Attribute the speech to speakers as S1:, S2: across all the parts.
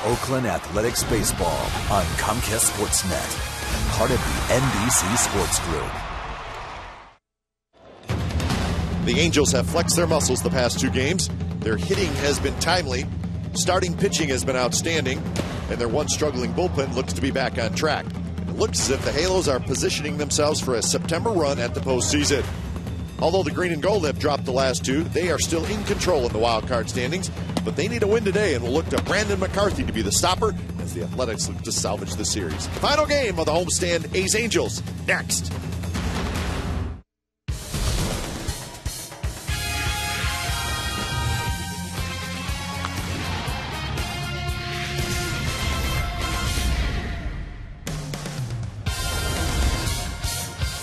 S1: Oakland Athletics Baseball on Comcast Sportsnet, part of the NBC Sports Group.
S2: The Angels have flexed their muscles the past two games. Their hitting has been timely, starting pitching has been outstanding, and their one struggling bullpen looks to be back on track. It looks as if the Halos are positioning themselves for a September run at the postseason. Although the Green and Gold have dropped the last two, they are still in control in the wild card standings, but they need a win today and will look to Brandon McCarthy to be the stopper as the Athletics look to salvage the series. Final game of the homestand, A's-Angels, next.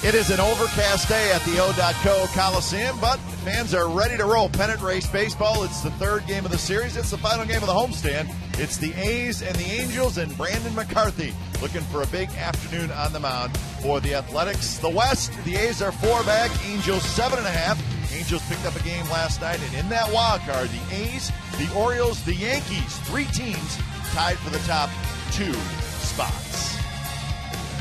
S2: It is an overcast day at the O.co Coliseum, but fans are ready to roll. Pennant Race Baseball. It's the third game of the series. It's the final game of the homestand. It's the A's and the Angels and Brandon McCarthy looking for a big afternoon on the mound for the Athletics. The West, the A's are 4-back, Angels 7.5. Angels picked up a game last night, and in that wild card, the A's, the Orioles, the Yankees, three teams tied for the top two spots.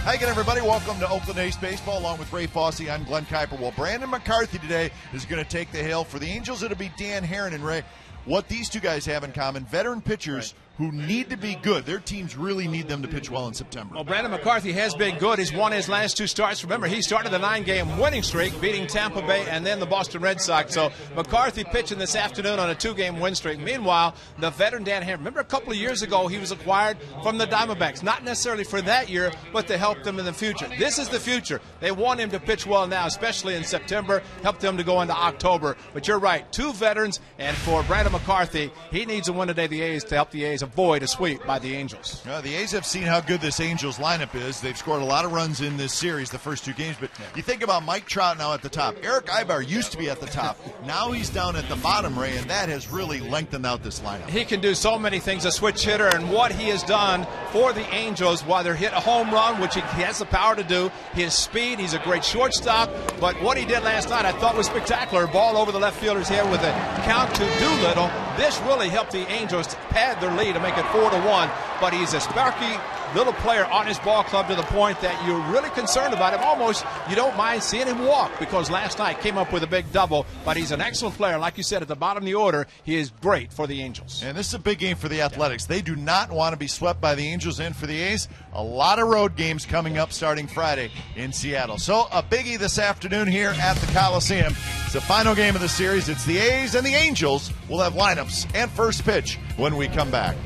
S2: Hi again, everybody. Welcome to Oakland A's Baseball. Along with Ray Fosse, I'm Glenn Kuiper. Well, Brandon McCarthy today is going to take the hill. For the Angels, it'll be Dan Haren. And Ray, what these two guys have in common, veteran pitchers who need to be good. Their teams really need them to pitch well in September.
S3: Well, Brandon McCarthy has been good. He's won his last two starts. Remember, he started the 9-game winning streak, beating Tampa Bay and then the Boston Red Sox. So McCarthy pitching this afternoon on a 2-game win streak. Meanwhile, the veteran Dan Haren, remember a couple of years ago he was acquired from the Diamondbacks. Not necessarily for that year, but to help them in the future. This is the future. They want him to pitch well now, especially in September, help them to go into October. But you're right, two veterans, and for Brandon McCarthy, he needs a win today, the A's, to help the A's avoid a sweep by the Angels.
S2: The A's have seen how good this Angels lineup is. They've scored a lot of runs in this series, the first two games. But you think about Mike Trout now at the top. Eric Aybar used to be at the top. Now he's down at the bottom, Ray, and that has really lengthened out this lineup.
S3: He can do so many things, a switch hitter, and what he has done for the Angels, while they're hit a home run, which he has the power to do, his speed, he's a great shortstop. But what he did last night I thought was spectacular. Ball over the left fielder's head with a count to Doolittle. This really helped the Angels to pad their lead to make it 4-1. But he's a sparky little player on his ball club to the point that you're really concerned about him. Almost you don't mind seeing him walk, because last night came up with a big double. But he's an excellent player. Like you said, at the bottom of the order, he is great for the Angels.
S2: And this is a big game for the Athletics. They do not want to be swept by the Angels. And for the A's, a lot of road games coming up starting Friday in Seattle. So a biggie this afternoon here at the Coliseum. It's the final game of the series. It's the A's and the Angels. We'll have lineups and first pitch when we come back.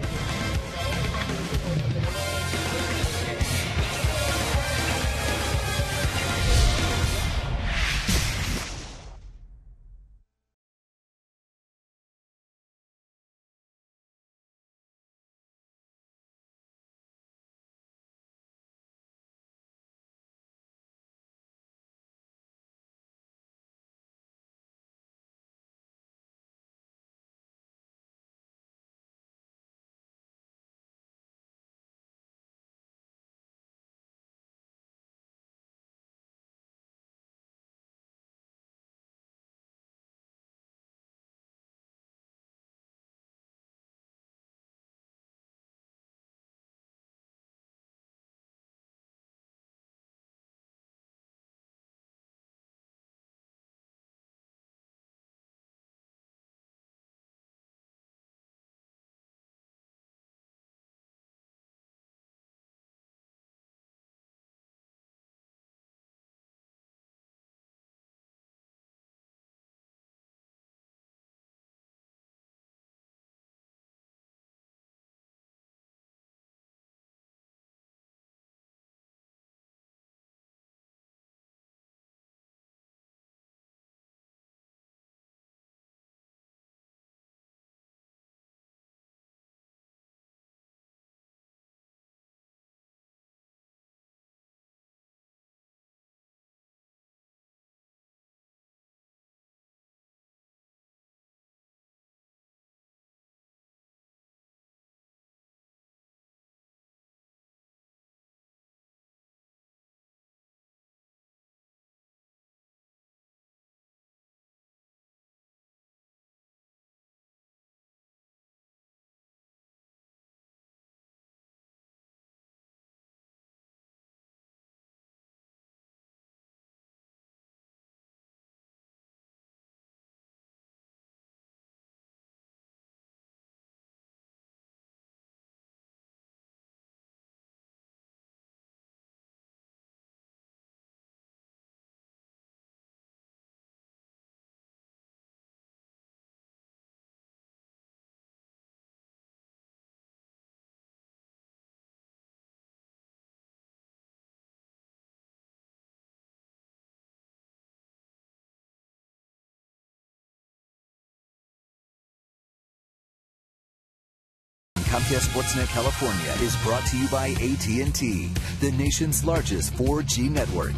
S1: Comcast Sportsnet California is brought to you by AT&T, the nation's largest 4G network.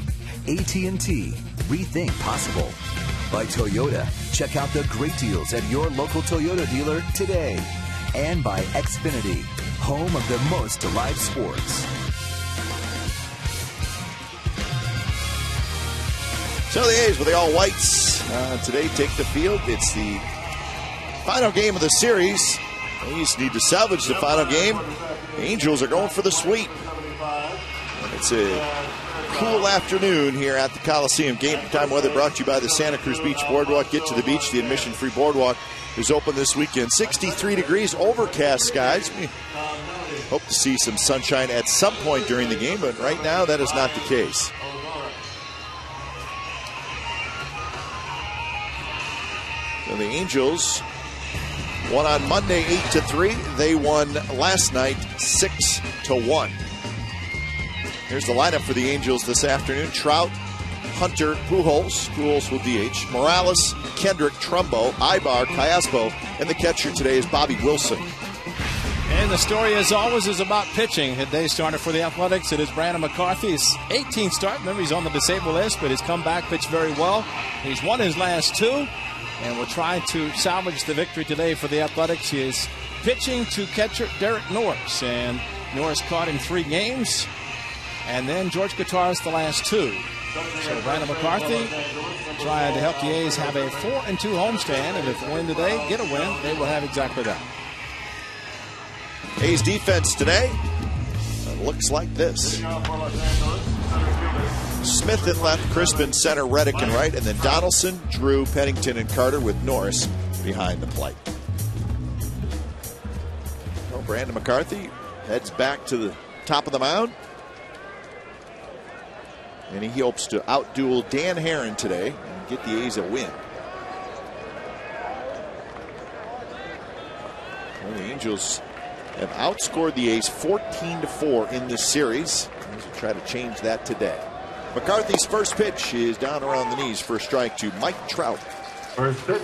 S1: AT&T, rethink possible. By Toyota, check out the great deals at your local Toyota dealer today. And by Xfinity, home of the most live sports.
S2: So the A's with the All Whites today take the field. It's the final game of the series. A's need to salvage the final game. The Angels are going for the sweep. It's a cool afternoon here at the Coliseum. Game time weather brought to you by the Santa Cruz Beach Boardwalk. Get to the beach. The admission-free boardwalk is open this weekend. 63 degrees, overcast skies. We hope to see some sunshine at some point during the game, but right now that is not the case. So the Angels won on Monday 8-3. They won last night 6-1. Here's the lineup for the Angels this afternoon. Trout, Hunter, Pujols. Pujols will DH. Morales, Kendrick, Trumbo, Ibar, Callaspo, and the catcher today is Bobby Wilson.
S3: And the story, as always, is about pitching. Head day starter for the Athletics. It is Brandon McCarthy. His 18th start. Remember, he's on the disabled list, but he's come back, pitched very well. He's won his last two. And we're trying to salvage the victory today for the Athletics. He is pitching to catcher Derek Norris. And Norris caught in 3 games. And then George Gutierrez the last 2. So Brandon McCarthy trying to help the A's have a 4-2 homestand. And if they win today, get a win, they will have exactly that.
S2: A's defense today looks like this. Smith at left, Crispin center, Reddick in right, and then Donaldson, Drew, Pennington, and Carter with Norris behind the plate. Well, Brandon McCarthy heads back to the top of the mound. And he hopes to outduel Dan Herron today and get the A's a win. Well, the Angels have outscored the A's 14-4 in this series. A's will try to change that today. McCarthy's first pitch is down around the knees for a strike to Mike Trout.
S4: First pitch.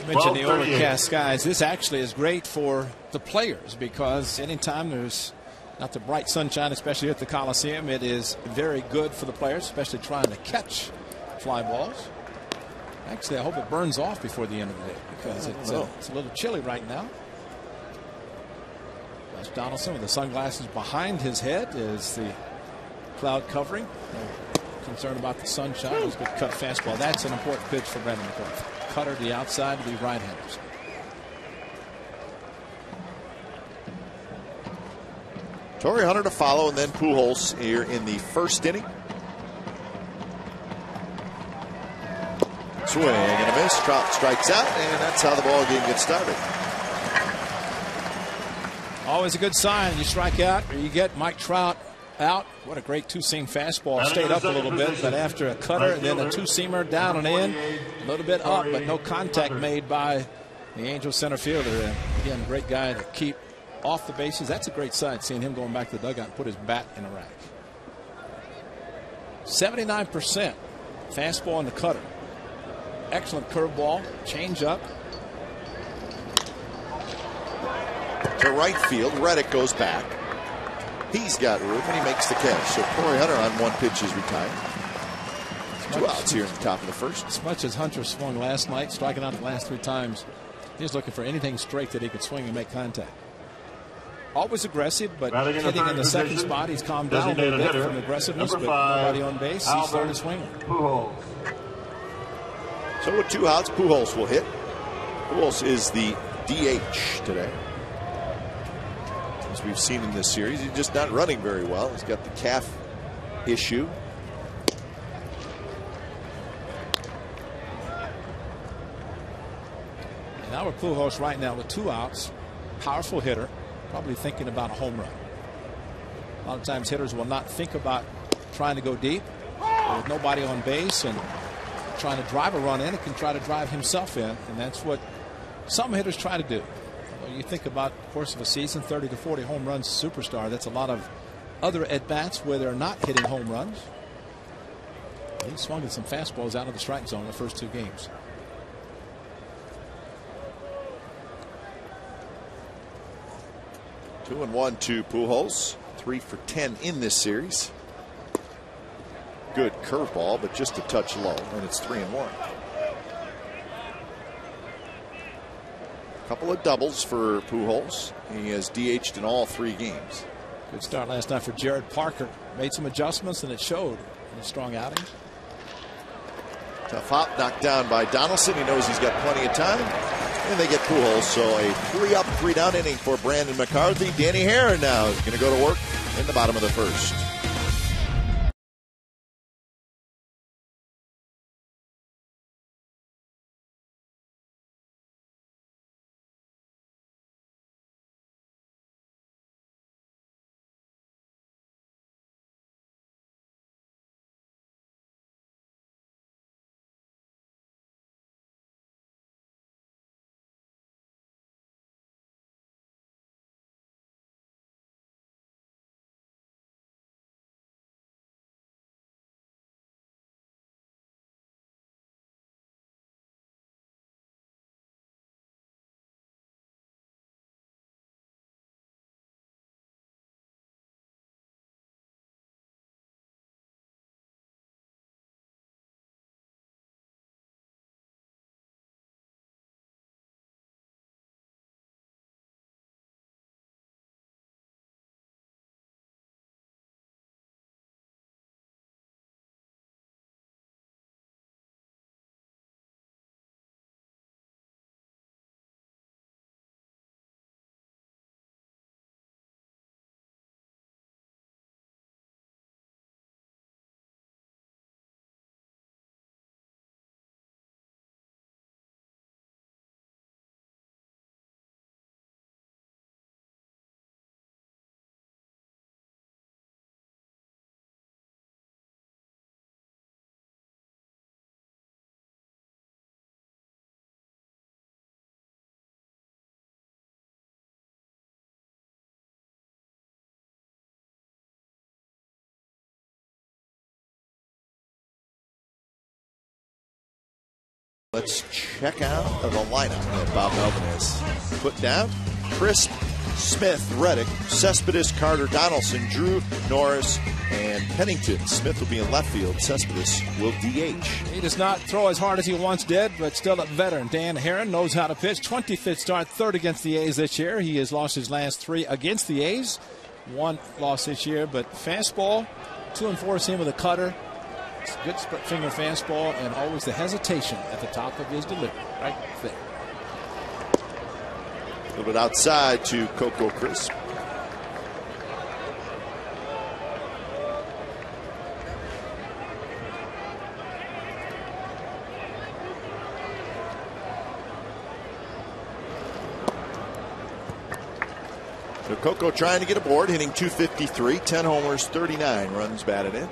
S3: You mentioned the overcast skies. This actually is great for the players because anytime there's not the bright sunshine, especially at the Coliseum, it is very good for the players, especially trying to catch fly balls. Actually, I hope it burns off before the end of the day because it's a little chilly right now. That's Donaldson with the sunglasses behind his head is the cloud covering. Concerned about the sunshine. It was a good cut fastball. That's an important pitch for Brandon McCarthy. Cutter to the outside to the right-handers.
S2: Torrey Hunter to follow, and then Pujols here in the first inning. Swing and a miss. Trout strikes out, and that's how the ball game gets started.
S3: Always a good sign. You strike out or you get Mike Trout out. What a great two-seam fastball. Stayed up a little bit, but after a cutter and then a two-seamer down and in, a little bit up, but no contact made by the Angels center fielder. And again, great guy to keep off the bases. That's a great sign, seeing him going back to the dugout and put his bat in a rack. 79% fastball in the cutter. Excellent curveball, change up.
S2: To right field, Reddick goes back. He's got room, and he makes the catch. So Torrey Hunter on one pitch is retired. 2 outs here in the top of the first.
S3: As much as Hunter swung last night, striking out the last 3 times, he's looking for anything straight that he could swing and make contact. Always aggressive, but hitting in the second spot, he's calmed down a little bit from aggressiveness, but nobody on base. He's starting to swing.
S2: So with 2 outs, Pujols will hit. Pujols is the DH today. As we've seen in this series, he's just not running very well. He's got the calf issue.
S3: And now with Pujols right now with 2 outs, powerful hitter, probably thinking about a home run. A lot of times hitters will not think about trying to go deep with nobody on base and trying to drive a run in. It can try to drive himself in, and that's what some hitters try to do. You think about the course of a season, 30 to 40 home runs, superstar. That's a lot of other at-bats where they're not hitting home runs. He swung at some fastballs out of the strike zone the first 2 games.
S2: 2-1 to Pujols. 3 for 10 in this series. Good curveball, but just a touch low, and it's 3-1. Couple of doubles for Pujols. He has DH'd in all 3 games.
S3: Good start last night for Jared Parker. Made some adjustments, and it showed in a strong outing.
S2: Tough hop, knocked down by Donaldson. He knows he's got plenty of time. And they get Pujols. So a 3-up, 3-down inning for Brandon McCarthy. Danny Herron now is going to go to work in the bottom of the first. Let's check out the lineup that Bob Melvin has put down. Crisp, Smith, Reddick, Cespedes, Carter, Donaldson, Drew, Norris, and Pennington. Smith will be in left field. Cespedes will DH.
S3: He does not throw as hard as he once did, but still a veteran. Dan Herron knows how to pitch. 25th start, third against the A's this year. He has lost his last 3 against the A's. 1 loss this year, but fastball, 2 and 4 seam with a cutter. It's a good split finger fastball, and always the hesitation at the top of his delivery, right there.
S2: A little bit outside to Coco Crisp. So Coco trying to get aboard, hitting .253, 10 homers, 39 runs batted in.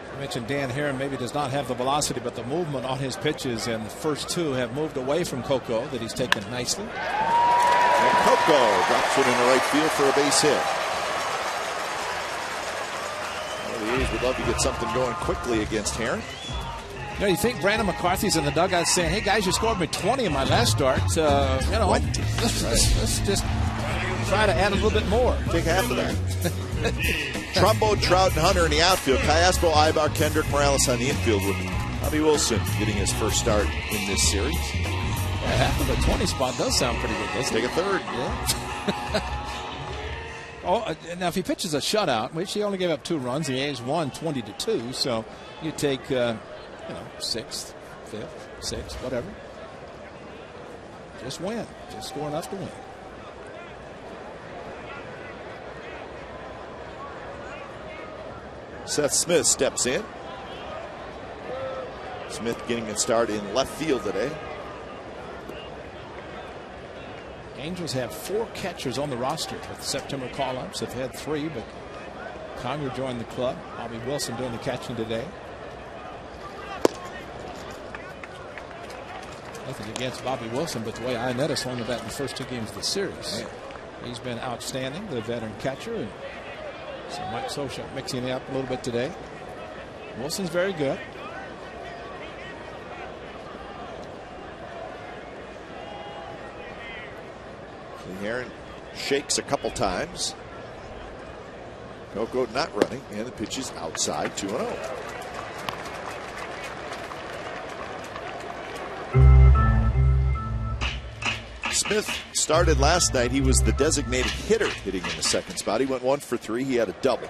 S3: I mentioned Dan Herron maybe does not have the velocity, but the movement on his pitches and the first 2 have moved away from Coco that he's taken nicely.
S2: And Coco drops it into right field for a base hit. Well, the A's would love to get something going quickly against Herron.
S3: You know, you think Brandon McCarthy's in the dugout saying, hey, guys, you scored me 20 in my last start. Let's just try to add a little bit more.
S2: Take half of that. Trumbo, Trout, and Hunter in the outfield. Cayaspo, Ibar, Kendrick, Morales on the infield with Bobby Wilson getting his first start in this series.
S3: Yeah, half of the 20 spot does sound pretty good, doesn't it?
S2: Take a third.
S3: Yeah. Now, if he pitches a shutout, which he only gave up 2 runs, the A's won 20-2, so you take, 6th, 5th, 6th, whatever. Just win. Just score enough to win.
S2: Seth Smith steps in. Smith getting a start in left field today.
S3: Angels have 4 catchers on the roster with the September call-ups. They've had 3, but Conger joined the club. Bobby Wilson doing the catching today. Nothing against Bobby Wilson, but the way Ionetta swung the bat in the first 2 games of the series. Man. He's been outstanding, the veteran catcher. And so Mike Scioscia mixing it up a little bit today. Wilson's very good.
S2: Herron shakes a couple times. Coco not running, and the pitch is outside, 2-0. Smith started last night. He was the designated hitter hitting in the second spot. He went 1 for 3. He had a double.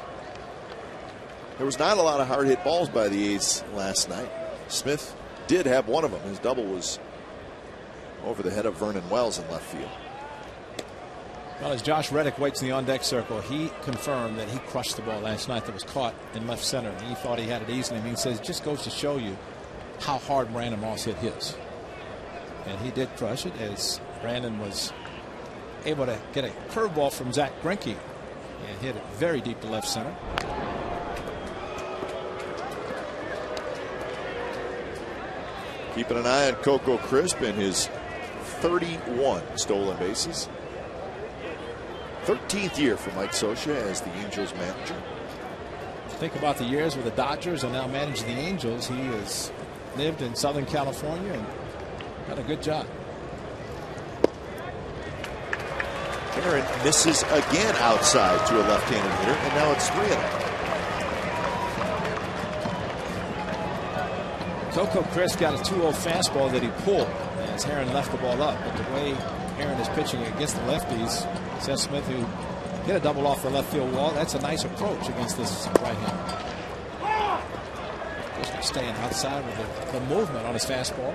S2: There was not a lot of hard hit balls by the A's last night. Smith did have one of them. His double was over the head of Vernon Wells in left field.
S3: Well, as Josh Reddick waits in the on-deck circle, he confirmed that he crushed the ball last night that was caught in left center. And he thought he had it easily. And he says it just goes to show you how hard Brandon Moss hit his. And he did crush it, as Brandon was able to get a curveball from Zach Greinke and hit it very deep to left center.
S2: Keeping an eye on Coco Crisp and his 31 stolen bases. 13th year for Mike Scioscia as the Angels manager.
S3: Think about the years with the Dodgers and now managing the Angels. He has lived in Southern California and done a good job.
S2: Aaron misses again outside to a left-handed hitter, and now it's 3-0.
S3: Coco Crisp got a 2-0 fastball that he pulled as Herron left the ball up. But the way Herron is pitching against the lefties, Seth Smith, who hit a double off the left field wall, that's a nice approach against this right-hander. Just staying outside with the movement on his fastball.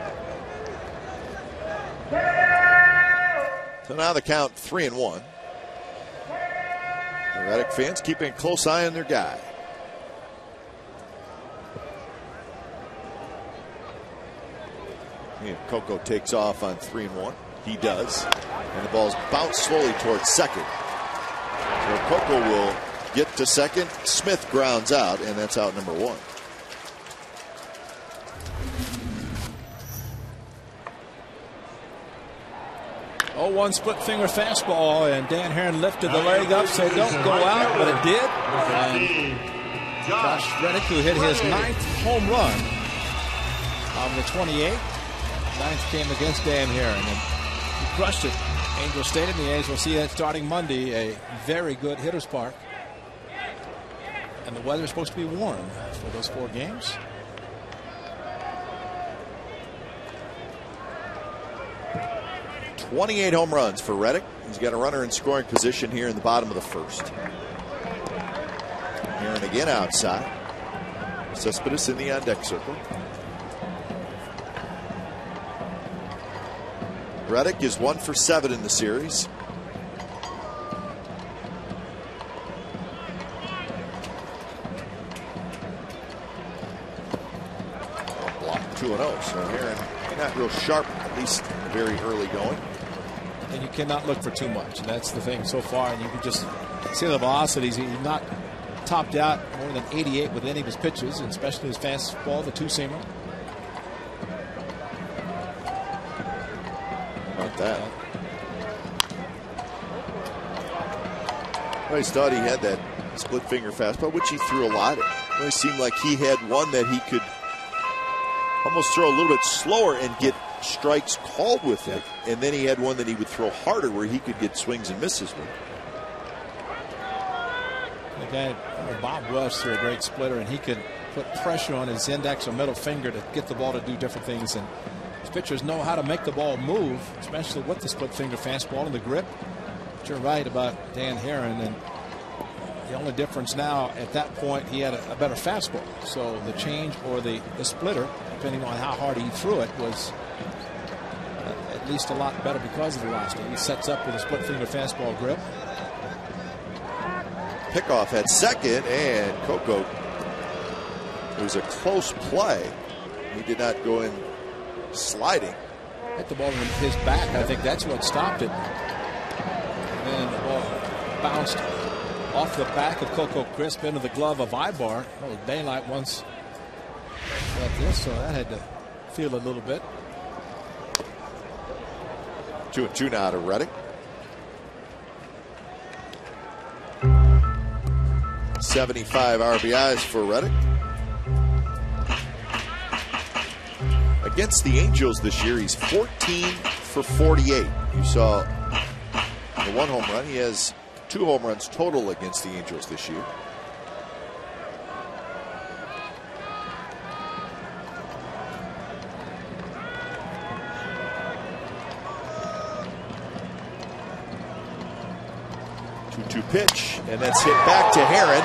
S2: So now the count 3-1. The Reddick fans keeping a close eye on their guy. And Coco takes off on 3-1. He does. And the ball's bounced slowly towards second. So Coco will get to second. Smith grounds out, and that's out number 1.
S3: Oh, one split finger fastball, and Dan Herron lifted the leg up, said don't go out, but it did. And Josh Reddick, who hit his 9th home run on the 28th. 9th came against Dan Herron, and he crushed it. Angel Stadium, the A's will see that starting Monday, a very good hitter's park. And the weather is supposed to be warm for those 4 games.
S2: .28 home runs for Reddick. He's got a runner in scoring position here in the bottom of the first. Herron again outside. Cespedes in the on-deck circle. Reddick is 1 for 7 in the series. Block 2-0. So Herron not real sharp, at least very early going.
S3: And you cannot look for too much. And that's the thing so far. And you can just see the velocities. He's not topped out more than 88 with any of his pitches, and especially his fastball, the 2-seamer.
S2: About that. I always thought he had that split finger fastball, which he threw a lot. It always seemed like he had one that he could almost throw a little bit slower and get strikes called with it. And then he had one that he would throw harder where he could get swings and misses with.
S3: The guy, Bob Rush, threw a great splitter, and he could put pressure on his index or middle finger to get the ball to do different things. And his pitchers know how to make the ball move, especially with the split finger fastball and the grip. But you're right about Dan Herron, and the only difference now at that point, he had a better fastball. So the change or the splitter, depending on how hard he threw it, was at least a lot better because of the velocity. He sets up with a split finger fastball grip.
S2: Pickoff at second, and Coco, it was a close play. He did not go in sliding.
S3: Hit the ball in his back. I think that's what stopped it. And then the ball bounced off the back of Coco Crisp into the glove of Ibar. Oh, daylight once like this, so that had to feel a little bit.
S2: 2-2 now to Reddick. 75 RBIs for Reddick. Against the Angels this year, he's 14 for 48. You saw the 1 home run. He has 2 home runs total against the Angels this year. Pitch, and that's hit back to Herron.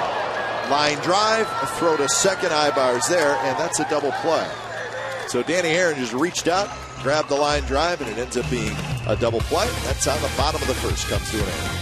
S2: Line drive, a throw to second. Ibar's there, and that's a double play. So Danny Herron just reached out, grabbed the line drive, and it ends up being a double play. That's how the bottom of the first comes to an end.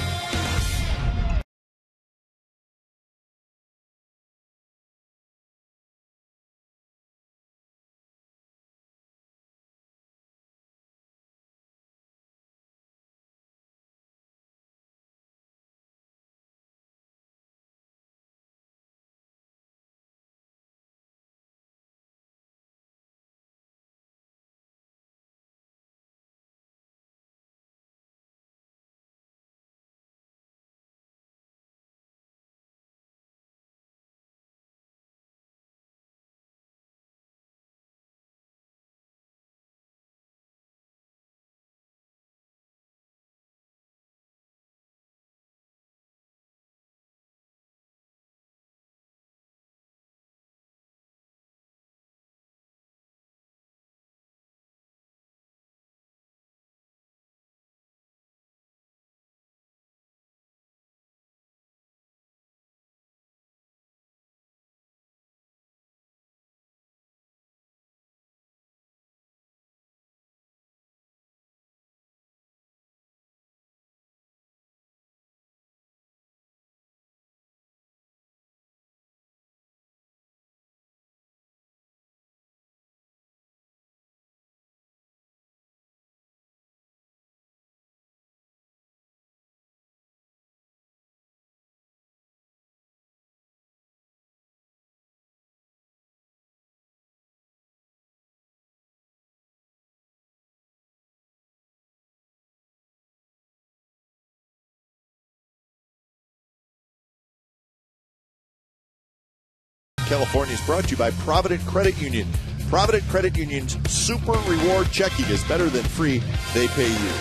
S2: California is brought to you by Provident Credit Union. Provident Credit Union's Super Reward Checking is better than free. They pay you.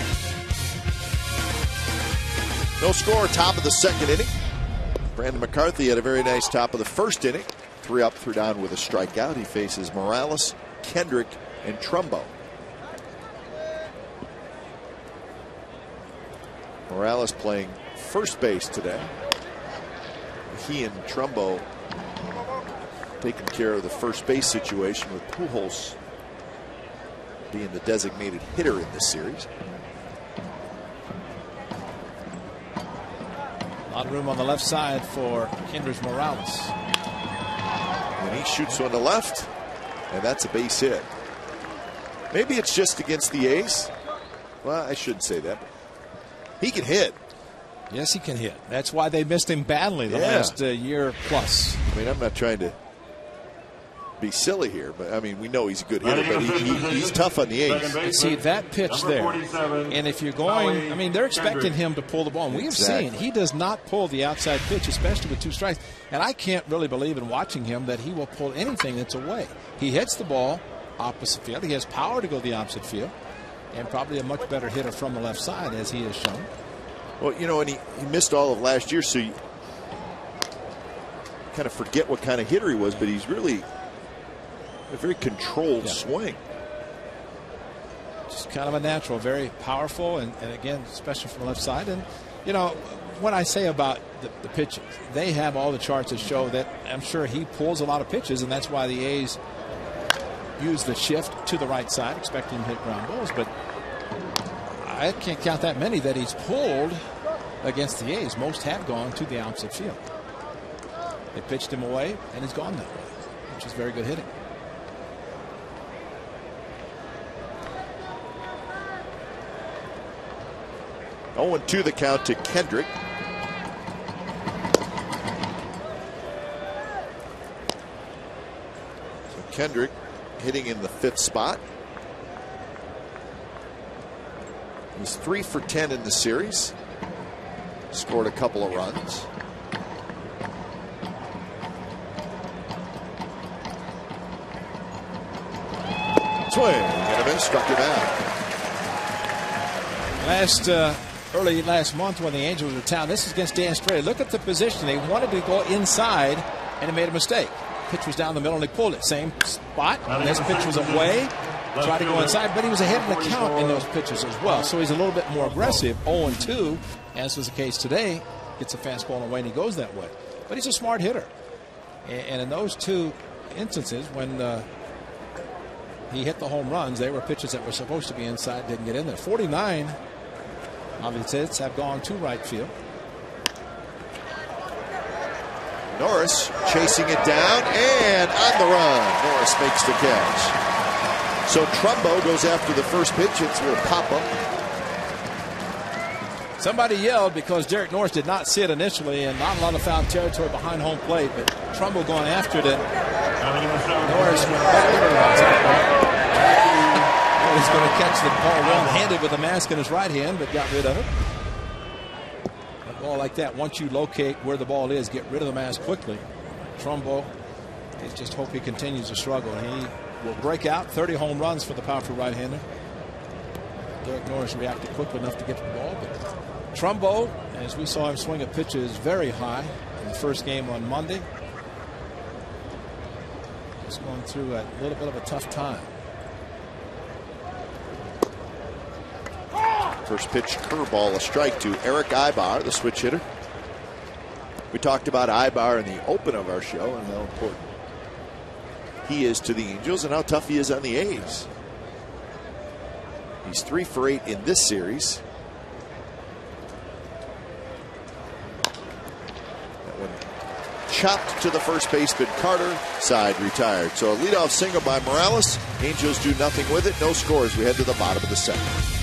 S2: No score, top of the second inning. Brandon McCarthy had a very nice top of the first inning. 3 up, 3 down with a strikeout. He faces Morales, Kendrick, and Trumbo. Morales playing first base today. He and Trumbo taking care of the first base situation, with Pujols being the designated hitter in this series.
S3: A lot of room on the left side for Kendrys Morales.
S2: And he shoots on the left, and that's a base hit. Maybe it's just against the A's. Well, I shouldn't say that. He can hit.
S3: Yes, he can hit. That's why they missed him badly the last year plus.
S2: I mean, I'm not trying to be silly here, but I mean, we know he's a good hitter, but he's tough on the A's.
S3: See that pitch there, and if you're going, I mean, they're expecting him to pull the ball, and we have seen he does not pull the outside pitch, especially with 2 strikes, and I can't really believe in watching him that he will pull anything that's away. He hits the ball opposite field. He has power to go the opposite field, and probably a much better hitter from the left side, as he has shown.
S2: Well, you know, and he missed all of last year, so you kind of forget what kind of hitter he was, but he's really a very controlled swing.
S3: Just kind of a natural, very powerful, and again, especially from the left side. And, you know, what I say about the pitches, they have all the charts that show that I'm sure he pulls a lot of pitches, and that's why the A's use the shift to the right side, expecting him to hit ground balls. But I can't count that many that he's pulled against the A's. Most have gone to the opposite field. They pitched him away, and he's gone that way, which is very good hitting.
S2: Oh, 0-2 the count to Kendrick. So Kendrick hitting in the 5th spot. He's 3 for 10 in the series. Scored a couple of runs. Swing and a miss, struck him out.
S3: Last early last month when the Angels were in town. This is against Dan Strader. Look at the position. They wanted to go inside, and they made a mistake. Pitch was down the middle, and they pulled it. Same spot. And this pitch was away. Tried to go inside, but he was ahead in the count in those pitches as well. So he's a little bit more aggressive. 0-2, as was the case today. Gets a fastball away, and he goes that way. But he's a smart hitter. And in those two instances, when he hit the home runs, they were pitches that were supposed to be inside, didn't get in there. 49 of his hits have gone to right field.
S4: Norris chasing it down and on the run. Norris makes the catch. So Trumbo goes after the first pitch. It's a little pop-up.
S3: Somebody yelled because Derek Norris did not see it initially, and not a lot of foul territory behind home plate, but Trumbo going after it. Norris went back. He's going to catch the ball one-handed with a mask in his right hand, but got rid of it. A ball like that, once you locate where the ball is, get rid of the mask quickly. Trumbo, you just hope he continues to struggle. He will break out 30 home runs for the powerful right-hander. Derek Norris reacted quickly enough to get to the ball, but Trumbo, as we saw him swing at pitches very high in the first game on Monday, he's going through a little bit of a tough time.
S4: First pitch curveball, a strike to Eric Aybar, the switch hitter. We talked about Aybar in the open of our show and how important he is to the Angels and how tough he is on the A's. He's 3 for 8 in this series. That one chopped to the first baseman Carter, side retired. So a leadoff single by Morales. Angels do nothing with it. No scores. We head to the bottom of the second.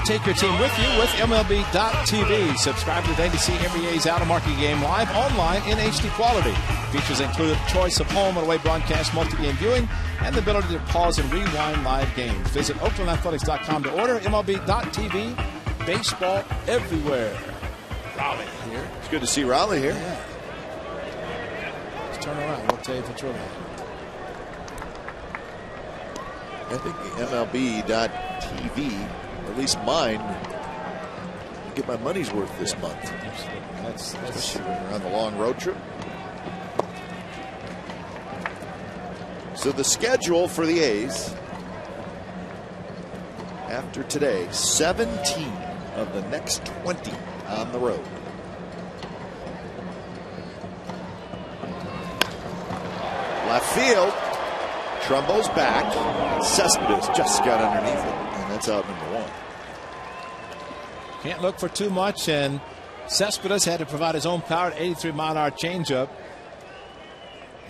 S3: Take your team with you with MLB.tv. Subscribe today to see every A's out-of-market game live online in HD quality. Features include choice of home and away broadcast, multi-game viewing, and the ability to pause and rewind live games. Visit OaklandAthletics.com to order. MLB.tv. Baseball everywhere. Raleigh here.
S4: It's good to see Raleigh here.
S3: Yeah. Let's turn around. We'll tell you if it's really.
S4: I think MLB.tv, or at least mine, get my money's worth this month.
S3: That's
S4: especially when we're on the long road trip. So the schedule for the A's after today, 17 of the next 20 on the road. Left field. Trumbo's back. Cespedes just got underneath it, and that's out number one.
S3: Can't look for too much, and Cespedes had to provide his own power at 83-mile-an-hour changeup.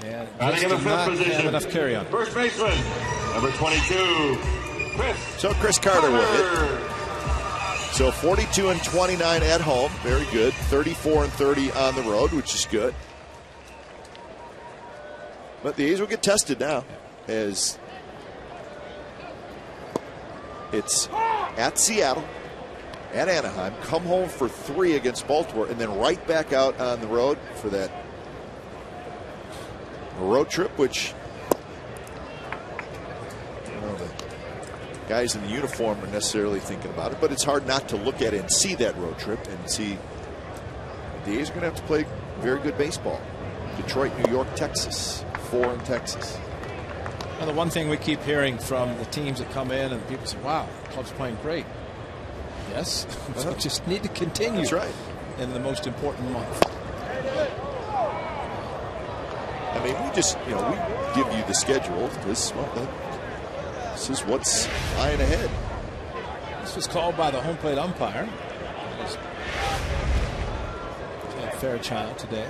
S3: And just did not have enough carry on.
S5: First baseman, Number 22, Chris.
S4: So Chris Carter will hit. So 42 and 29 at home, very good. 34 and 30 on the road, which is good. But the A's will get tested now, as it's at Seattle, at Anaheim, come home for 3 against Baltimore, and then right back out on the road for that road trip, which the guys in the uniform are necessarily thinking about it, but it's hard not to look at it and see that road trip and see the A's are going to have to play very good baseball. Detroit, New York, Texas, 4 in Texas.
S3: Well, the one thing we keep hearing from the teams that come in, and people say, wow, the club's playing great. Yes, we just need to continue.
S4: That's right.
S3: In the most important month.
S4: I mean, we just, we give you the schedule. This is what's lying ahead.
S3: This was called by the home plate umpire. Fairchild today.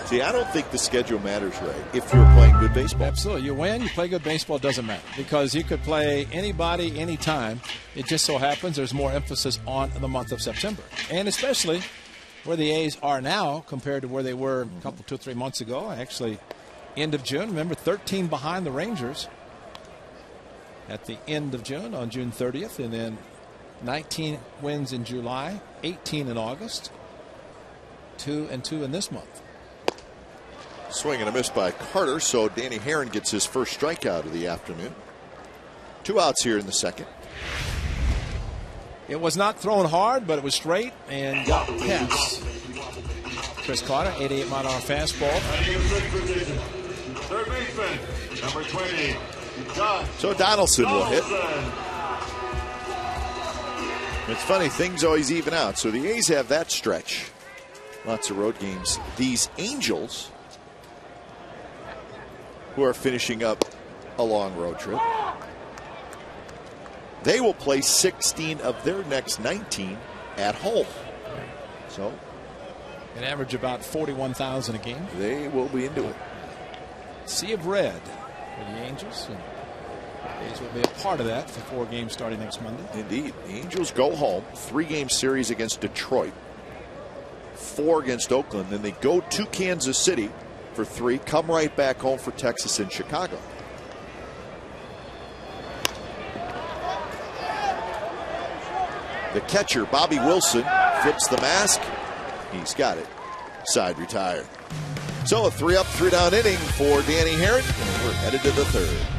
S4: See, I don't think the schedule matters, Ray, if you're playing good baseball.
S3: Absolutely. You win, you play good baseball, doesn't matter. Because you could play anybody, anytime. It just so happens there's more emphasis on the month of September. And especially where the A's are now compared to where they were a couple, 2 or 3 months ago. Actually, end of June. Remember, 13 behind the Rangers at the end of June, on June 30th. And then 19 wins in July, 18 in August, 2 and 2 in this month.
S4: Swing and a miss by Carter, so Danny Herron gets his first strikeout of the afternoon. 2 outs here in the second.
S3: It was not thrown hard, but it was straight and got past Chris Carter. 88-mile-an-hour fastball.
S5: Third baseman, number 20, Josh.
S4: So Donaldson will hit. It's funny, things always even out. So the A's have that stretch. Lots of road games. These Angels, who are finishing up a long road trip, they will play 16 of their next 19 at home. So
S3: an average about 41,000 a game.
S4: They will be into it.
S3: Sea of red for the Angels. And the A's will be a part of that for 4 games starting next Monday.
S4: Indeed. The Angels go home, 3-game series against Detroit, 4 against Oakland. Then they go to Kansas City for 3, come right back home for Texas and Chicago. The catcher, Bobby Wilson, flips the mask. He's got it. Side retired. So a 3-up, 3-down inning for Danny Herron, and we're headed to the 3rd.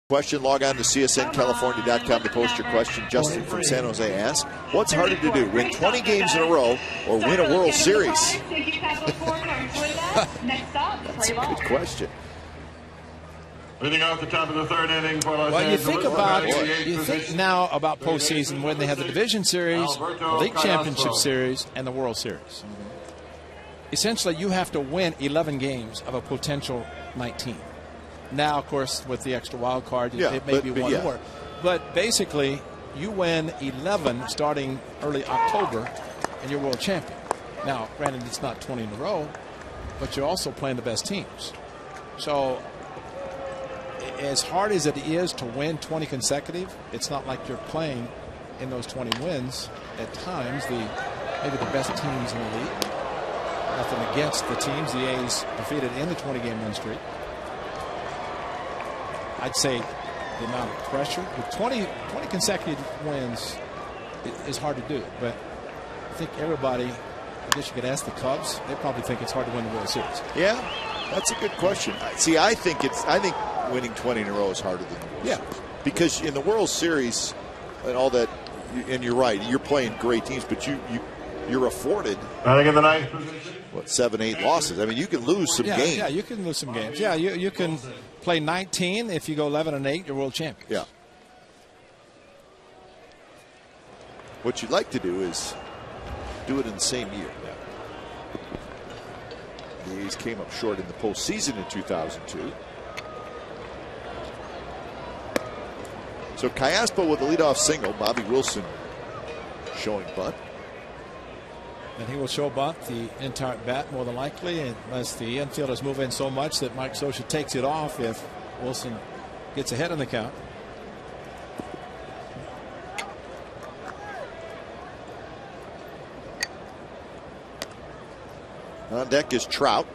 S4: Question, log on to csncalifornia.com to post your question. Justin from San Jose asks, what's harder to do, win 20 games in a row or win a World Series? That's a good question.
S5: Leading off the top of the third inning for Los
S3: Well, you
S5: Angeles.
S3: think now about postseason when they have the Division Series, the League Championship Series, and the World Series. Essentially, you have to win 11 games of a potential 19. Now, of course, with the extra wild card, it may be one more. But basically, you win 11 starting early October, and you're world champion. Now, granted, it's not 20 in a row, but you're also playing the best teams. So, as hard as it is to win 20 consecutive, it's not like you're playing in those 20 wins at times maybe the best teams in the league. Nothing against the teams the A's defeated in the 20-game win streak. I'd say the amount of pressure with 20 consecutive wins is hard to do, but I think everybody, I guess you could ask the Cubs, they probably think it's hard to win the World Series.
S4: Yeah, that's a good question. See, I think winning 20 in a row is harder than the World Series. Because in the World Series and all that, and you're right, you're playing great teams, but you're afforded
S5: Batting in the ninth position.
S4: 7, 8 losses. I mean, you can lose some games.
S3: Yeah, you can lose some games. Yeah, you can play 19. If you go 11-8, you're world champion.
S4: Yeah. What you'd like to do is do it in the same year. The A's came up short in the postseason in 2002. So Callaspo with the leadoff single. Bobby Wilson showing bunt.
S3: And he will show bunt the entire bat more than likely, unless the infielders move in so much that Mike Scioscia takes it off if Wilson gets ahead in the count.
S4: On deck is Trout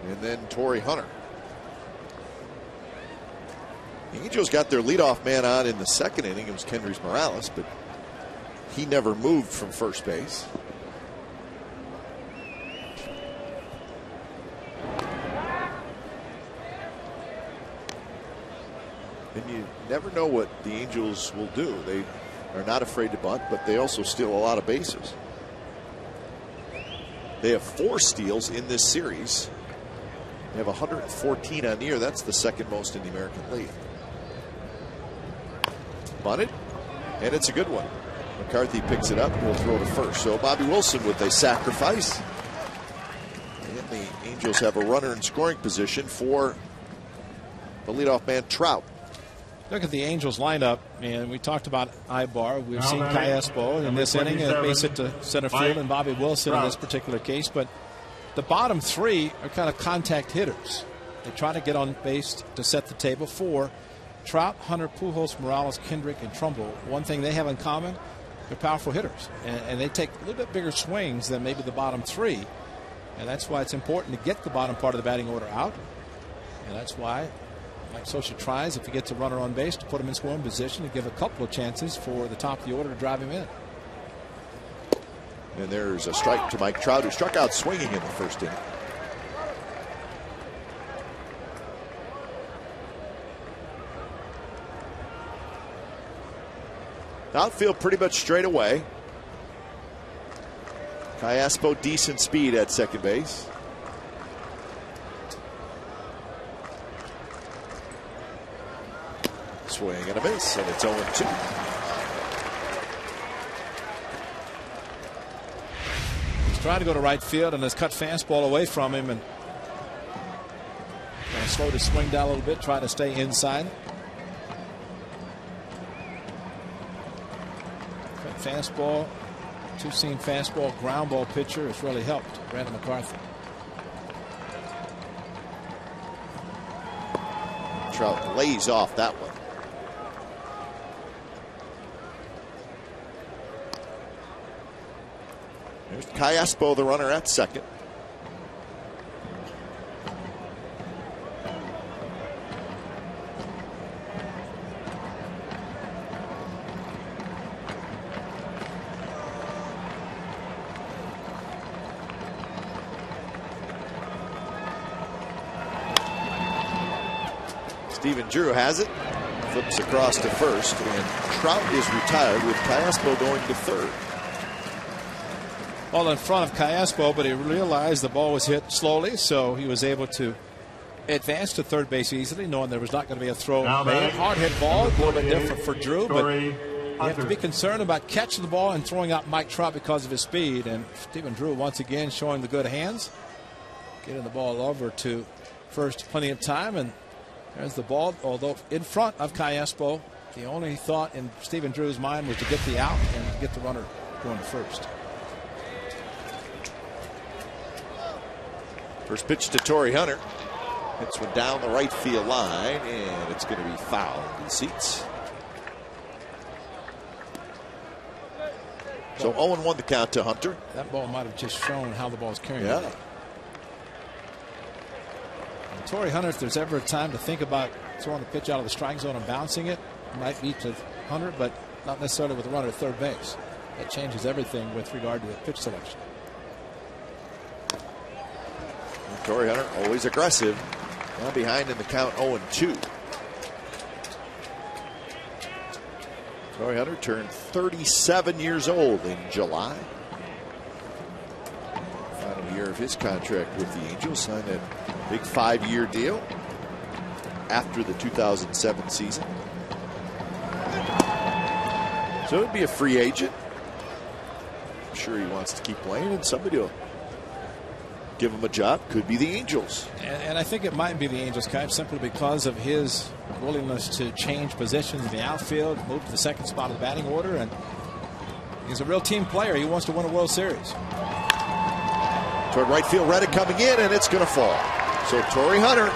S4: and then Torrey Hunter. The Angels got their leadoff man on in the second inning. It was Kendrys Morales, but he never moved from first base. And you never know what the Angels will do. They are not afraid to bunt, but they also steal a lot of bases. They have 4 steals in this series. They have 114 on the year. That's the second most in the American League. Bunted, and it's a good one. McCarthy picks it up and will throw to first. So Bobby Wilson with a sacrifice. And the Angels have a runner in scoring position for the leadoff man, Trout.
S3: Look at the Angels lineup, and we talked about Ibar. We've seen Callaspo in this inning base it to center field, and Bobby Wilson in this particular case. But the bottom 3 are kind of contact hitters. They try to get on base to set the table for Trout, Hunter, Pujols, Morales, Kendrick, and Trumbull. One thing they have in common, they're powerful hitters, and they take a little bit bigger swings than maybe the bottom 3. And that's why it's important to get the bottom part of the batting order out. And that's why Mike Scioscia tries, if he gets a runner on base, to put him in scoring position and give a couple of chances for the top of the order to drive him in.
S4: And there's a strike to Mike Trout, who struck out swinging in the first inning. Outfield pretty much straight away. Callaspo, decent speed at second base. Swing and a miss, and it's 0-2.
S3: He's trying to go to right field and has cut fastball away from him, and slowed his swing down a little bit, try to stay inside. Cut fastball, 2-seam fastball, ground ball pitcher has really helped Brandon McCarthy.
S4: Trout lays off that one. There's Callaspo, the runner at second. Stephen Drew has it. flips across to first, and Trout is retired with Callaspo going to third.
S3: Well, in front of Callaspo, but he realized the ball was hit slowly, so he was able to advance to third base easily, knowing there was not going to be a throw made. Hard hit ball, a little bit different for Drew, but you have to be concerned about catching the ball and throwing out Mike Trout because of his speed. And Stephen Drew once again showing the good hands, getting the ball over to first plenty of time, and there's the ball, although in front of Callaspo. The only thought in Stephen Drew's mind was to get the out and get the runner going to first.
S4: First pitch to Torrey Hunter. Hits one down the right field line, and it's going to be fouled in seats. So 0-1 the count to Hunter.
S3: That ball might have just shown how the ball is carrying.
S4: Yeah.
S3: And Torrey Hunter, if there's ever a time to think about throwing the pitch out of the strike zone and bouncing it, might be to Hunter, but not necessarily with the runner at third base. That changes everything with regard to the pitch selection.
S4: Torrey Hunter always aggressive. Now behind in the count 0-2. Torrey Hunter turned 37 years old in July. Final year of his contract with the Angels. Signed that big 5-year deal after the 2007 season. So it'd be a free agent. I'm sure he wants to keep playing, and somebody will give him a job. Could be the Angels.
S3: And I think it might be the Angels, Kai, simply because of his willingness to change positions in the outfield, move to the second spot of the batting order, and he's a real team player. He wants to win a World Series.
S4: Toward right field, Reddick coming in, and it's going to fall. So Torrey Hunter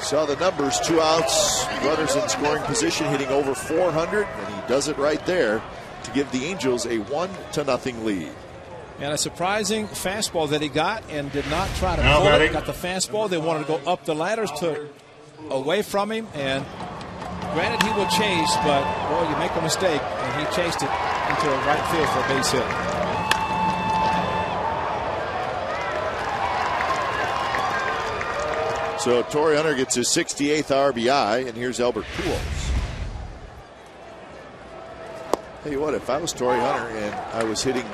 S4: saw the numbers, 2 outs, runners in scoring position, hitting over 400, and he does it right there to give the Angels a 1-0 lead.
S3: And a surprising fastball that he got, and did not try to pull it. Got the fastball. They wanted to go up the ladders, took away from him. And granted, he will chase, but boy, you make a mistake. And he chased it into right field for a base hit.
S4: So Torrey Hunter gets his 68th RBI, and here's Albert Pujols. Tell you what, if I was Torrey Hunter and I was hitting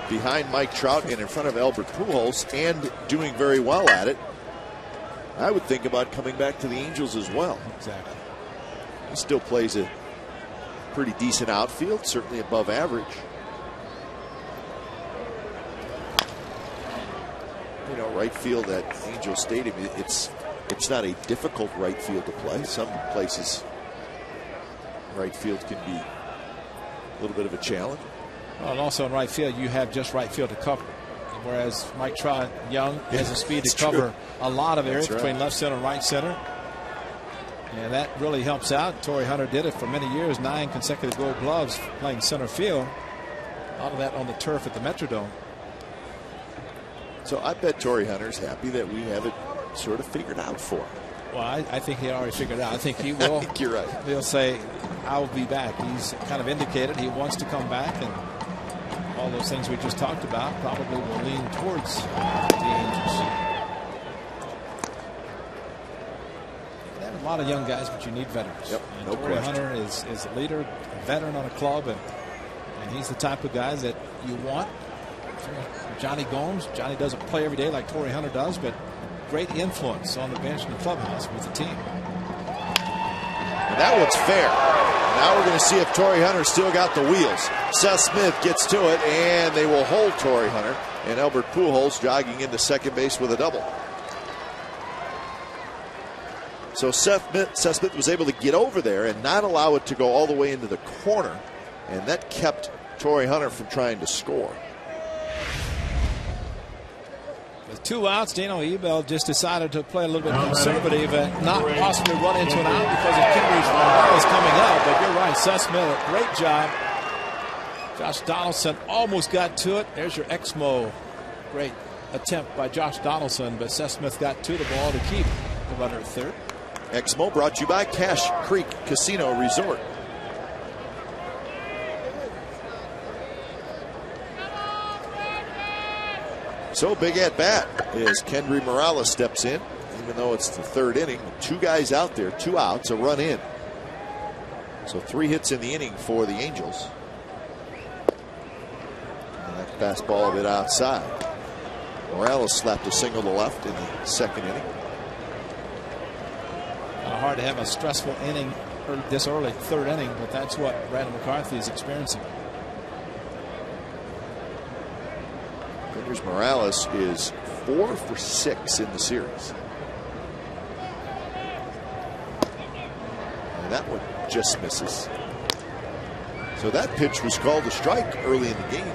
S4: behind Mike Trout and in front of Albert Pujols and doing very well at it, I would think about coming back to the Angels as well.
S3: Exactly.
S4: He still plays a pretty decent outfield, certainly above average. You know, right field at Angel Stadium, it's not a difficult right field to play. Some places right field can be a little bit of a challenge.
S3: Well, and also in right field, you have just right field to cover. Whereas Mike Trout, young, has the speed to cover a lot of areas between left center and right center. And that really helps out. Torrey Hunter did it for many years, 9 consecutive Gold Gloves playing center field. A lot of that on the turf at the Metrodome.
S4: So I bet Torrey Hunter's happy that we have it sort of figured out for him.
S3: Well, I think he already figured it out. I think he will.
S4: I think you're right.
S3: He'll say, I'll be back. He's kind of indicated he wants to come back, and all those things we just talked about probably will lean towards the Angels. They have a lot of young guys, but you need veterans.
S4: Yep,
S3: and
S4: no
S3: Torrey
S4: question.
S3: Hunter is a leader, a veteran on a club, and he's the type of guy that you want. Johnny Gomes. Johnny doesn't play every day like Torrey Hunter does, but great influence on the bench in the clubhouse with the team.
S4: And that one's fair. Now we're going to see if Torrey Hunter still got the wheels. Seth Smith gets to it, and they will hold Torrey Hunter. And Albert Pujols jogging into second base with a double. So Seth Smith was able to get over there and not allow it to go all the way into the corner. And that kept Torrey Hunter from trying to score.
S3: With 2 outs, Dano Ebel just decided to play a little bit conservative and not possibly run into an out because of Kendrick's Morales coming up. But you're right, Seth Smith, a great job. Josh Donaldson almost got to it. There's your Exmo. Great attempt by Josh Donaldson, but Seth Smith got to the ball to keep the runner at third.
S4: Exmo brought to you by Cache Creek Casino Resort. So big at bat as Kendry Morales steps in. even though it's the third inning. 2 guys out there, 2 outs, a run in. So 3 hits in the inning for the Angels. And that fastball a bit outside. Morales slapped a single to left in the second inning.
S3: Hard to have a stressful inning this early, third inning, but that's what Brandon McCarthy is experiencing.
S4: Fingers Morales is 4 for 6 in the series. And that one just misses. So that pitch was called a strike early in the game.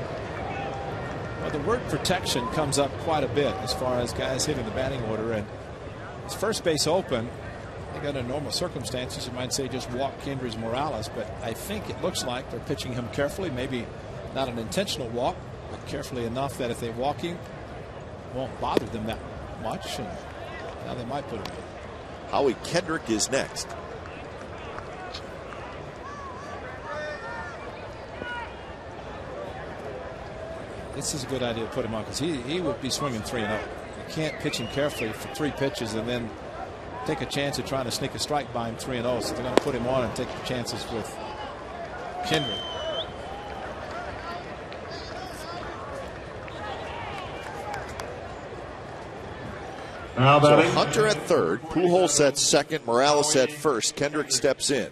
S3: Well, the word protection comes up quite a bit as far as guys hitting the batting order, and it's first base open. I think under normal circumstances you might say just walk Kendrys Morales, but I think it looks like they're pitching him carefully, maybe not an intentional walk, but carefully enough that if they walk him, it won't bother them that much, and now they might put him in.
S4: Howie Kendrick is next.
S3: This is a good idea to put him on because he would be swinging 3-0. You can't pitch him carefully for 3 pitches and then take a chance of trying to sneak a strike by him 3-0. So they're going to put him on and take the chances with Kendrick.
S4: So Hunter at third, Pujols at second, Morales at first. Kendrick steps in.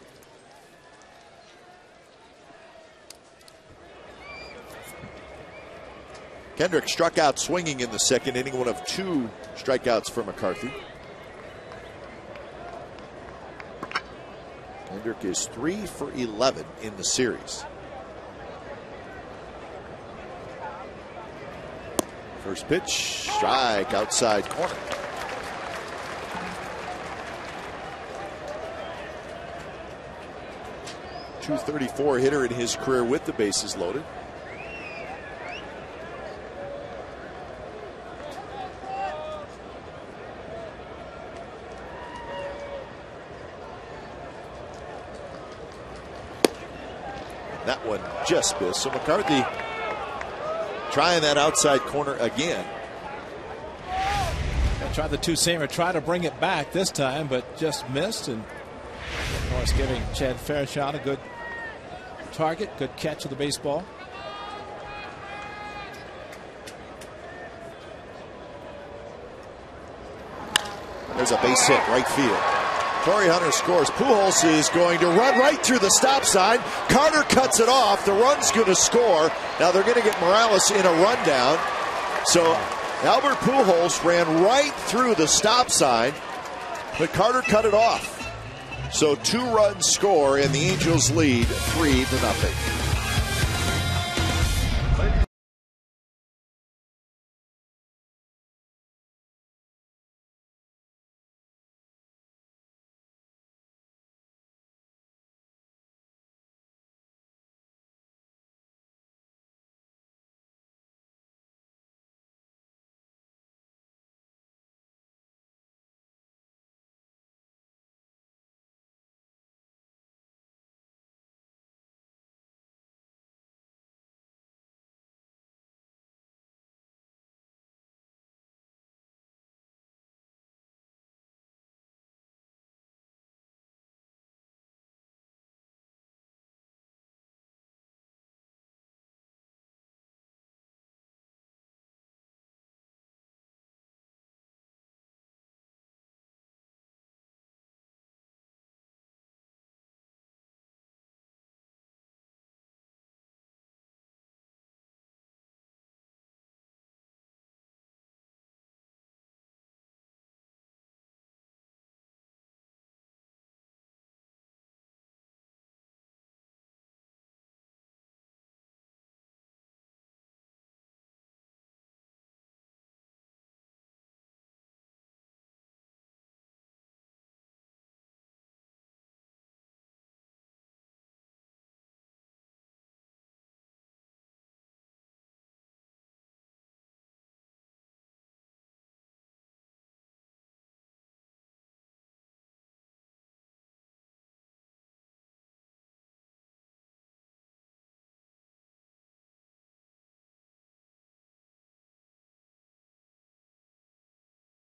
S4: Kendrick struck out swinging in the second inning, one of 2 strikeouts for McCarthy. Kendrick is 3 for 11 in the series. First pitch, strike outside corner. .234 hitter in his career with the bases loaded. That one just missed. So McCarthy trying that outside corner again.
S3: Try the 2-seamer, try to bring it back this time, but just missed. And Norris giving Chad Fairchild a good target, good catch of the baseball.
S4: There's a base hit, right field. Torrey Hunter scores. Pujols is going to run right through the stop sign. Carter cuts it off. The run's going to score. Now they're going to get Morales in a rundown. So Albert Pujols ran right through the stop sign, but Carter cut it off. So 2 runs score, and the Angels lead 3-0.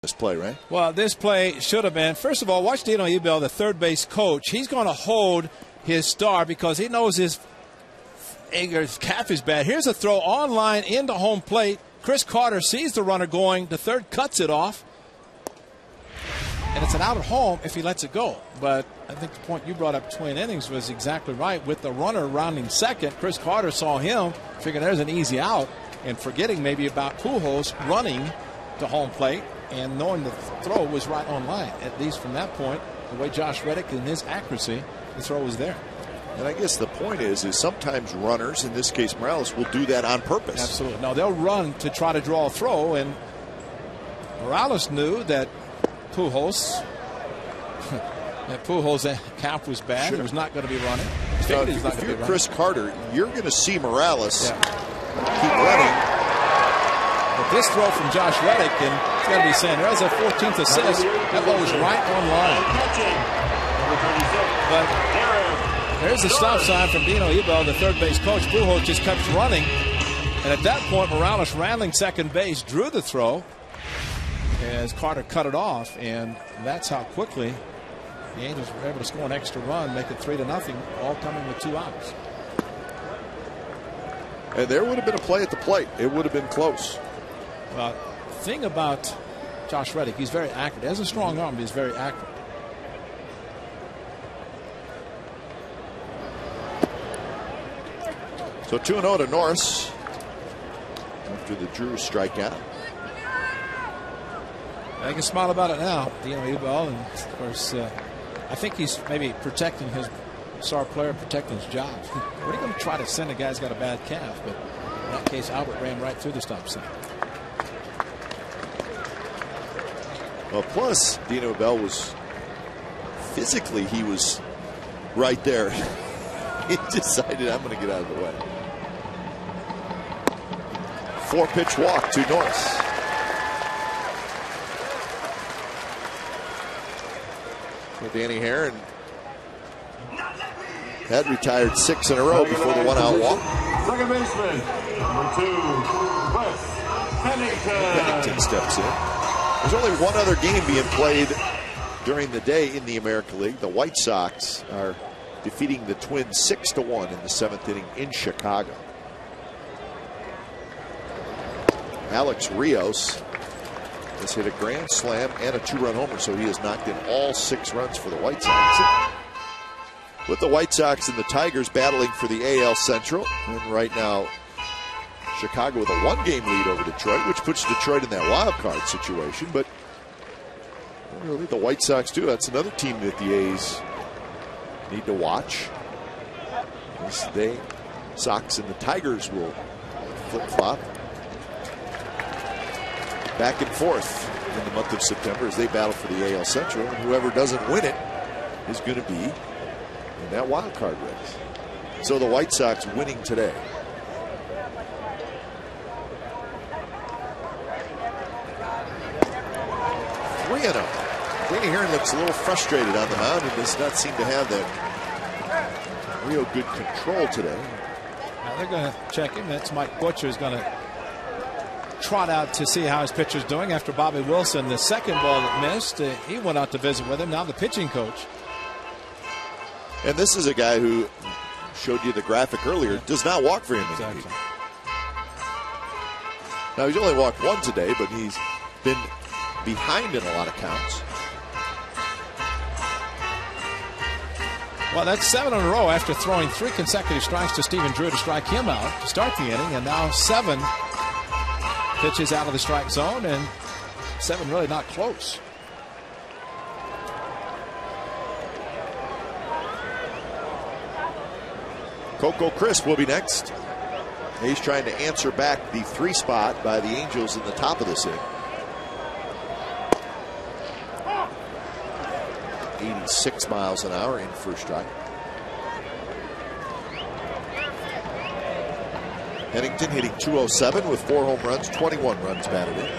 S4: this play, right?
S3: Well, this play should have been, first of all, watch Dino Ebel, the third base coach. He's going to hold his star because he knows his calf is bad. Here's a throw on line into home plate. Chris Carter sees the runner going. The third cuts it off. And it's an out at home if he lets it go. But I think the point you brought up between innings was exactly right. With the runner rounding second, Chris Carter saw him, figured there's an easy out, and forgetting maybe about Pujols running to home plate and knowing the throw was right on line. At least from that point, the way Josh Reddick and his accuracy, the throw was there.
S4: And I guess the point is sometimes runners, in this case Morales, will do that on purpose.
S3: Absolutely. No, they'll run to try to draw a throw, and Morales knew that Pujols' calf was bad.
S4: Sure.
S3: He was not going to be running.
S4: So if you're Chris Carter, you're going to see Morales keep running.
S3: But this throw from Josh Reddick, and it's got to be saying there's a 14th assist. That ball was right on line. But there's the stop sign from Dino Ebel, the third base coach. Pujols just kept running. And at that point, Morales, rattling second base, drew the throw as Carter cut it off. And that's how quickly the Angels were able to score an extra run, make it 3-0, all coming with 2 outs.
S4: And there would have been a play at the plate. It would have been close.
S3: The thing about Josh Reddick, he's very accurate. He has a strong arm, but he's very accurate.
S4: So 2-0 to Norris after the Drew strikeout.
S3: I can smile about it now, Dino Ebel, and of course, I think he's maybe protecting his star player, protecting his job. What are you going to try to send a guy who's got a bad calf? But in that case, Albert ran right through the stop sign.
S4: Well, plus Dino Ebel was physically, he was right there. He decided, I'm going to get out of the way. 4-pitch walk to Norris. So Danny Herron had retired 6 in a row before the 1-out walk.
S5: Second baseman, number 2, Wes Pennington.
S4: Pennington steps in. There's only one other game being played during the day in the American League. The White Sox are defeating the Twins 6-1 in the 7th inning in Chicago. Alex Rios has hit a grand slam and a 2-run homer, so he has knocked in all 6 runs for the White Sox. With the White Sox and the Tigers battling for the AL Central, and right now Chicago with a 1-game lead over Detroit, which puts Detroit in that wild card situation. But really, the White Sox too. That's another team that the A's need to watch. As they, Sox and the Tigers will flip-flop back and forth in the month of September as they battle for the AL Central. And whoever doesn't win it is going to be in that wild card race. So the White Sox winning today. Danny Herron looks a little frustrated on the mound and does not seem to have that real good control today.
S3: Now they're going to check him. That's Mike Butcher is going to trot out to see how his pitcher's doing after Bobby Wilson, the second ball that missed. He went out to visit with him. Now the pitching coach.
S4: And this is a guy who showed you the graphic earlier, does not walk very many
S3: Exactly.
S4: people. Now he's only walked 1 today, but he's been behind in a lot of counts.
S3: Well, that's 7 in a row after throwing 3 consecutive strikes to Stephen Drew to strike him out to start the inning, and now 7 pitches out of the strike zone, and 7 really not close.
S4: Coco Crisp will be next. He's trying to answer back the 3 spot by the Angels in the top of this inning. 86 miles an hour in first strike. Pennington hitting .207 with 4 home runs, 21 runs batted in. And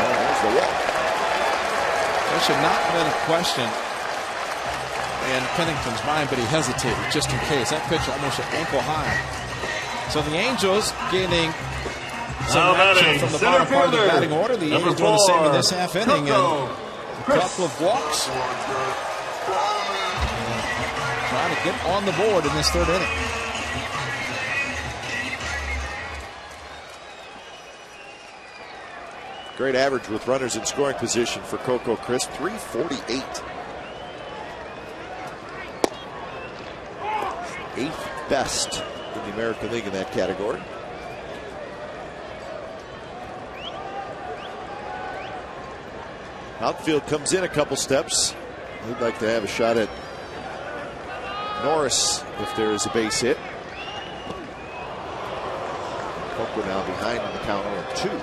S4: there's the walk.
S3: There should not have been a question in Pennington's mind, but he hesitated just in case. That pitch almost at ankle high. So the Angels gaining some action from the bottom part of the batting order. The A's doing the same in this half inning. And a couple of walks. Trying to get on the board in this third inning.
S4: Great average with runners in scoring position for Coco Crisp, 348. 8th best in the American League in that category. Outfield comes in a couple steps. We'd like to have a shot at Norris if there is a base hit. Coco now behind in the count 0-2.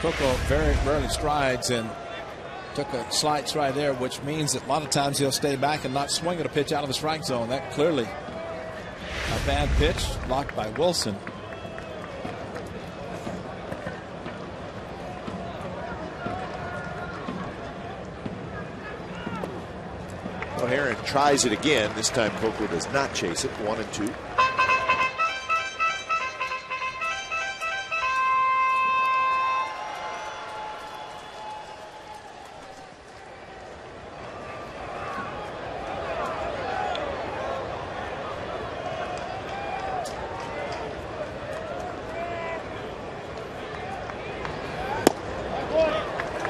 S3: Coco very rarely strides and took a slight stride there, which means that a lot of times he'll stay back and not swing at a pitch out of the strike zone. That clearly a bad pitch, blocked by Wilson.
S4: O'Haron tries it again. This time Coco does not chase it. 1-2.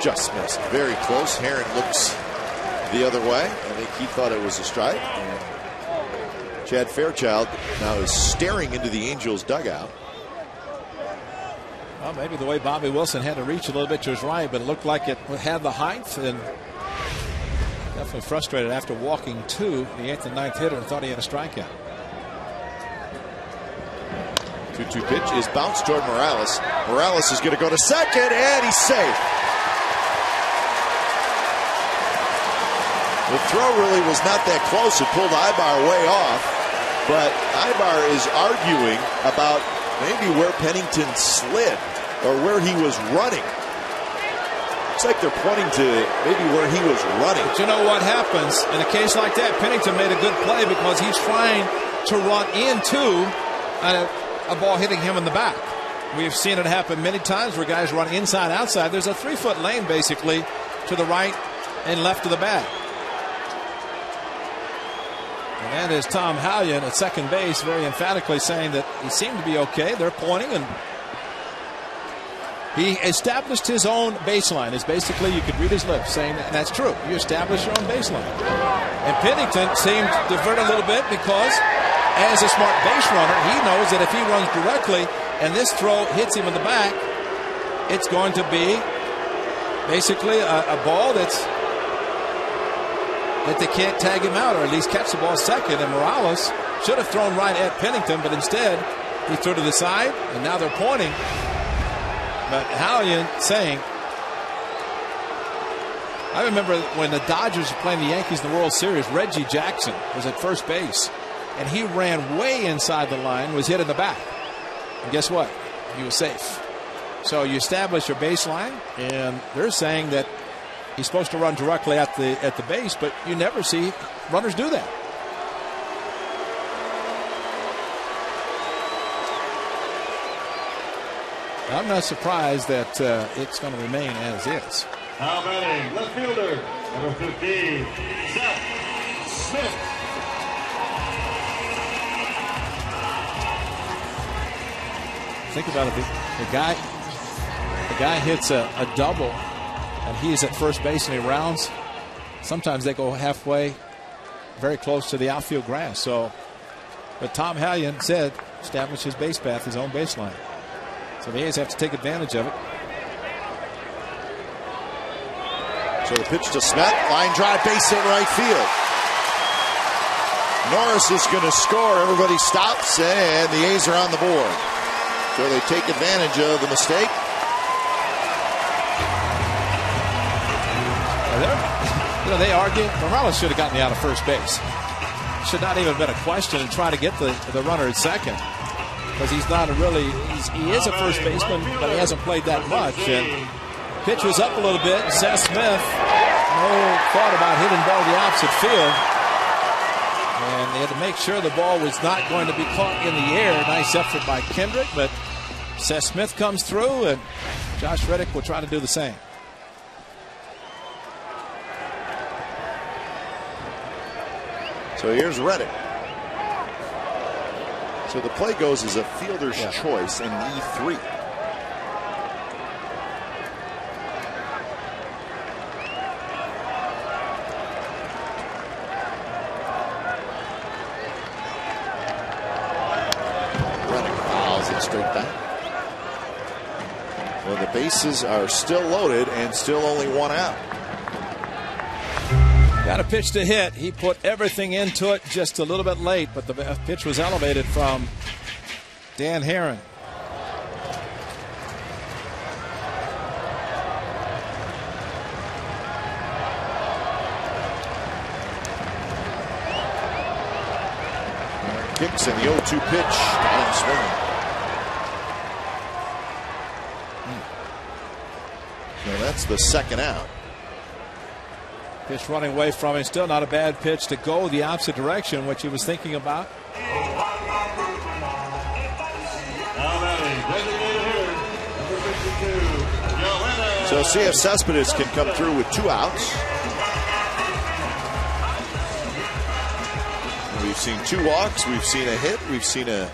S4: Just missed. Very close. Herron looks the other way. I think he thought it was a strike. And Chad Fairchild now is staring into the Angels dugout.
S3: Well, maybe the way Bobby Wilson had to reach a little bit to his right, but it looked like it had the height, and definitely frustrated after walking to the 8th and 9th hitter and thought he had a strikeout.
S4: 2-2 pitch is bounced toward Morales. Morales is going to go to second, and he's safe. The throw really was not that close. It pulled Ibar way off. But Ibar is arguing about maybe where Pennington slid or where he was running. Looks like they're pointing to maybe where he was running.
S3: But you know what happens in a case like that? Pennington made a good play because he's trying to run into a ball hitting him in the back. We've seen it happen many times where guys run inside, outside. There's a 3-foot lane basically to the right and left of the bag. And that is Tom Hallion at second base, very emphatically saying that he seemed to be okay. They're pointing, and he established his own baseline. Is basically, you could read his lips saying that, and that's true. You establish your own baseline. And Pennington seemed to divert a little bit because, as a smart base runner, he knows that if he runs directly and this throw hits him in the back, it's going to be basically a ball that they can't tag him out, or at least catch the ball second. And Morales should have thrown right at Pennington, but instead he threw to the side, and now they're pointing. But Hallion saying, I remember when the Dodgers were playing the Yankees in the World Series, Reggie Jackson was at first base, and he ran way inside the line, was hit in the back. And guess what? He was safe. So you establish your baseline, and they're saying that he's supposed to run directly at the base, but you never see runners do that. I'm not surprised that it's going to remain as is.
S5: Now batting, left fielder, number 15, Seth Smith.
S3: Think about it. The guy hits a double, and he's at first base and he rounds. Sometimes they go halfway, very close to the outfield grass. So, but Tom Hallion said, establish his base path, his own baseline. So the A's have to take advantage of it.
S4: So the pitch to Smith, line drive, base hit right field. Norris is going to score. Everybody stops, and the A's are on the board. So they take advantage of the mistake.
S3: They argue Morales should have gotten out of first base. Should not even have been a question and try to get the runner at second. Because he's not he is a first baseman, but he hasn't played that much. And pitch was up a little bit. Seth Smith, no thought about hitting ball to the opposite field. And They had to make sure the ball was not going to be caught in the air. Nice effort by Kendrick, but Seth Smith comes through, and Josh Reddick will try to do the same.
S4: So here's Reddick. So the play goes as a fielder's choice in E3. Reddick fouls it straight back. Well, the bases are still loaded and still only one out.
S3: Got a pitch to hit. He put everything into it just a little bit late, but the pitch was elevated from Dan Haren.
S4: Kicks in the 0-2 pitch. Got him swinging. So that's the second out.
S3: Pitch running away from him. Still not a bad pitch to go the opposite direction, which he was thinking about.
S4: So see if Cespedes can come through with 2 outs. We've seen 2 walks. We've seen a hit. We've seen a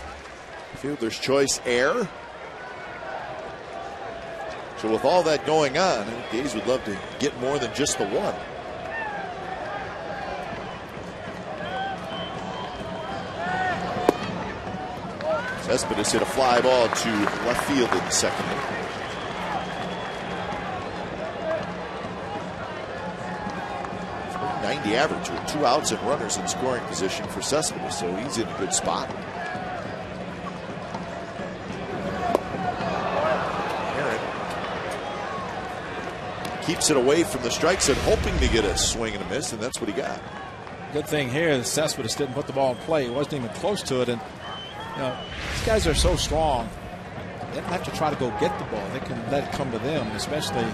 S4: fielder's choice error. So with all that going on, the A's would love to get more than just the 1. Cespedes hit a fly ball to left field in the second inning. .390 average with 2 outs and runners in scoring position for Cespedes, so he's in a good spot. Aaron keeps it away from the strike zone, hoping to get a swing and a miss, and that's what he got.
S3: Good thing here is Cespedes didn't put the ball in play. He wasn't even close to it, and you know, these guys are so strong. They don't have to try to go get the ball. They can let it come to them, especially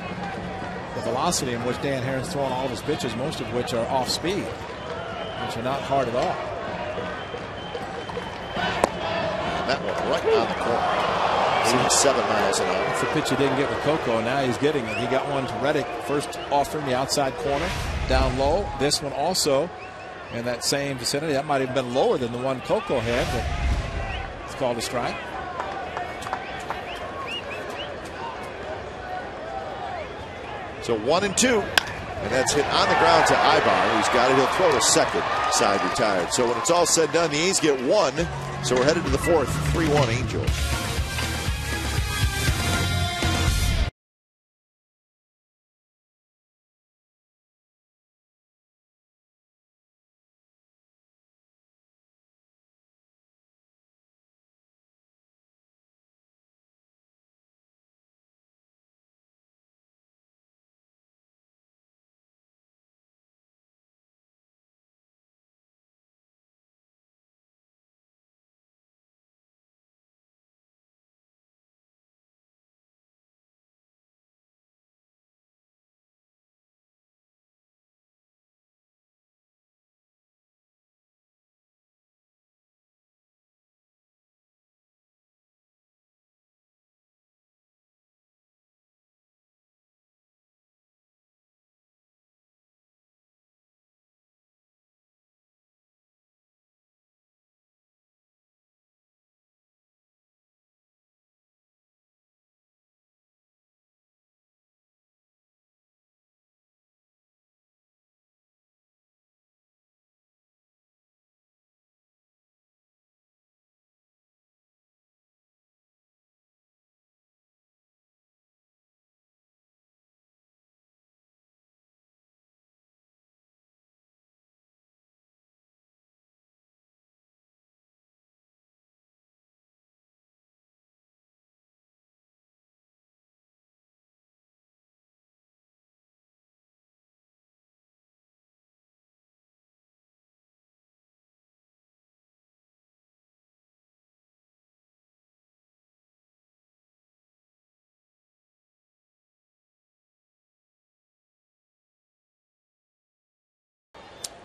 S3: the velocity in which Dan Haren's throwing all of his pitches, most of which are off speed, which are not hard at all.
S4: That one right on the corner. 7 miles an hour.
S3: That's the pitch he didn't get with Coco. Now he's getting it. He got one to Reddick first off from the outside corner, down low. This one also in that same vicinity. That might have been lower than the one Coco had, but it's called a strike.
S4: So 1-2, and that's hit on the ground to Ibar, who's got it. He'll throw to second, side retired. So when it's all said and done, the A's get 1. So we're headed to the 4th, 3-1 Angels.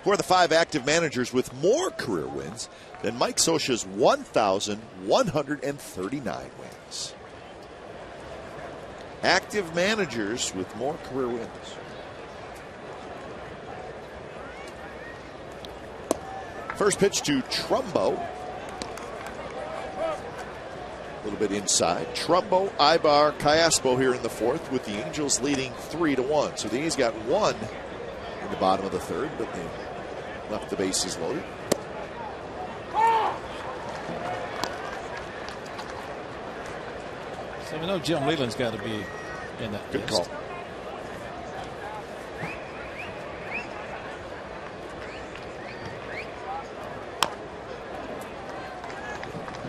S4: who are the 5 active managers with more career wins than Mike Scioscia's 1,139 wins. Active managers with more career wins. First pitch to Trumbo. A little bit inside. Trumbo, Ibar, Callaspo here in the 4th, with the Angels leading 3-1. So the A's got 1 in the bottom of the 3rd, but they left the bases loaded.
S3: So we know Jim Leland's got to be in that
S4: Good
S3: list.
S4: call.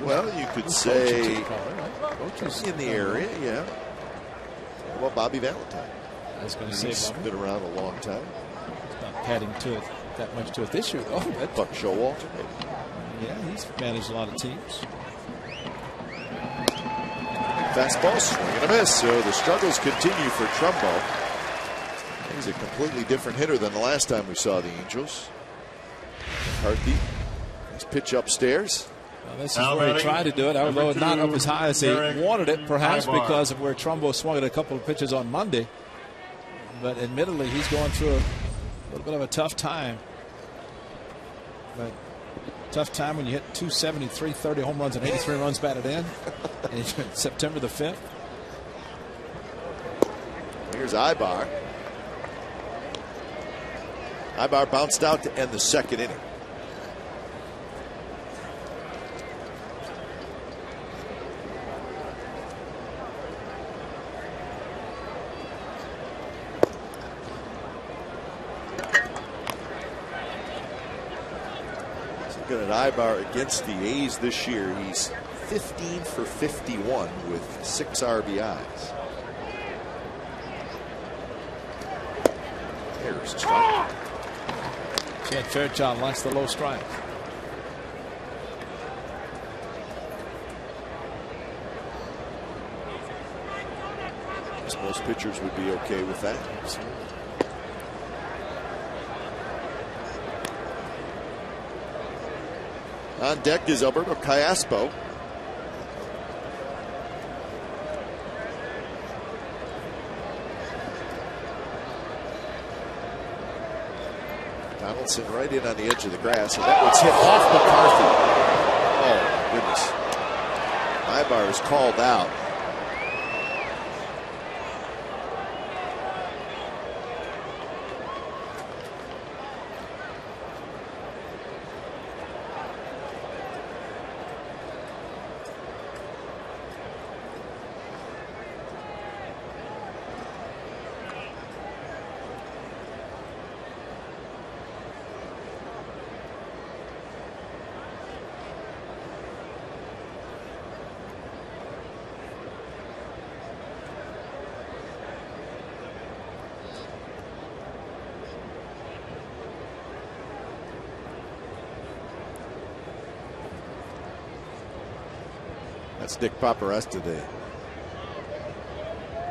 S4: Well, you could say in the area, yeah. What about Bobby Valentine?
S3: I was going to
S4: He's
S3: say,
S4: been around a long time.
S3: It's not adding to it that much to it this year, though. But
S4: Buck Showalter, maybe.
S3: yeah, he's managed a lot of teams.
S4: Fastball, swing and a miss. So the struggles continue for Trumbo. He's a completely different hitter than the last time we saw the Angels. McCarthy, nice pitch upstairs.
S3: Well, this is where he tried to do it, although not up as high as he wanted it, perhaps because of where Trumbo swung at a couple of pitches on Monday. But admittedly, he's going through a little bit of a tough time. But tough time when you hit 273, 30 home runs and 83 runs batted in. And September the 5th.
S4: Here's Ibar. Ibar bounced out to end the 2nd inning. Looking at Ibar against the A's this year, he's 15 for 51 with 6 RBIs. There's a strike.
S3: Chad Fairchild likes the low strike.
S4: Most pitchers would be okay with that. On deck is Alberto Callaspo. Donaldson right in on the edge of the grass, and that one's hit off McCarthy. Oh, my goodness. Ibar is called out. That's Nick Paparesta, the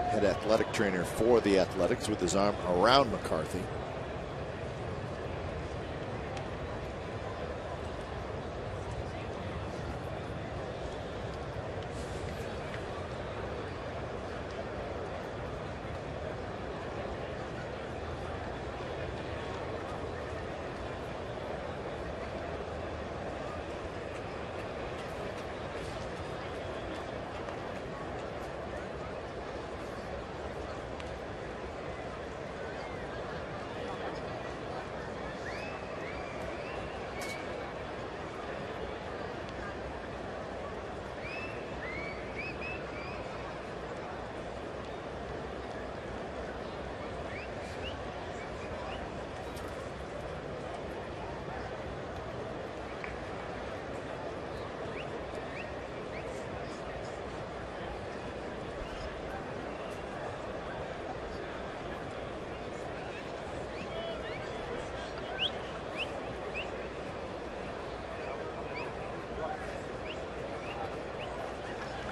S4: head athletic trainer for the Athletics, with his arm around McCarthy.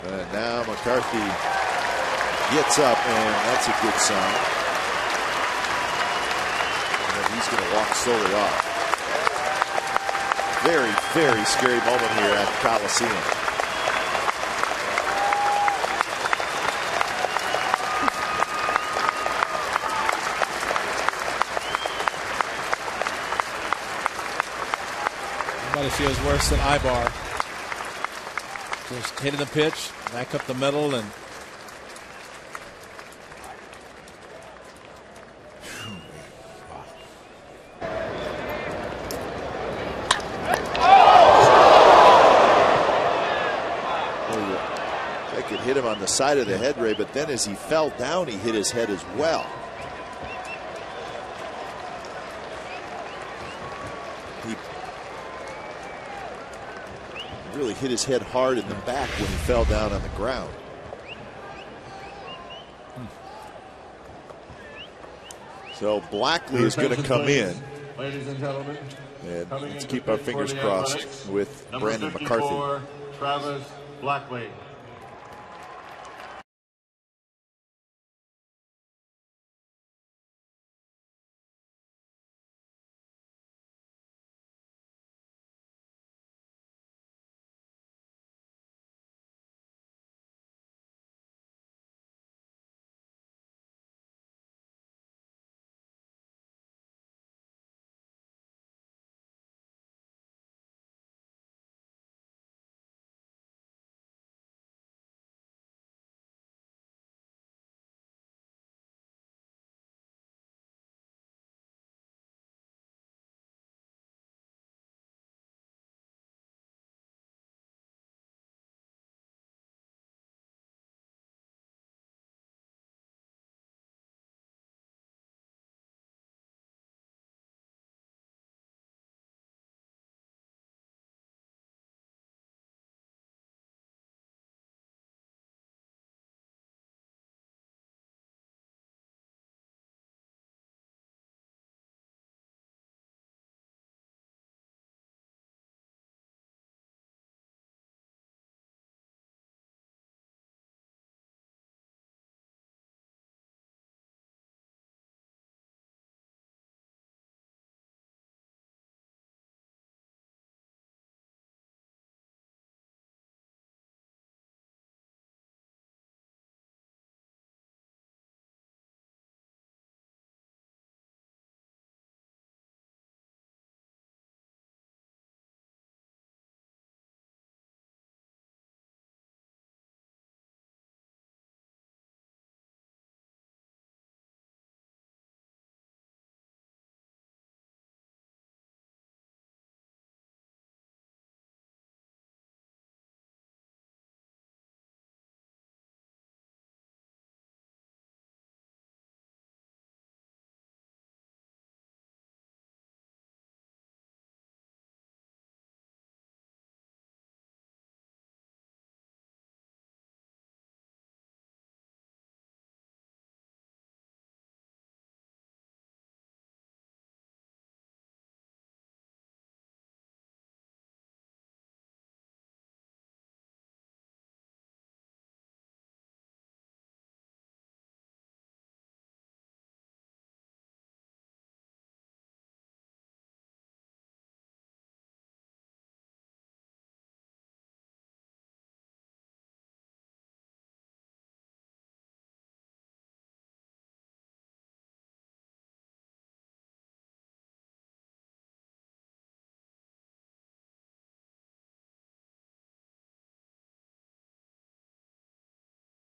S4: And now McCarthy gets up, and that's a good sign. And he's going to walk slowly off. Very, very scary moment here at the Coliseum.
S3: Nobody feels worse than Ibar. Just hitting the pitch, back up the middle, and
S4: hit him on the side of the head, Ray, but then as he fell down, he hit his head as well. He really hit his head hard in the back when he fell down on the ground. So Blackley is going to come in.
S5: Ladies and gentlemen,
S4: and let's keep our fingers crossed with Brandon McCarthy.
S5: Travis Blackley.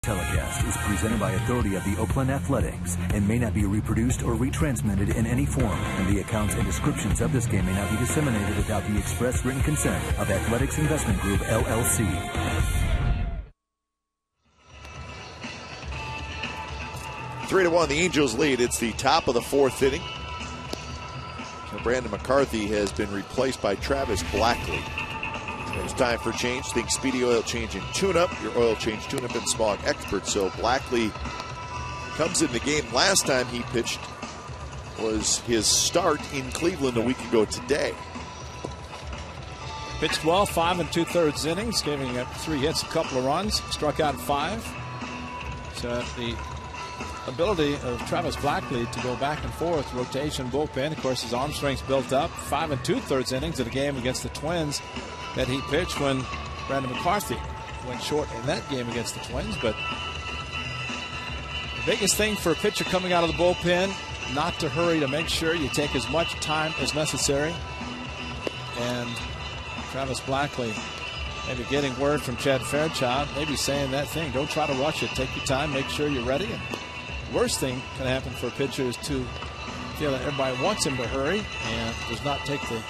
S1: Telecast is presented by authority of the Oakland Athletics and may not be reproduced or retransmitted in any form, and the accounts and descriptions of this game may not be disseminated without the express written consent of Athletics Investment Group, LLC.
S4: Three to 1, the Angels lead. It's the top of the fourth inning. So Brandon McCarthy has been replaced by Travis Blackley. It's time for change. Think Speedy Oil Change and Tune-Up, your oil change, tune-up, and smog expert. So Blackley comes in the game. Last time he pitched was his start in Cleveland a week ago today.
S3: Pitched well, 5 2/3 innings, giving up 3 hits, a couple of runs, struck out 5. So the ability of Travis Blackley to go back and forth, rotation, bullpen. Of course, his arm strength's built up. 5 2/3 innings of the game against the Twins that he pitched when Brandon McCarthy went short in that game against the Twins. But the biggest thing for a pitcher coming out of the bullpen, not to hurry, to make sure you take as much time as necessary. And Travis Blackley maybe getting word from Chad Fairchild, maybe saying that thing. Don't try to rush it. Take your time. Make sure you're ready. And the worst thing can happen for a pitcher is to feel that everybody wants him to hurry and does not take the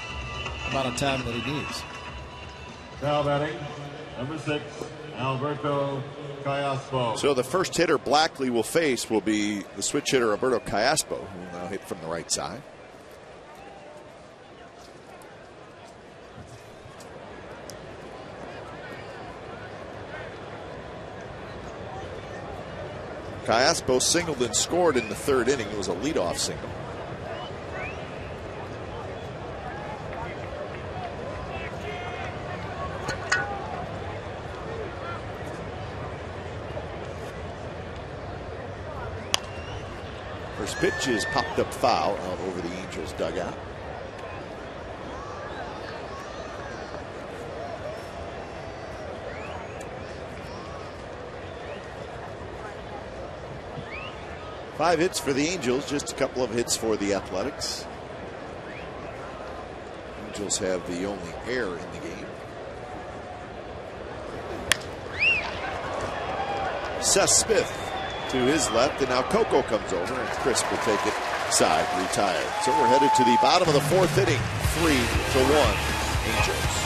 S3: amount of time that he needs.
S5: Now batting, number 6, Alberto Callaspo.
S4: So the first hitter Blackley will face will be the switch hitter Alberto Callaspo, who will now hit from the right side. Callaspo singled and scored in the 3rd inning. It was a leadoff single. First pitch is popped up foul out over the Angels dugout. Five hits for the Angels, just a couple of hits for the Athletics. Angels have the only error in the game. Seth Smith to his left, and now Coco comes over, and Chris will take it side, retired. So we're headed to the bottom of the 4th inning, 3-1 Angels.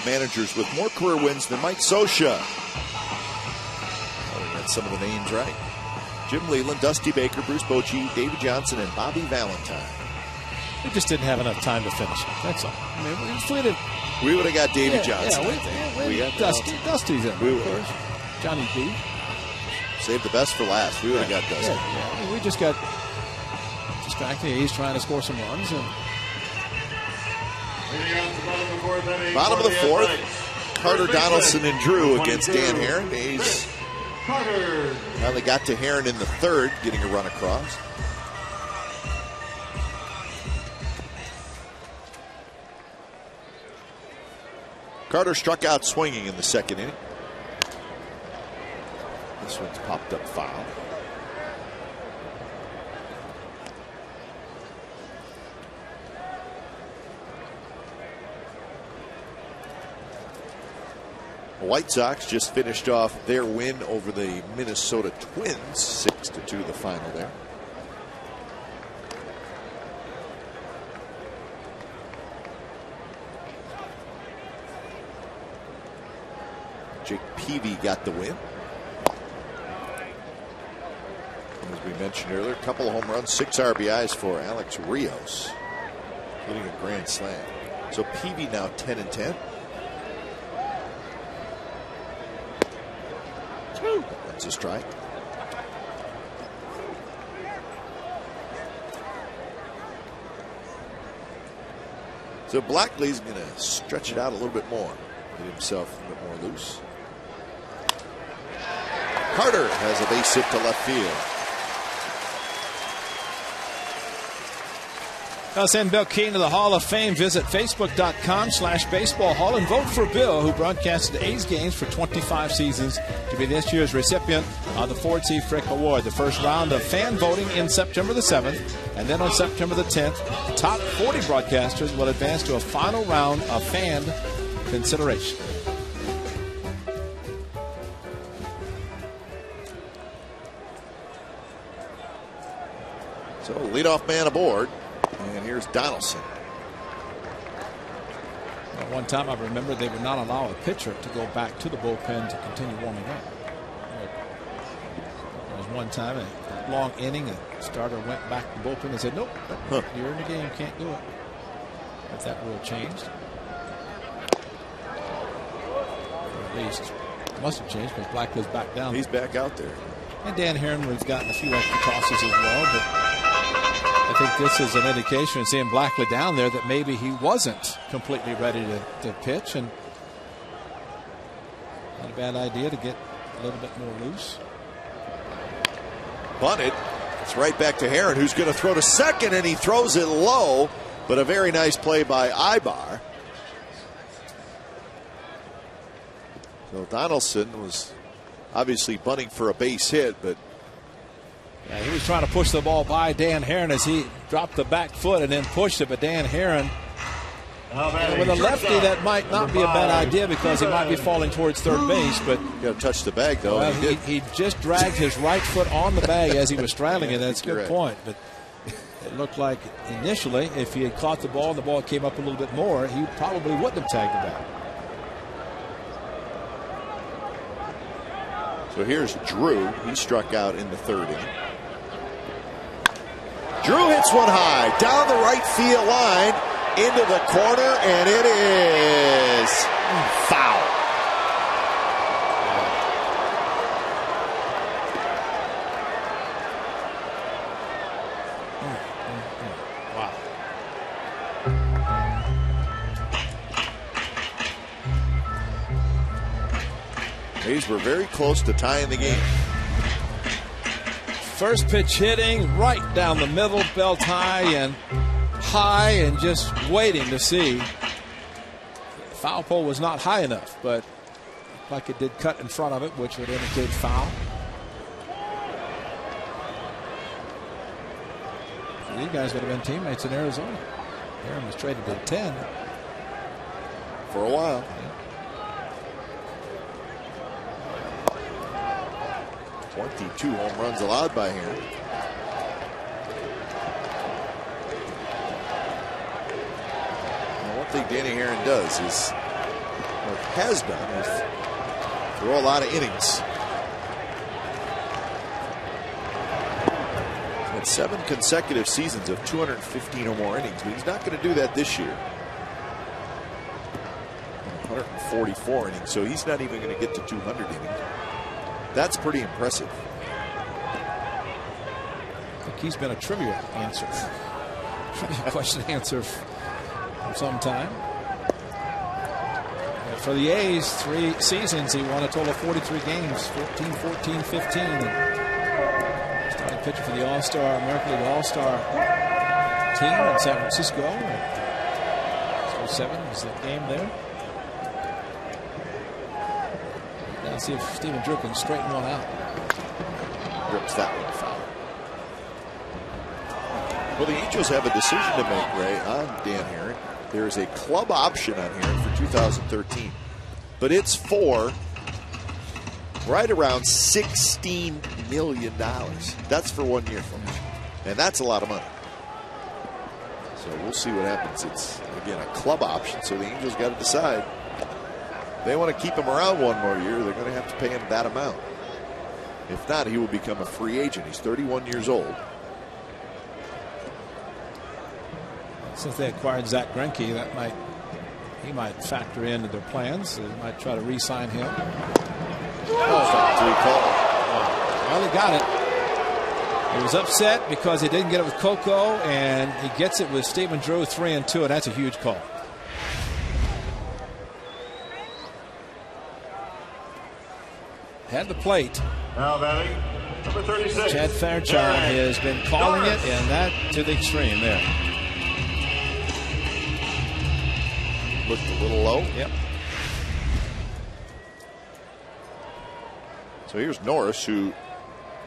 S4: Managers with more career wins than Mike Scioscia. Oh, we got some of the names right. Jim Leyland, Dusty Baker, Bruce Bochy, Davey Johnson, and Bobby Valentine.
S3: We just didn't have enough time to finish it. That's all. I mean,
S4: we would have got Davey Johnson.
S3: We got Dusty's in there, of course. Johnny B.
S4: Saved the best for last. We would have got Dusty.
S3: Yeah. We just got distracted. He's trying to score some runs. And
S5: Bottom of the 4th.
S4: Carter Donaldson and Drew against Dan Heron. A's finally got to Heron in the 3rd, getting a run across. Carter struck out swinging in the 2nd inning. This one's popped up foul. The White Sox just finished off their win over the Minnesota Twins, 6-2 the final there. Jake Peavy got the win. As we mentioned earlier, a couple of home runs, 6 RBIs for Alex Rios, hitting a grand slam. So Peavy now 10-10. That's a strike. So Blackley's going to stretch it out a little bit more, get himself a bit more loose. Carter has a base hit to left field.
S3: Now send Bill Keane to the Hall of Fame. Visit Facebook.com/Baseball Hall and vote for Bill, who broadcasted A's games for 25 seasons, to be this year's recipient of the Ford C. Frick Award. The first round of fan voting in September the 7th, and then on September the 10th, the top 40 broadcasters will advance to a final round of fan consideration.
S4: So leadoff man aboard. And here's Donaldson.
S3: At one time, I remember they would not allow a pitcher to go back to the bullpen to continue warming up. There was one time, a long inning, a starter went back to the bullpen and said, nope, you're in the game, can't do it. If that rule changed. Or at least, it must have changed because Blackley's back down.
S4: He's back out there.
S3: And Dan Heron has gotten a few extra tosses as well, but I think this is an indication, seeing Blackley down there, that maybe he wasn't completely ready to pitch, and not a bad idea to get a little bit more loose.
S4: Bunted. It's right back to Heron, who's going to throw to second, and he throws it low, but a very nice play by Ibar. So Donaldson was obviously bunting for a base hit, but
S3: yeah, he was trying to push the ball by Dan Heron as he dropped the back foot and then pushed it. But Dan Heron, with a lefty, that might not be a bad idea because he might be falling towards third base. But
S4: you got to touch the bag, though.
S3: Well, he just dragged his right foot on the bag as he was straddling it. That's a good point. But it looked like initially, if he had caught the ball and the ball came up a little bit more, he probably wouldn't have tagged the bag.
S4: So here's Drew. He struck out in the third inning. Drew hits one high down the right field line into the corner, and it is foul.
S3: Wow.
S4: A's were very close to tying the game.
S3: First pitch hitting right down the middle, belt high and just waiting to see. Foul pole was not high enough, but like it did cut in front of it, which would indicate foul. These guys would have been teammates in Arizona. Aaron was traded to 10
S4: for a while.
S3: Yeah.
S4: 22 home runs allowed by him. Well, one thing Danny Heron does is, or has done, is throw a lot of innings. He's had 7 consecutive seasons of 215 or more innings, but he's not going to do that this year. 144 innings, so he's not even going to get to 200 innings. That's pretty impressive.
S3: I think he's been a trivia answer. Trivia question answer for some time. For the A's, 3 seasons, he won a total of 43 games, 14, 14, 15. And started pitching for the All-Star, American League All-Star team in San Francisco. So 7 was the game there. Let's see if Stephen Drew can straighten one out.
S4: Rips that one foul. Well, the Angels have a decision to make, Ray, on Dan Heron. There is a club option on Heron for 2013, but it's for right around $16 million. That's for 1 year from now, and that's a lot of money. So we'll see what happens. It's, again, a club option, so the Angels got to decide. If they want to keep him around one more year, they're going to have to pay him that amount. If not, he will become a free agent. He's 31 years old.
S3: Since they acquired Zach Greinke, he might factor into their plans. They might try to re-sign him. Well, he got it. He was upset because he didn't get it with Coco, and he gets it with Stephen Drew, 3-2, and that's a huge call. Had the plate.
S5: Now batting, number 36.
S3: Chad Fairchild has been calling it, and that to the extreme there.
S4: Looked a little low.
S3: Yep.
S4: So here's Norris, who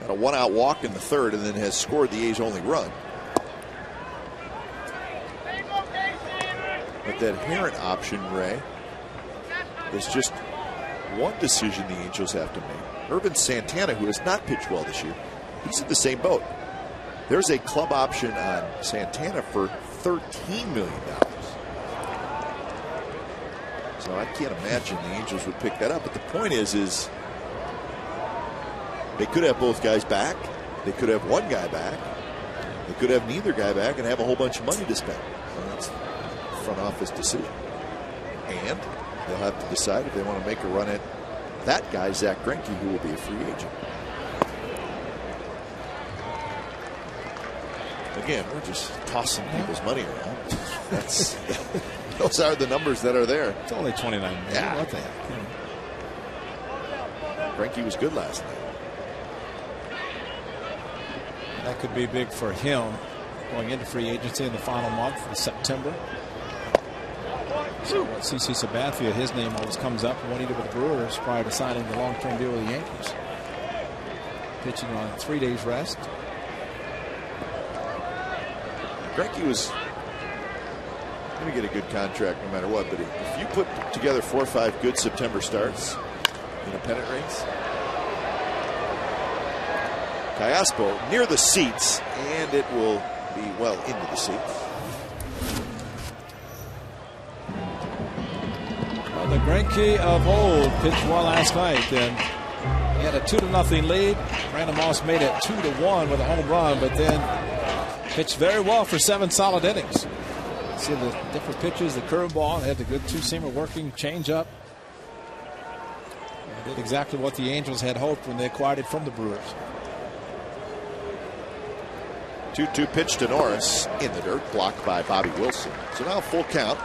S4: had a one-out walk in the third and then has scored the A's only run. But that Herron option, Ray, is just one decision the Angels have to make. Urban Santana, who has not pitched well this year, he's in the same boat. There's a club option on Santana for $13 million. So I can't imagine the Angels would pick that up. But the point is they could have both guys back. They could have one guy back. They could have neither guy back and have a whole bunch of money to spend. Well, that's a front office decision. And they'll have to decide if they want to make a run at that guy, Zach Greinke, who will be a free agent. Again, we're just tossing people's money around. Those are the numbers that are there.
S3: It's only 29 million.
S4: Yeah.
S3: What the heck?
S4: Greinke was good last night.
S3: That could be big for him going into free agency in the final month of September. So CC Sabathia, his name always comes up, and what he did with the Brewers prior to signing the long-term deal with the Yankees. Pitching on 3 days rest.
S4: Greinke was going to get a good contract no matter what, but if you put together 4 or 5 good September starts in a pennant race, Callaspo near the seats, and it will be well into the seats.
S3: Well, the Greinke of old pitched well last night, and he had a 2-0 lead. Brandon Moss made it 2-1 with a home run, but then pitched very well for 7 solid innings. See the different pitches, the curveball, had the good two-seamer working, changeup. Did exactly what the Angels had hoped when they acquired it from the Brewers.
S4: 2-2 pitch to Norris in the dirt, blocked by Bobby Wilson. So now full count.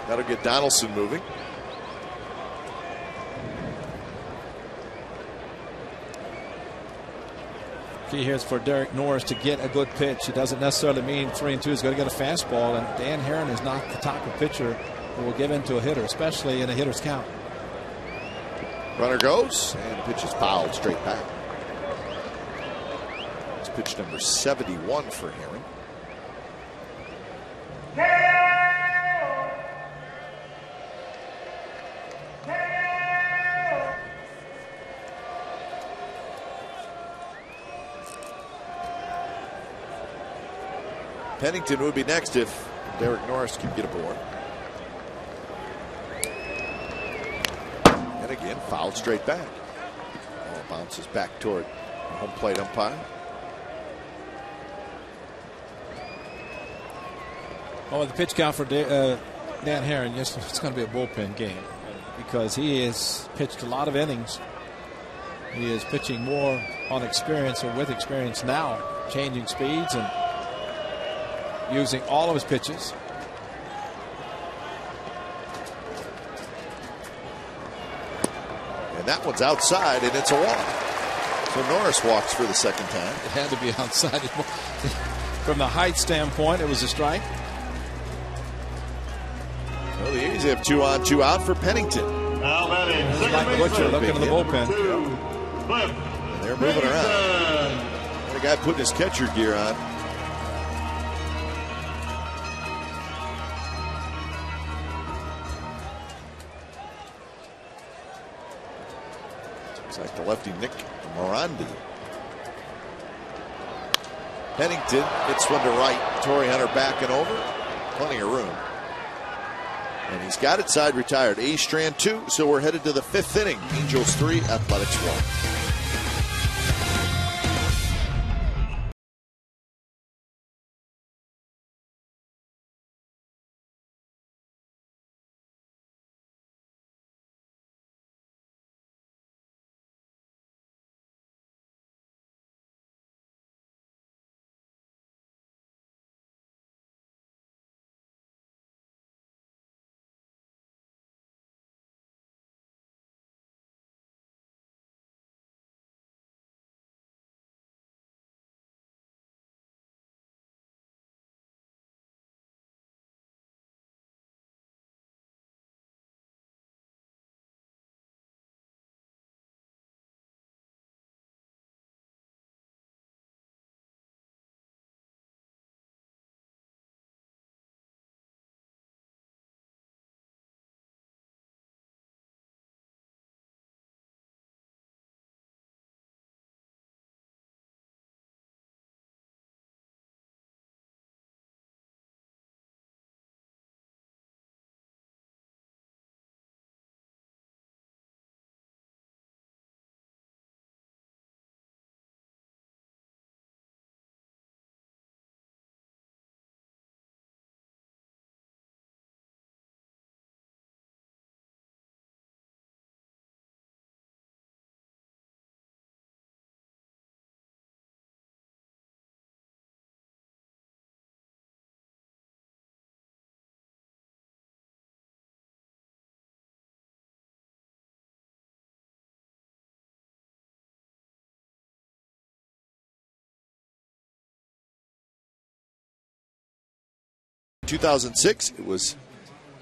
S4: That'll get Donaldson moving.
S3: Key here is for Derek Norris to get a good pitch. It doesn't necessarily mean 3-2 is going to get a fastball, and Dan Herron is not the type of pitcher who will give in to a hitter, especially in a hitter's count.
S4: Runner goes, and the pitch is fouled straight back. It's pitch number 71 for Herron. Pennington would be next if Derek Norris can get aboard. And again, fouled straight back. Ball bounces back toward the home plate umpire.
S3: Oh, the pitch count for Dan Herron, yes, it's going to be a bullpen game because he has pitched a lot of innings. He is pitching more on experience or with experience now, changing speeds and using all of his pitches.
S4: And that one's outside, and it's a walk. So Norris walks for the second time.
S3: It had to be outside. From the height standpoint, it was a strike.
S4: Well, the A's have 2 on, 2 out for Pennington.
S5: Now batting,
S3: Mike Butcher looking in the bullpen.
S4: And they're moving around. And a guy putting his catcher gear on. Looks like the lefty Nick Morandi. Pennington hits one to right. Torrey Hunter backing over. Plenty of room. And he's got it side retired. A's Strand 2, so we're headed to the 5th inning. Angels 3, Athletics 1. In 2006, it was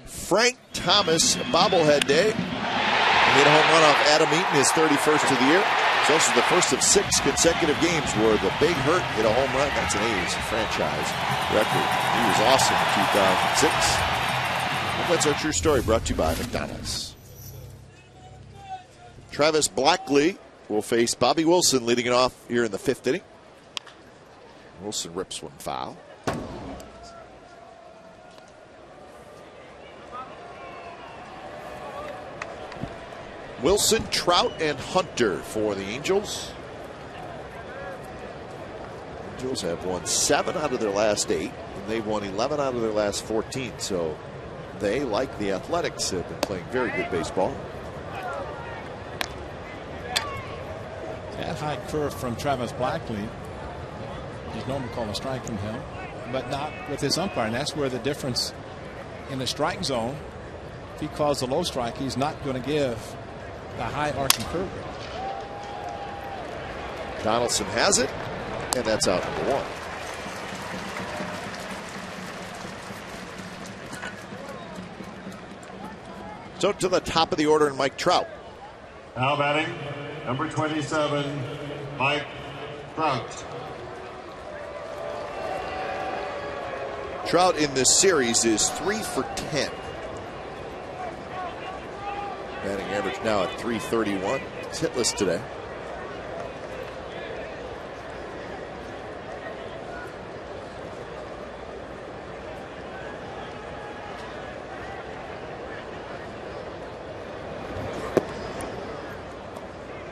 S4: Frank Thomas bobblehead day. He hit a home run off Adam Eaton, his 31st of the year. It's also the first of 6 consecutive games where the Big Hurt hit a home run. That's an A's franchise record. He was awesome in 2006. And that's our true story, brought to you by McDonald's. Travis Blackley will face Bobby Wilson, leading it off here in the 5th inning. Wilson rips one foul. Wilson, Trout, and Hunter for the Angels. Angels have won 7 out of their last 8, and they've won 11 out of their last 14. So they, like the Athletics, have been playing very good baseball.
S3: That high curve from Travis Blackley is normally called a strike from him, but not with his umpire. And that's where the difference in the strike zone. If he calls a low strike, he's not going to give the high arcing curve.
S4: Donaldson has it, and that's out number 1. So to the top of the order, and Mike Trout.
S5: Now batting, number 27, Mike Trout.
S4: Trout in this series is 3 for 10. Batting average now at 331. He's hitless today.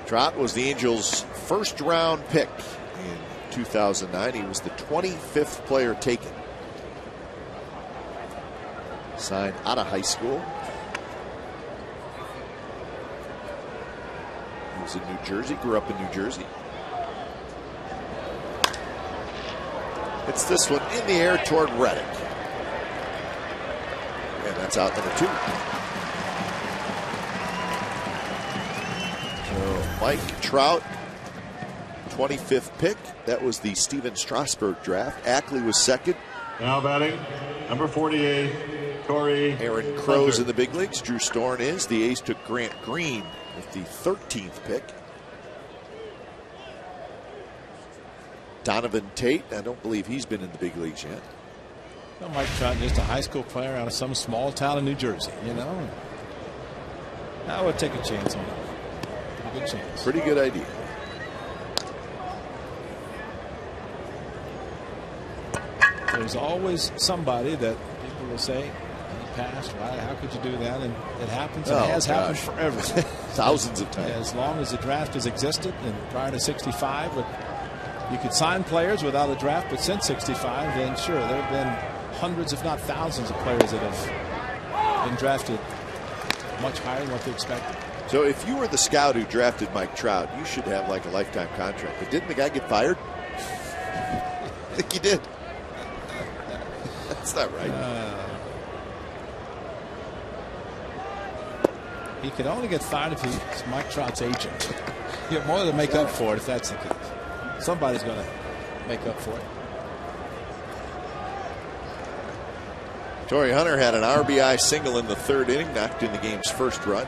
S4: Trout was the Angels' first-round pick in 2009. He was the 25th player taken. Signed out of high school. He was in New Jersey, grew up in New Jersey. It's this one in the air toward Reddick. And that's out number 2. So Mike Trout, 25th pick. That was the Steven Strasburg draft. Ackley was second.
S5: Now batting, number 48, Corey.
S4: Aaron Crow's in the big leagues. Drew Storn is. The A's took Grant Green with the 13th pick. Donovan Tate, I don't believe he's been in the big leagues yet.
S3: Well, Mike Trout, just a high school player out of some small town in New Jersey, you know. I would take a chance on it. A good chance.
S4: Pretty good idea.
S3: There's always somebody that people will say, past. Right? How could you do that? And it happens. And it has happened forever.
S4: Thousands of times.
S3: As long as the draft has existed, and prior to 65, but you could sign players without a draft, but since 65, then sure, there have been hundreds, if not thousands, of players that have been drafted much higher than what they expected.
S4: So if you were the scout who drafted Mike Trout, you should have like a lifetime contract. But didn't the guy get fired? I think he did. That's not right.
S3: He could only get fired if he's Mike Trout's agent. You have more to make up for it if that's the case. Somebody's going to make up for it.
S4: Torrey Hunter had an RBI single in the third inning, knocked in the game's first run.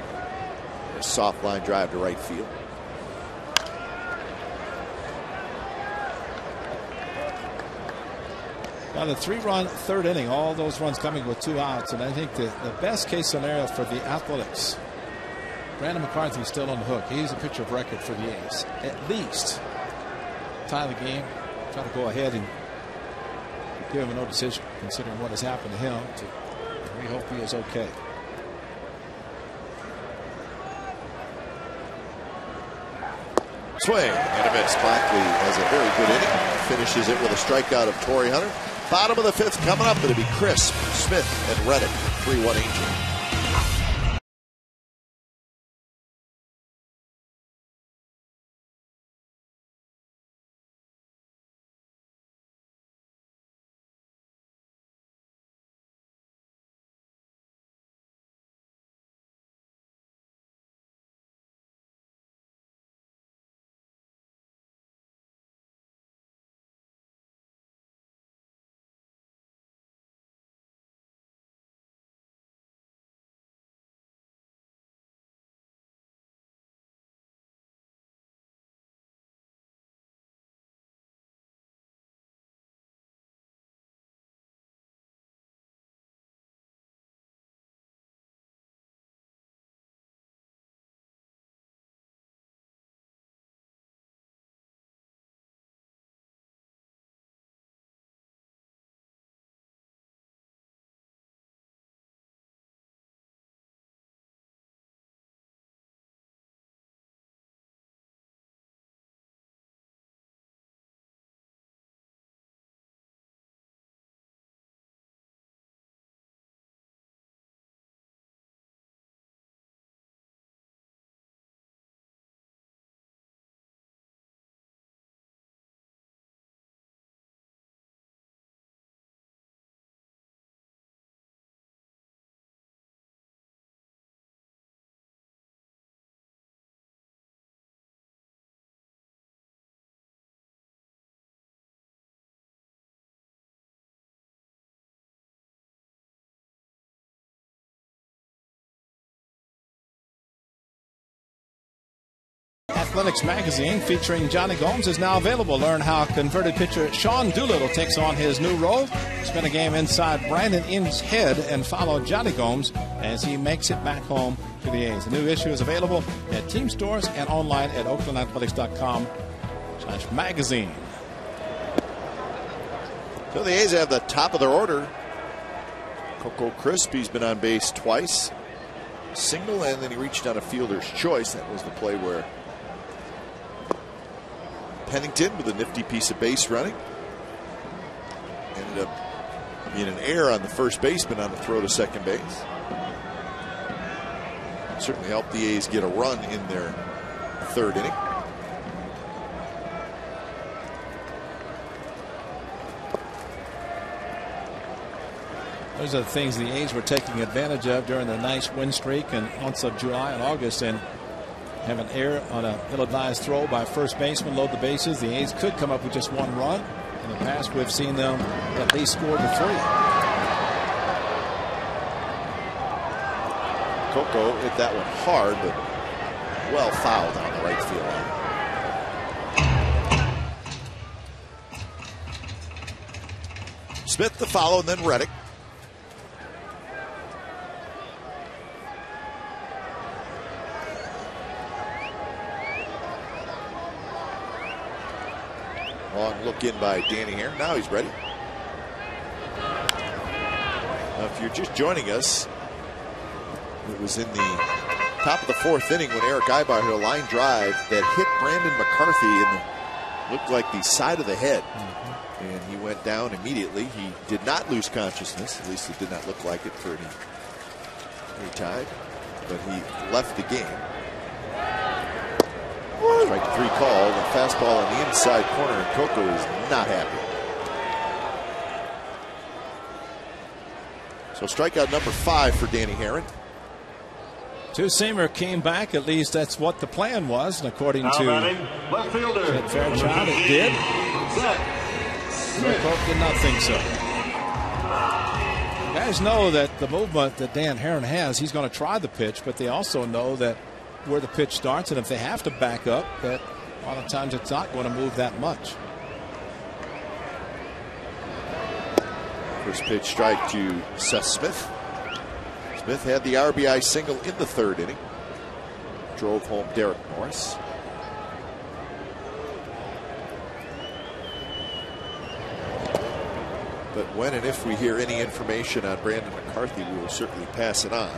S4: A soft line drive to right field.
S3: Now the 3-run third inning, all those runs coming with 2 outs, and I think the best case scenario for the Athletics, Brandon McCarthy is still on the hook. He's a pitcher of record for the A's. At least tie the game, try to go ahead and give him a no decision, considering what has happened to him. We hope he is okay.
S4: Swing and a miss. Blackley has a very good inning. Finishes it with a strikeout of Torrey Hunter. Bottom of the 5th coming up. It'll be Crisp, Smith, and Reddick. 3-1 Angel.
S3: Athletics magazine featuring Johnny Gomes is now available. Learn how converted pitcher Sean Doolittle takes on his new role. Spend a game inside Brandon In's head and follow Johnny Gomes as he makes it back home to the A's. The new issue is available at team stores and online at oaklandathletics.com/magazine.
S4: So the A's have the top of their order. Coco Crisp, he's been on base twice. Single, and then he reached on a fielder's choice. That was the play where Pennington, with a nifty piece of base running, ended up being an error on the first baseman on the throw to second base. Certainly helped the A's get a run in their third inning.
S3: Those are the things the A's were taking advantage of during the nice win streak in months of July and August, and have an error on a ill-advised throw by first baseman, load the bases. The A's could come up with just one run. In the past, we've seen them at least score to 3.
S4: Coco hit that one hard, but well fouled on the right field line. Smith the follow, and then Reddick. Long look in by Danny Hare. Now he's ready. If you're just joining us, it was in the top of the 4th inning when Eric Ibar hit a line drive that hit Brandon McCarthy and looked like the side of the head. And he went down immediately. He did not lose consciousness. At least it did not look like it for any time. But he left the game. Strike 3 call. The fastball on the inside corner, and Coco is not happy. So strikeout number 5 for Danny Herron.
S3: Two-seamer came back. At least that's what the plan was, and according to
S5: left fielder,
S3: Chet Fairchild, it did. Coco did not think so. Guys know that the movement that Dan Herron has, he's going to try the pitch, but they also know that where the pitch starts, and if they have to back up, that a lot of times it's not going to move that much.
S4: First pitch strike to Seth Smith. Smith had the RBI single in the 3rd inning. Drove home Derek Norris. But when and if we hear any information on Brandon McCarthy, we will certainly pass it on.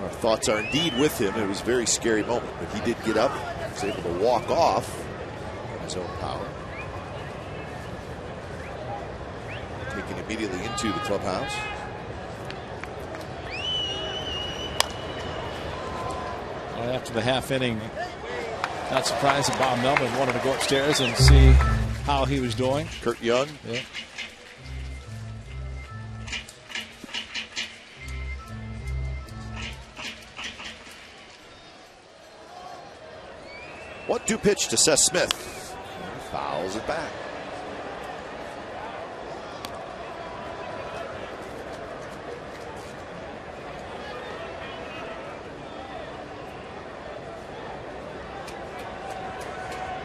S4: Our thoughts are indeed with him. It was a very scary moment, but he did get up. He was able to walk off on his own power. Taken immediately into the clubhouse.
S3: Right after the half inning, not surprised that Bob Melvin wanted to go upstairs and see how he was doing.
S4: Kurt Young.
S3: Yeah.
S4: What do pitch to Seth Smith? He fouls it back.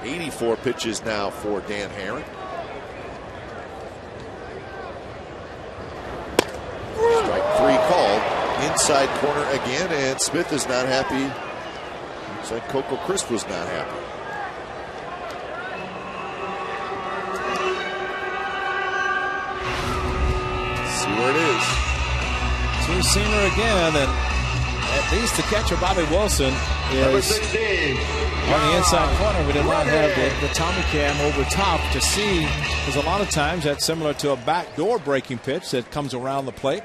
S4: .84 pitches now for Dan Herron. Strike 3 called. Inside corner again, and Smith is not happy. Looks like Coco Crisp was not happy. See where it is.
S3: Two-seamer again, and at least the catcher, Bobby Wilson, is on the inside corner. We did not have the Tommy Cam over top to see, because a lot of times that's similar to a backdoor breaking pitch that comes around the plate.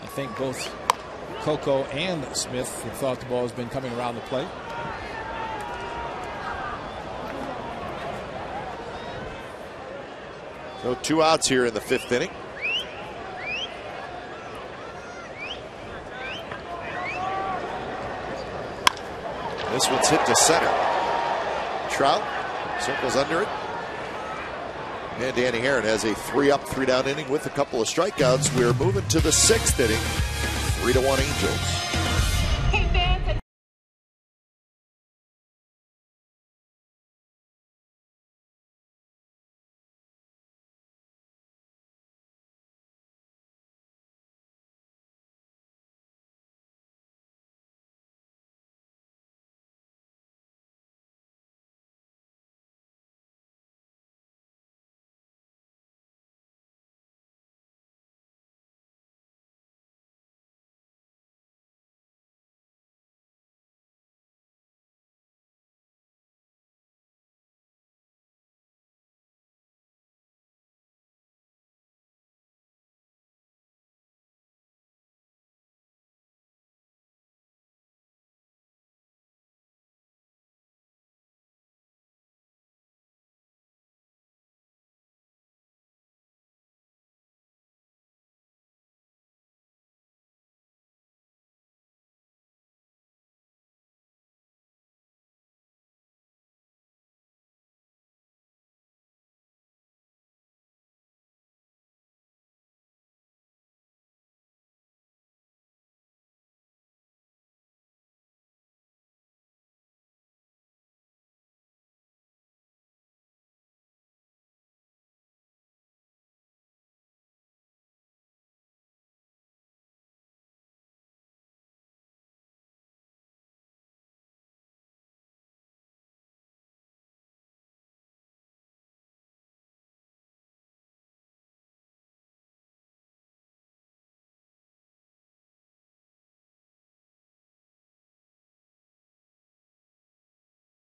S3: I think both Coco and Smith have thought the ball has been coming around the plate.
S4: So 2 outs here in the 5th inning. This one's hit to center. Trout circles under it. And Danny Herron has a 3-up, 3-down inning with a couple of strikeouts. We're moving to the 6th inning. 3-1 Angels.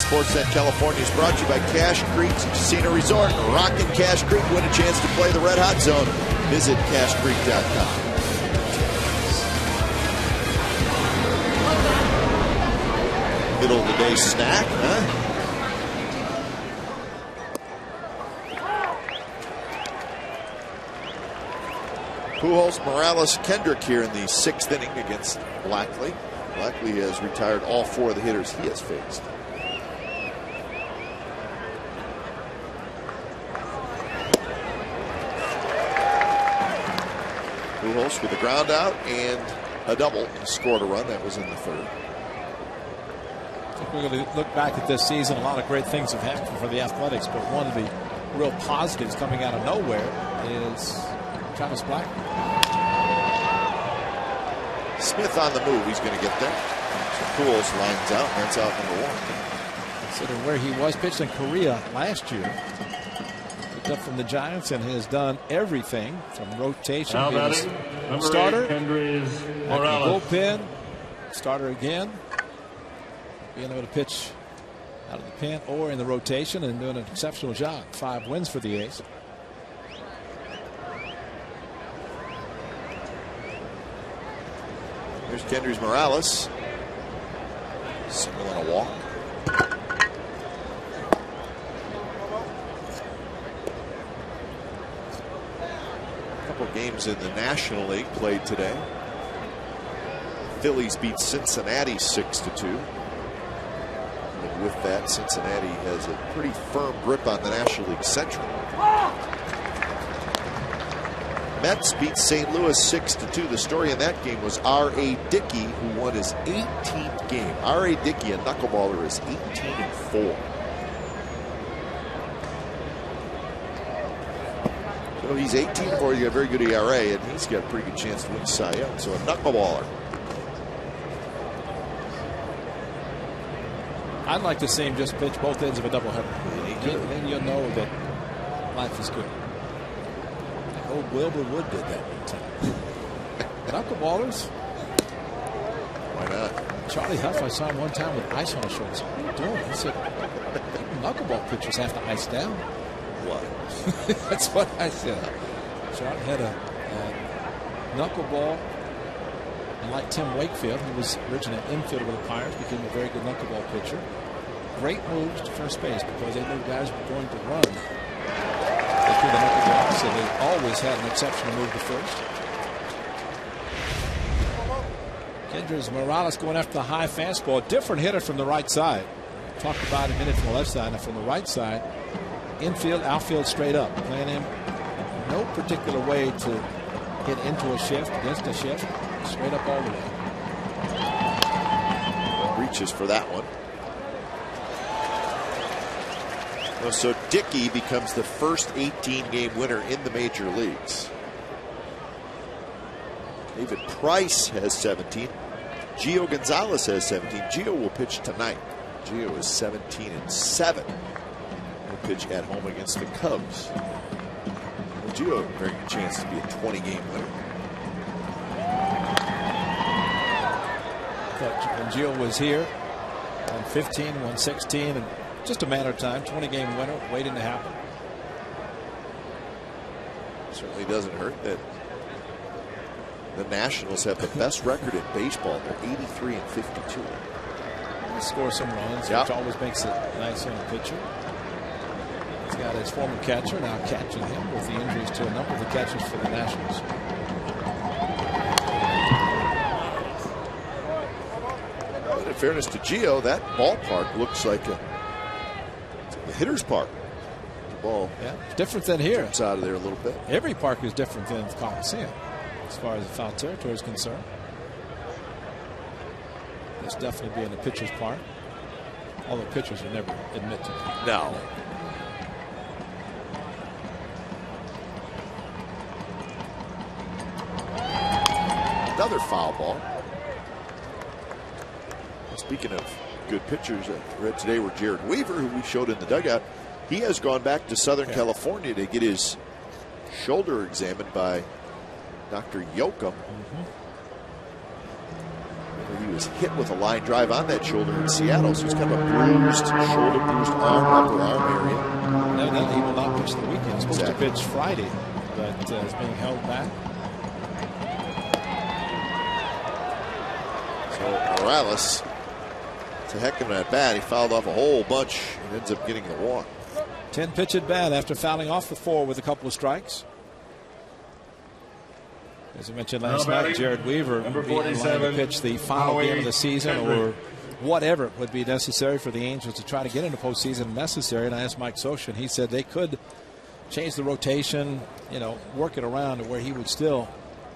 S4: Sportsnet California is brought to you by Cache Creek Casino Resort. Rockin' Cache Creek. Win a chance to play the Red Hot Zone. Visit CacheCreek.com. Middle of the day snack, huh? Pujols, Morales, Kendrick here in the 6th inning against Blackley. Blackley has retired all 4 of the hitters he has faced. Pujols with a ground out and a double. He scored a run. That was in the 3rd.
S3: I think we're going to look back at this season. A lot of great things have happened for the Athletics, but one of the real positives coming out of nowhere is Travis Blackley.
S4: Smith on the move. He's going to get there. So Pujols lines out, and that's out number 1.
S3: Considering where he was, pitched in Korea last year. Picked up from the Giants and has done everything from rotation, starter, bullpen, starter again, being able to pitch out of the pen or in the rotation and doing an exceptional job. 5 wins for the A's.
S4: Here's Kendrys Morales. Single and a walk. A couple games in the National League played today. Phillies beat Cincinnati 6-2. And with that, Cincinnati has a pretty firm grip on the National League Central. Mets beat St. Louis 6-2. The story in that game was R.A. Dickey, who won his 18th game. R.A. Dickey, a knuckleballer, is 18-4. So he's 18-4. He's got a very good ERA, and he's got a pretty good chance to win Cy Young. So a knuckleballer.
S3: I'd like to see him just pitch both ends of a doubleheader. Then you'll know that life is good. Old Wilbur Wood did that one time. Knuckleballers?
S4: Why not?
S3: Charlie Huff, I saw him one time with ice on his shoulders. What are you doing? He said, knuckleball pitchers have to ice down.
S4: What?
S3: That's what I said. Charlie had a knuckleball. And like Tim Wakefield, who was originally an infielder with the Pirates, became a very good knuckleball pitcher. Great moves to first base because they knew guys were going to run. They threw the knuckleball, so they always had an exceptional move to first. Kendrys Morales going after the high fastball. Different hitter from the right side. Talked about him in it from the left side. And from the right side, infield, outfield, straight up. Playing him no particular way to get into a shift, against a shift. Straight up all the way.
S4: Reaches for that one. Well, so Dickey becomes the first 18-game winner in the major leagues. David Price has 17. Gio Gonzalez has 17. Gio will pitch tonight. Gio is 17-7. He'll pitch at home against the Cubs. Well, Gio has a very good chance to be a 20-game winner.
S3: When Gio was here, won 15, won 16, and just a matter of time. 20-game winner waiting to happen.
S4: Certainly doesn't hurt that the Nationals have the best record in baseball. They're 83-52.
S3: He scores some runs,
S4: yep,
S3: which always makes it nice on a pitcher. He's got his former catcher now catching him with the injuries to a number of the catchers for the Nationals.
S4: But in fairness to Gio, that ballpark looks like a hitter's park. The ball,
S3: yeah, it's different than here.
S4: It's out of there a little bit.
S3: Every park is different than the Coliseum as far as the foul territory is concerned. This definitely being the pitcher's park. Although pitchers would never admit to it.
S4: No. Another foul ball. Speaking of good pitchers, I read today where Jared Weaver, who we showed in the dugout, he has gone back to Southern California to get his shoulder examined by Dr. Yoakum. He was hit with a line drive on that shoulder in Seattle, so it's kind of a bruised shoulder, bruised arm, upper arm area.
S3: Evidently, he will not pitch the weekend. He's supposed to pitch Friday, but is being held back.
S4: So Morales, it's a heck of an at bat. He fouled off a whole bunch and ends up getting the walk.
S3: 10 pitch at bat after fouling off the 4 with a couple of strikes. As I mentioned last night, Jared Weaver
S5: number
S3: being in line to pitch the final game of the season, or whatever would be necessary for the Angels to try to get into postseason necessary. And I asked Mike Scioscia, and he said they could change the rotation, you know, work it around to where he would still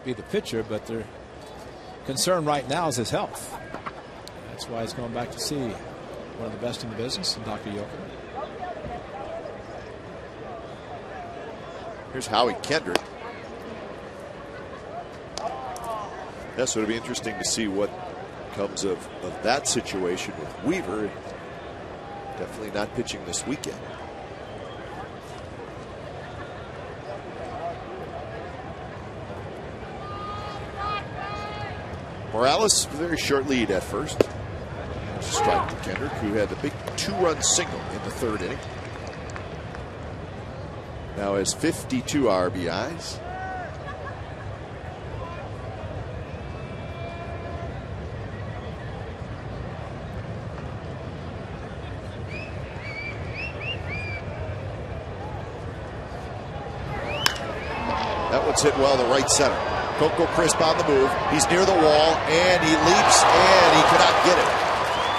S3: be the pitcher, but their concern right now is his health. That's why he's going back to see one of the best in the business, and Dr. Yoker.
S4: Here's Howie Kendrick. Yes, so it'll be interesting to see what comes of that situation with Weaver. Definitely not pitching this weekend. Morales, very short lead at first. Strike to Kendrick, who had the big 2-run single in the 3rd inning. Now has 52 RBIs. That one's hit well to right center. Coco Crisp on the move. He's near the wall, and he leaps, and he cannot get it.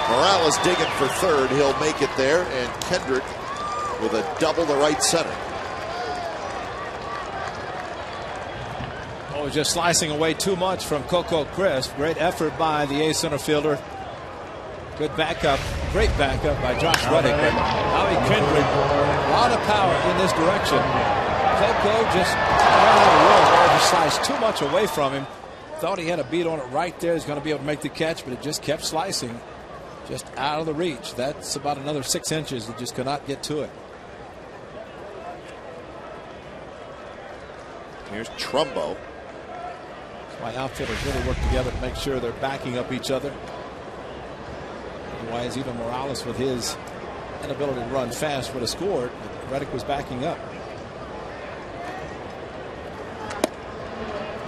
S4: Morales digging for 3rd. He'll make it there, and Kendrick with a double to right center.
S3: Oh, just slicing away too much from Coco Crisp. Great effort by the ace center fielder. Good backup, great backup by Josh Reddick. Howie Kendrick, a lot of power in this direction. Coco just ran out of room, just sliced too much away from him. Thought he had a beat on it right there. He's going to be able to make the catch, but it just kept slicing, just out of the reach. That's about another 6 inches. It just could not get to it.
S4: Here's Trumbo.
S3: That's why outfielders really work together to make sure they're backing up each other. Otherwise, even Morales, with his inability to run fast, would have scored. But Reddick was backing up.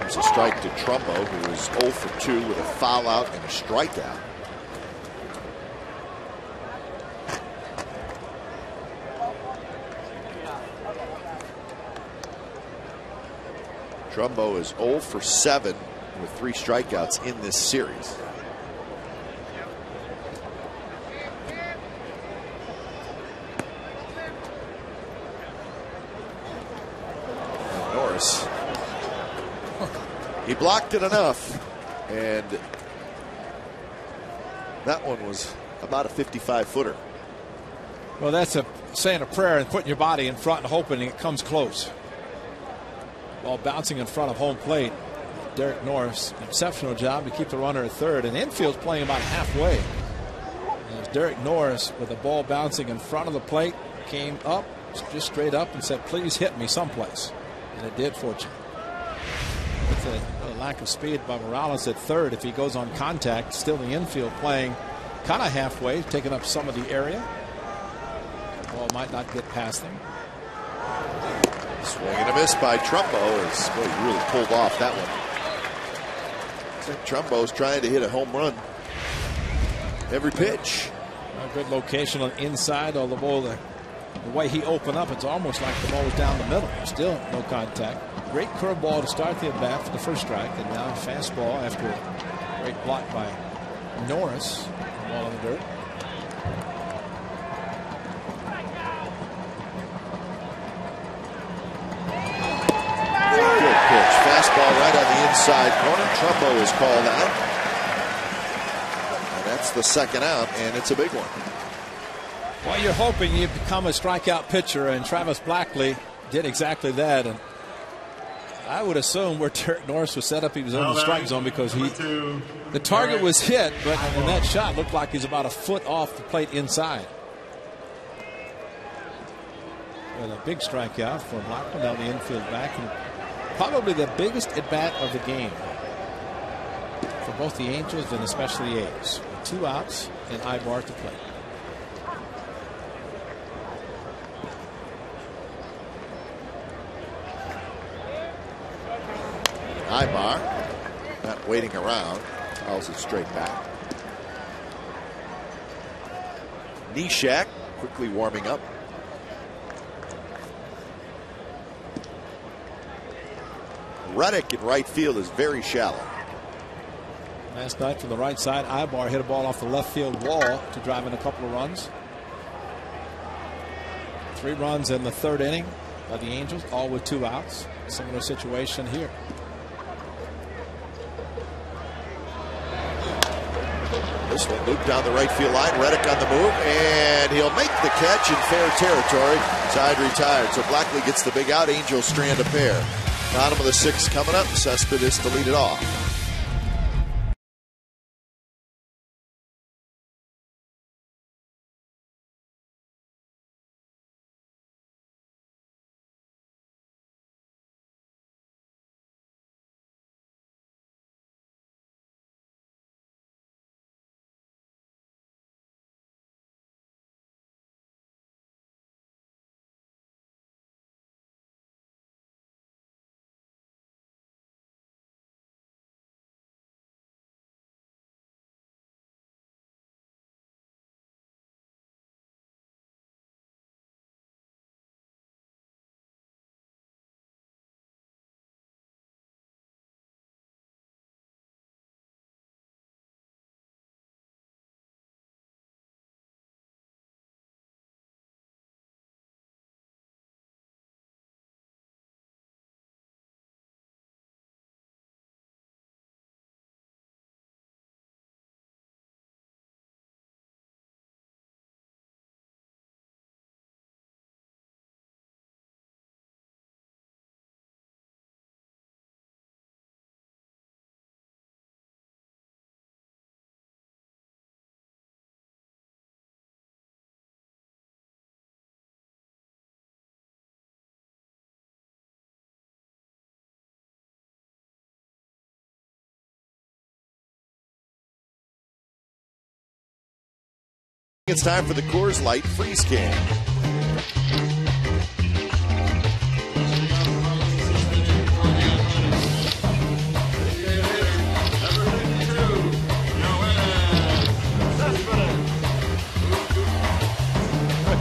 S4: There's a strike to Trumbo, who is 0 for 2 with a foul out and a strikeout. Trumbo is 0 for 7 with 3 strikeouts in this series. And Norris, he blocked it enough, and that one was about a 55-footer.
S3: Well, that's saying a prayer and putting your body in front and hoping it comes close. Ball bouncing in front of home plate. Derek Norris, exceptional job to keep the runner at 3rd, and infield's playing about halfway. As Derek Norris, with the ball bouncing in front of the plate, came up, just straight up, and said, "Please hit me someplace," and it did, fortunately. With a lack of speed by Morales at 3rd, if he goes on contact, still the infield playing kind of halfway, taking up some of the area. The ball might not get past him.
S4: Swing and a miss by Trumbo. As boy, he really pulled off that one. I think Trumbo's trying to hit a home run every pitch.
S3: A good location on inside, although the way he opened up, it's almost like the ball was down the middle. Still no contact. Great curveball to start the at-bat for the first strike, and now fastball after a great block by Norris. Ball in the dirt.
S4: Good pitch. Fastball right on the inside corner. Trumbo is called out. And that's the 2nd out, and it's a big one.
S3: Well, you're hoping you become a strikeout pitcher, and Travis Blackley did exactly that. And I would assume where Derek Norris was set up, he was in the strike zone because the target was hit, but in that shot looked like he's about a foot off the plate inside. Well, a big strikeout for Blackman down the infield back, and probably the biggest at bat of the game. for both the Angels and especially the A's. 2 outs and Ibar to play.
S4: Ibar not waiting around, fouls it straight back. Neshek quickly warming up. Reddick in right field is very shallow.
S3: Last night from the right side, Ibar hit a ball off the left field wall to drive in a couple of runs. 3 runs in the 3rd inning by the Angels, all with 2 outs. Similar situation here.
S4: This one looped down the right field line. Reddick on the move, and he'll make the catch in fair territory. Side retired, so Blackley gets the big out. Angels strand a pair. Bottom of the 6th coming up. Cespedes to lead it off. It's time for the Coors Light Freeze Can.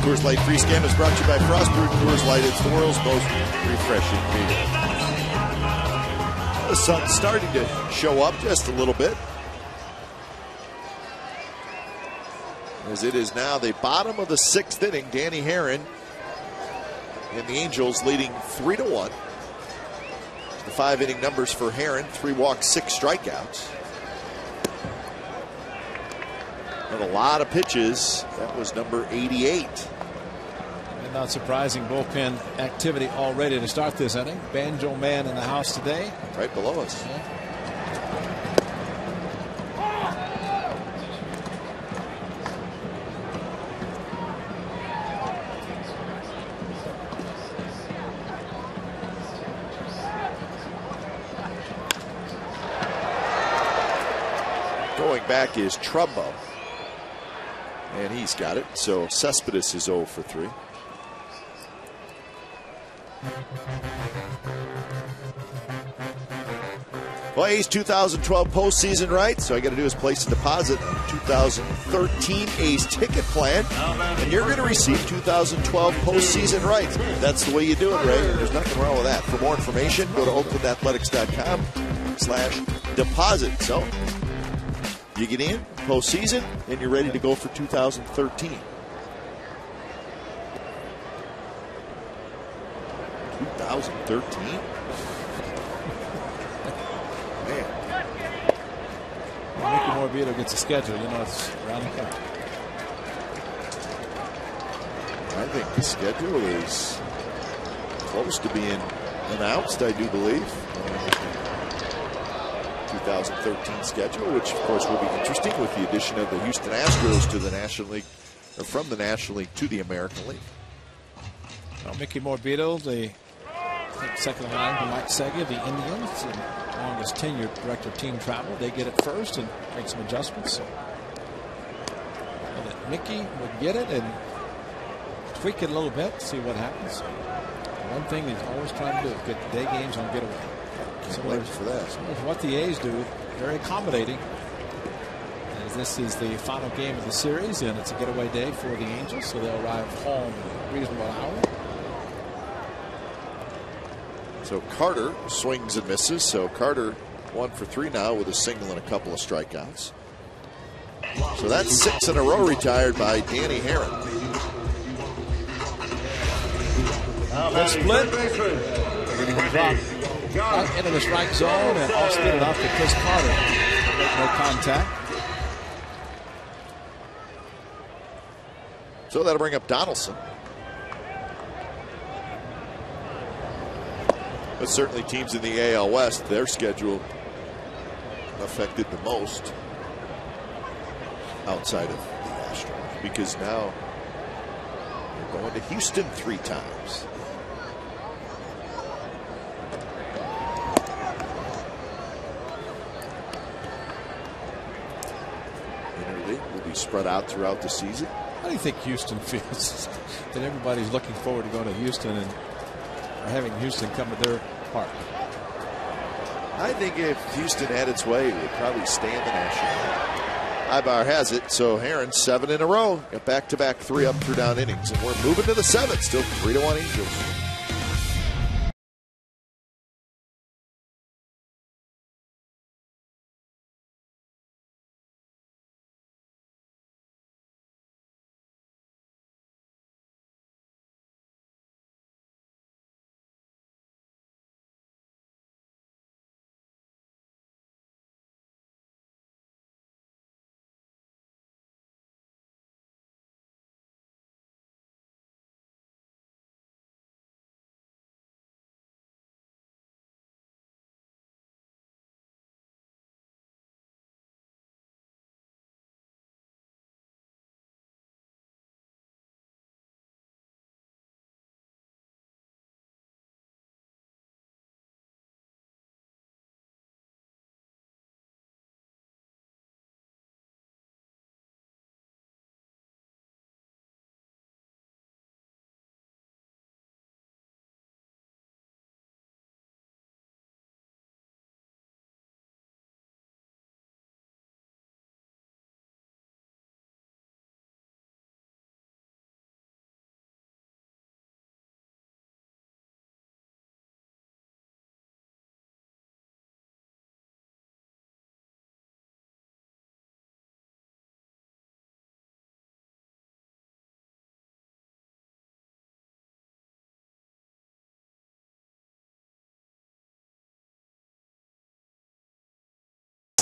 S4: Coors Light Freeze Can is brought to you by Frostbrewed Coors Light. It's the world's most refreshing beer. The sun's starting to show up just a little bit, as it is now the bottom of the 6th inning. Danny Herron and the Angels leading 3-1. The 5-inning numbers for Herron: 3 walks, 6 strikeouts. And a lot of pitches. That was number 88.
S3: And not surprising, bullpen activity already to start this inning. Banjo Man in the house today.
S4: Right below us.
S3: Yeah.
S4: Back is Trumbo, and he's got it. So Cespedes is 0 for 3. Well, A's 2012 postseason rights. So all you got to do is place a deposit on 2013 A's ticket plan, and you're going to receive 2012 postseason rights. That's the way you do it, Ray. There's nothing wrong with that. For more information, go to oaklandathletics.com/deposit. So you get in postseason, and you're ready to go for 2013. 2013? Man.
S3: Mickey Morbido gets a schedule. You know, it's around the corner.
S4: I think the schedule is close to being announced, I do believe. 2013 schedule, which of course will be interesting with the addition of the Houston Astros to the National League, or from the National League to the American League.
S3: Well, Mickey Morbido, the second line to Mike Sega, the Indians. And longest tenured director of team travel. They get it first and make some adjustments. So that Mickey would get it and tweak it a little bit, see what happens. One thing he's always trying to do is get the day games on getaway.
S4: Similar for that.
S3: What the A's do, very accommodating. As this is the final game of the series, and it's a getaway day for the Angels, so they'll arrive home at a reasonable hour.
S4: So Carter swings and misses. So Carter 1 for 3 now with a single and a couple of strikeouts. So that's 6 in a row retired by Danny Haren.
S3: Good split. Drop into the strike zone and off speed enough to Chris Carter. Make no contact.
S4: So that'll bring up Donaldson. But certainly teams in the AL West, their schedule affected the most outside of the Astros, because now they're going to Houston 3 times. Interleague will be spread out throughout the season.
S3: How do you think Houston feels that everybody's looking forward to going to Houston and or having Houston come to their park?
S4: I think if Houston had its way, it would probably stay in the National League. Ibar has it, so Haren 7 in a row. Got back-to-back 3 up through down innings, and we're moving to the 7th. Still 3-1 Angels.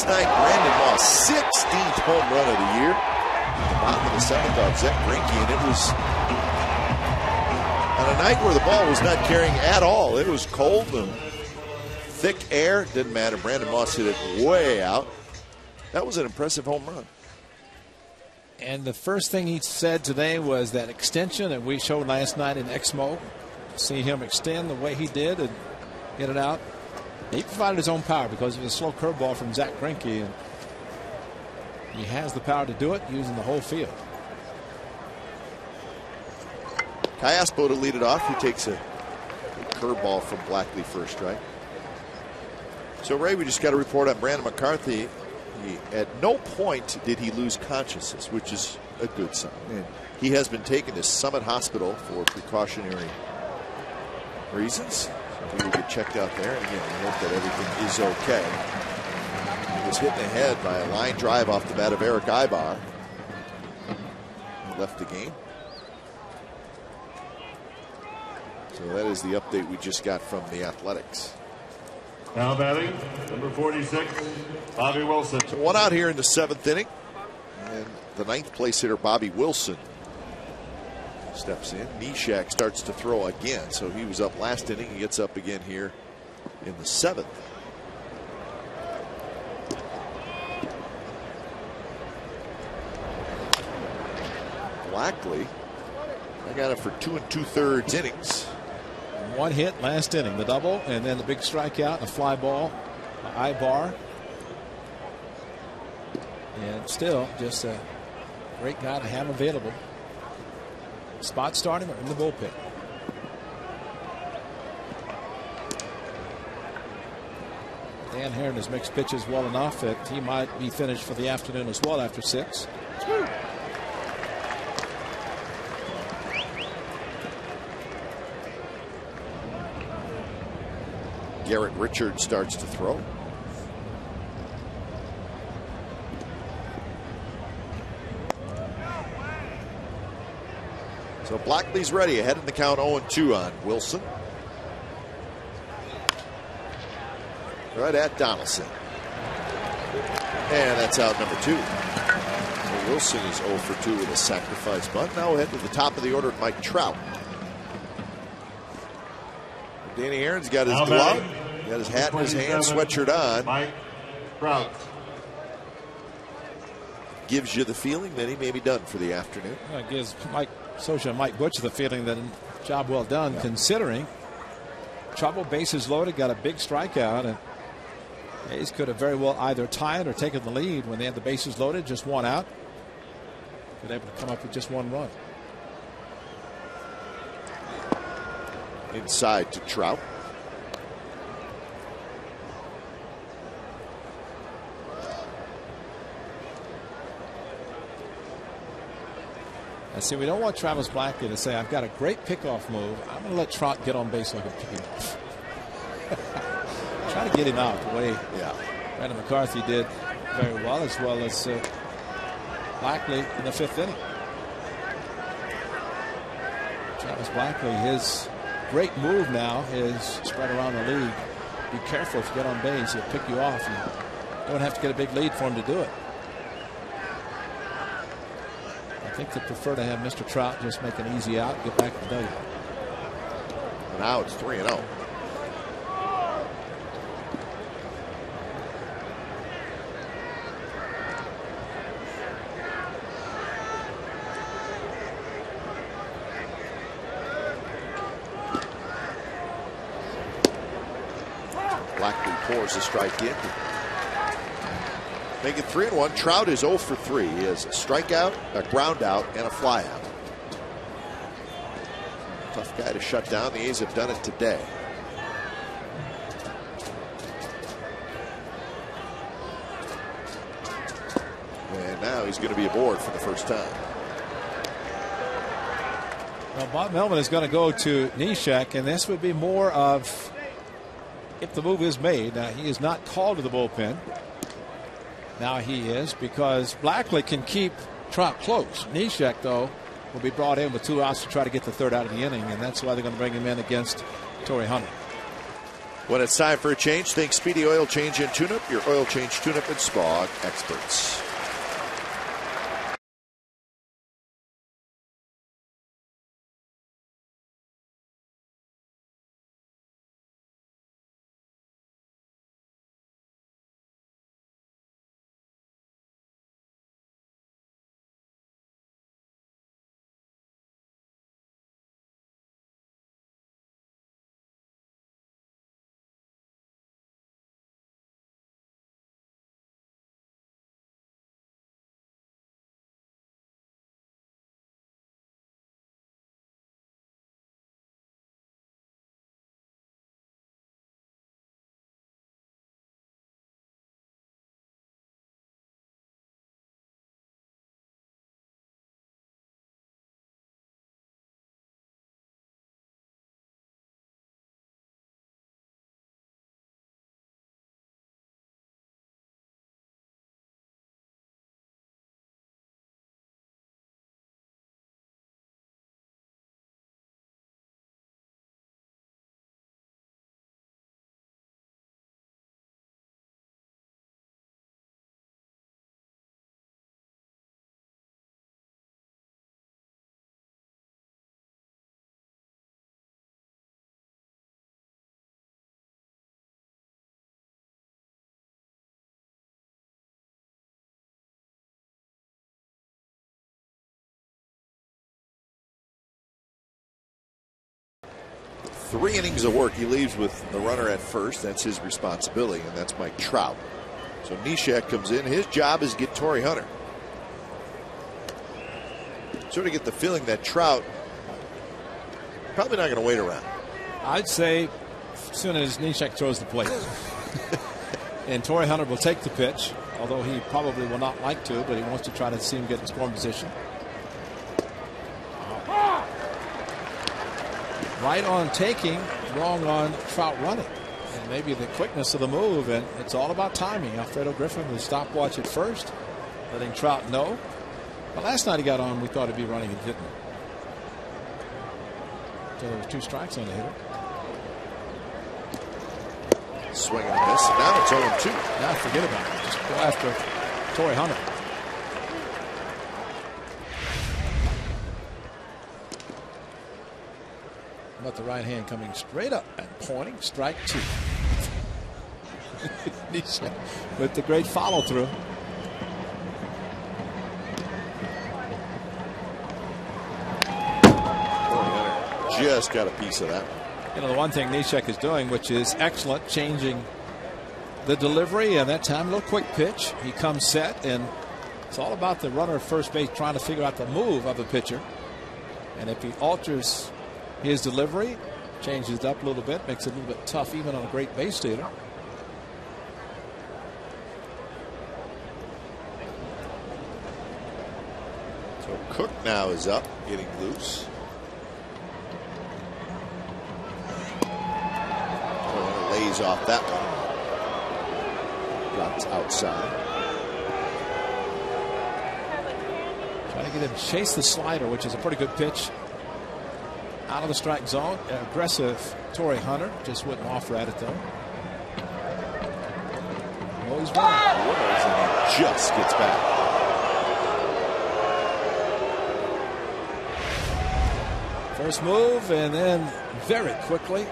S4: Night, Brandon Moss, 16th home run of the year. Bottom of the 7th off Zach Greinke, and it was on a night where the ball was not carrying at all. It was cold and thick air. Didn't matter. Brandon Moss hit it way out. That was an impressive home run.
S3: And the first thing he said today was that extension that we showed last night in Exmo. See him extend the way he did and get it out. He provided his own power because of a slow curveball from Zach Greinke, and he has the power to do it using the whole field.
S4: Cayaspo to lead it off. He takes a curveball from Blackley for a strike. So, Ray, we just got a report on Brandon McCarthy. At no point did he lose consciousness, which is a good sign. And he has been taken to Summit Hospital for precautionary reasons. He will get checked out there, and again, we hope that everything is okay. He was hit in the head by a line drive off the bat of Eric Ibar. He left the game. So that is the update we just got from the Athletics.
S5: Now batting, number 46, Bobby Wilson.
S4: So 1 out here in the 7th inning, and the 9th place hitter Bobby Wilson steps in. Neshek starts to throw again. So he was up last inning. He gets up again here in the 7th. Blackley, I got it for 2 2/3 innings.
S3: 1 hit last inning, the double, and then the big strikeout, a fly ball Ibar. And still just a great guy to have available. Spot starting or in the bullpen. Dan Herron has mixed pitches well enough that he might be finished for the afternoon as well after 6.
S4: Garrett Richards starts to throw. So Blackley's ready, ahead in the count 0-2 on Wilson. Right at Donaldson. And that's out number 2. So Wilson is 0 for 2 with a sacrifice bunt. Now head to the top of the order, Mike Trout. Danny Aaron's got his glove, got his hat in his hand, sweatshirt on.
S5: Mike Trout.
S4: Gives you the feeling that he may be done for the afternoon.
S3: It gives Mike Scioscia and Mike Butcher the feeling that job well done, considering trouble, bases loaded, got a big strikeout, and A's could have very well either tied or taken the lead when they had the bases loaded, just one out. Been able to come up with just one run.
S4: Inside to Trout.
S3: I see, we don't want Travis Blackley to say, I've got a great pickoff move. I'm going to let Trout get on base so I can pick him off. Try to get him out the way Brandon McCarthy did very well as Blackley in the 5th inning. Travis Blackley, his great move now is spread around the league. Be careful if you get on base, he'll pick you off. You don't have to get a big lead for him to do it. I think they prefer to have Mr. Trout just make an easy out and get back to the W.
S4: And now it's 3-0. Blackley pours a strike in. Make it 3-1. Trout is 0 for 3. He has a strikeout, a ground out, and a flyout. Tough guy to shut down. The A's have done it today. And now he's going to be aboard for the first time.
S3: Well, Bob Melvin is going to go to Neshek, and this would be more of if the move is made. Now, he is not called to the bullpen. Now he is, because Blackley can keep Trout close. Neshek, though, will be brought in with 2 outs to try to get the 3rd out of the inning, and that's why they're going to bring him in against Torrey Hunter.
S4: When it's time for a change, think Speedy Oil Change and Tune-Up, your oil change, tune-up, and spa experts. 3 innings of work. He leaves with the runner at first. That's his responsibility, and that's Mike Trout. So Neshek comes in. His job is to get Torrey Hunter. Sort of get the feeling that Trout probably not going to wait around.
S3: I'd say as soon as Neshek throws the plate. And Torrey Hunter will take the pitch, although he probably will not like to, but he wants to try to see him get in scoring position. Right on taking, wrong on Trout running. And maybe the quickness of the move, and it's all about timing. Alfredo Griffin, the stopwatch at first, letting Trout know. But last night he got on, we thought he'd be running, and didn't. So there was 2 strikes on the hitter.
S4: Swing and a miss, and now it's 0-2.
S3: Now forget about it. Just go after Torrey Hunter. But the right hand coming straight up and pointing. Strike 2. With the great follow through.
S4: Just got a piece of that.
S3: You know, the one thing Neshek is doing, which is excellent, changing the delivery, and that time a little quick pitch. He comes set, and it's all about the runner at first base trying to figure out the move of the pitcher. And if he alters his delivery, changes it up a little bit, makes it a little bit tough even on a great base stealer.
S4: So Cook now is up, getting loose. Lays off that one. Drops outside.
S3: Trying to get him to chase the slider, which is a pretty good pitch. Out of the strike zone. Aggressive Torrey Hunter. Just wouldn't offer at it, though. Oh, he's running.
S4: And he just gets back.
S3: First move, and then very quickly,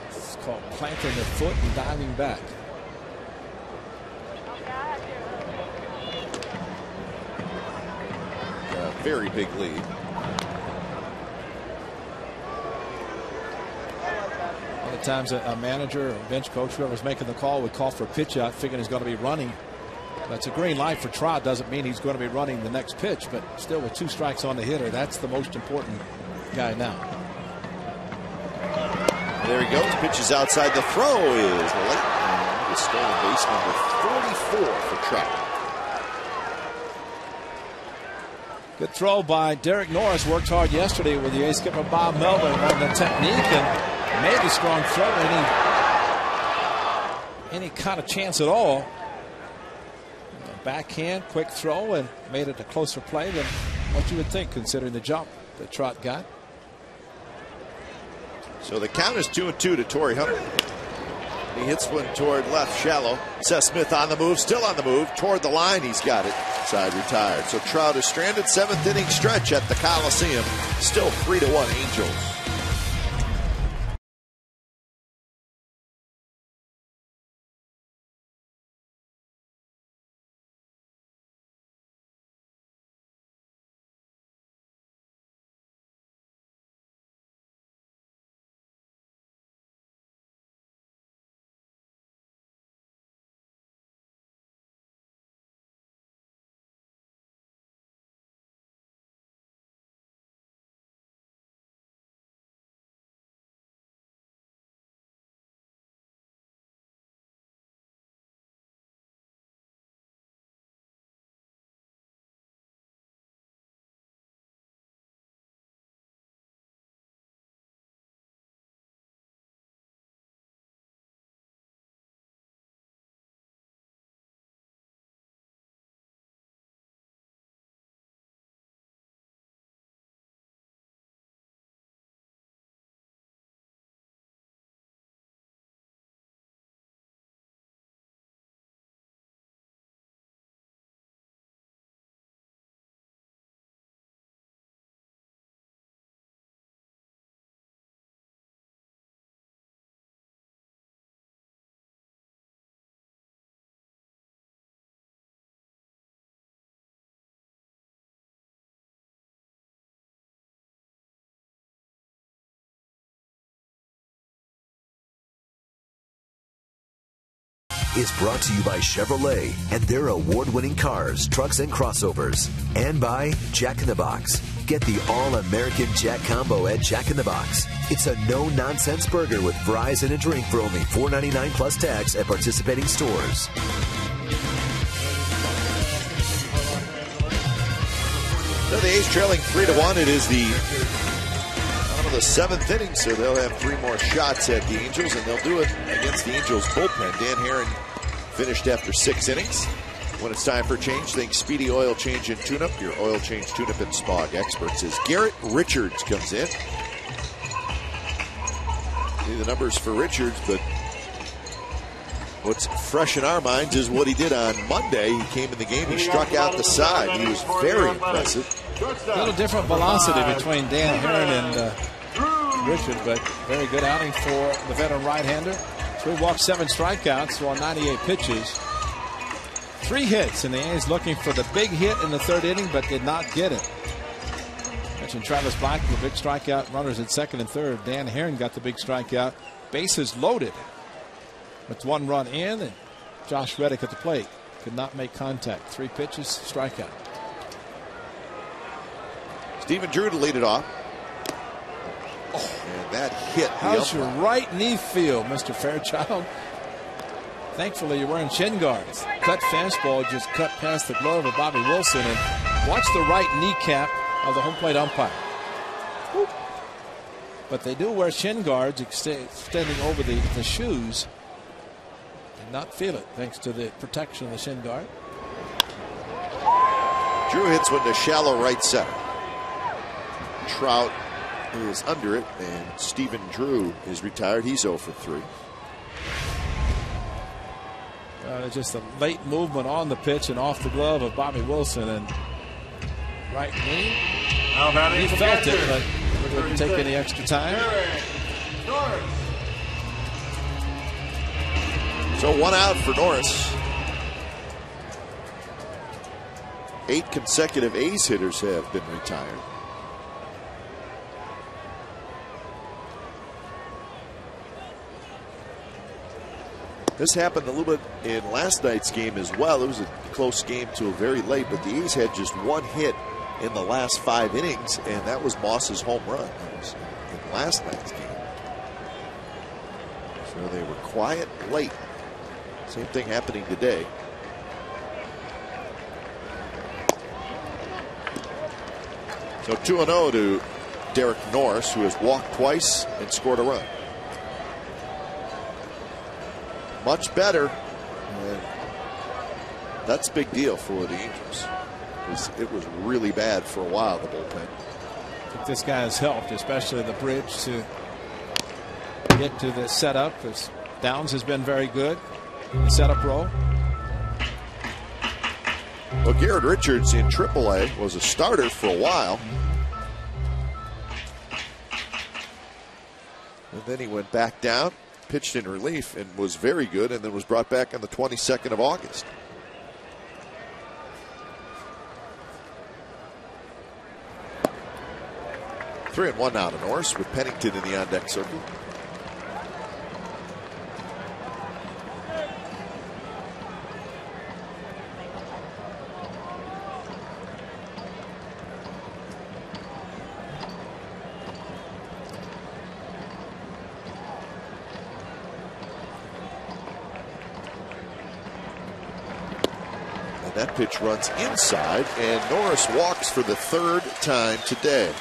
S3: it's called planting the foot and diving back.
S4: A very big lead.
S3: Times a manager or bench coach, whoever's making the call, would call for a pitch out, figuring he's going to be running. That's a green light for Trout. Doesn't mean he's going to be running the next pitch, but still with 2 strikes on the hitter, that's the most important guy now.
S4: There he goes. Pitches outside. The throw is late. And the stolen base number 44 for Trout.
S3: Good throw by Derek Norris. Worked hard yesterday with the ace skipper Bob Melvin on the technique and made a strong throw. Any kind of chance at all. Backhand, quick throw, and made it a closer play than what you would think, considering the jump that Trout got.
S4: So the count is 2-2 to Torrey Hunter. He hits one toward left, shallow. Seth Smith on the move, still on the move. Toward the line, he's got it. Side retired. So Trout is stranded. 7th inning stretch at the Coliseum. Still 3-1 Angels.
S1: is brought to you by Chevrolet and their award-winning cars, trucks, and crossovers. And by Jack in the Box. Get the all-American Jack Combo at Jack in the Box. It's a no-nonsense burger with fries and a drink for only $4.99 plus tax at participating stores.
S4: So the A's trailing 3-1. It is the bottom of the 7th inning, so they'll have 3 more shots at the Angels, and they'll do it against the Angels bullpen. Dan Herron finished after 6 innings. When it's time for a change, think Speedy Oil Change and Tune-Up, your oil change tune-up and Spog experts. As Garrett Richards comes in. See the numbers for Richards, but what's fresh in our minds is what he did on Monday. He came in the game, he struck out the side. He was very impressive.
S3: A little different velocity between Dan Herron and Richard, but very good outing for the veteran right-hander. 3 walks, 7 strikeouts on 98 pitches. 3 hits, and the A's looking for the big hit in the 3rd inning, but did not get it. Mentioned Travis Black, the big strikeout, runners at 2nd and 3rd. Dan Herron got the big strikeout, bases loaded. With 1 run in, and Josh Reddick at the plate could not make contact. 3 pitches, strikeout.
S4: Stephen Drew to lead it off. And that hit.
S3: How's your right knee feel, Mr. Fairchild? Thankfully, you're wearing shin guards. Cut fastball just cut past the glove of Bobby Wilson, and watch the right kneecap of the home plate umpire. Whoop. But they do wear shin guards extending over the shoes. Did not feel it thanks to the protection of the shin guard.
S4: Drew hits one to shallow right center. Trout is under it, and Stephen Drew is retired. He's 0 for 3.
S3: Just a late movement on the pitch and off the glove of Bobby Wilson, and right knee. He felt it, but wouldn't take any extra time.
S4: So 1 out for Norris. 8 consecutive A's hitters have been retired. This happened a little bit in last night's game as well. It was a close game till very late, but the A's had just 1 hit in the last 5 innings, and that was Moss's home run. That was in last night's game. So they were quiet late. Same thing happening today. So 2-0 to Derek Norris, who has walked twice and scored a run. Much better. And that's a big deal for the Angels. It was really bad for a while, the bullpen.
S3: I think this guy has helped, especially the bridge, to get to the setup. Because Downs has been very good in the setup role.
S4: Well, Garrett Richards in AAA was a starter for a while. And then he went back down, pitched in relief, and was very good, and then was brought back on the 22nd of August. Three and one now to Norris with Pennington in the on-deck circle. That pitch runs inside, and Norris walks for the 3rd time today.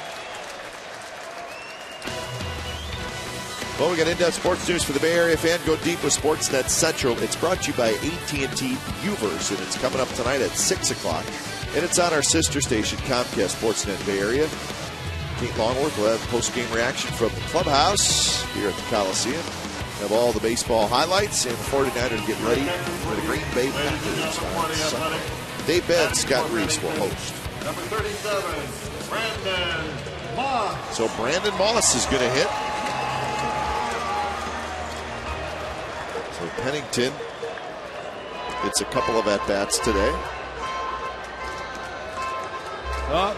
S4: Well, we got in-depth sports news for the Bay Area fan. Go deep with Sportsnet Central. It's brought to you by AT&T Uverse, and it's coming up tonight at 6 o'clock. And it's on our sister station, Comcast Sportsnet Bay Area. Kate Longworth will have post-game reaction from the clubhouse here at the Coliseum. Have all the baseball highlights, and the 49ers get ready for the Green Bay Packers on Sunday. Dave Benz, Scott Reese will host.
S5: Number 37, Brandon Moss.
S4: So Brandon Moss is going to hit. So Pennington gets a couple of at-bats today.
S3: Well,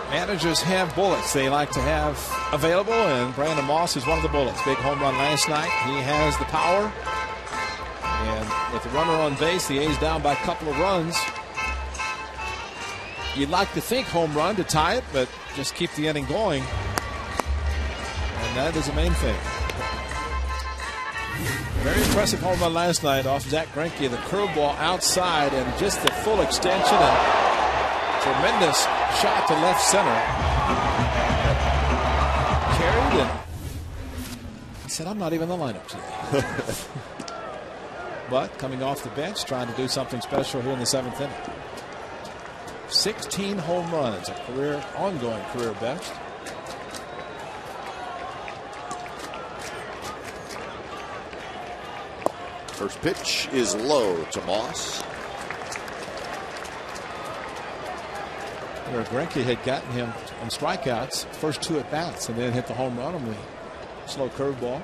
S3: managers have bullets they like to have available, and Brandon Moss is one of the bullets. Big home run last night. He has the power. And with the runner on base, the A's down by a couple of runs. You'd like to think home run to tie it, but just keep the inning going. And that is the main thing. Very impressive home run last night off Zach Greinke. The curveball outside and just the full extension and tremendous shot to left center. Carried and he said, I'm not even in the lineup today. But coming off the bench, trying to do something special here in the 7th inning. 16 home runs, a ongoing career best.
S4: First pitch is low to Moss.
S3: Greinke had gotten him on strikeouts first 2 at bats and then hit the home run on the slow curveball.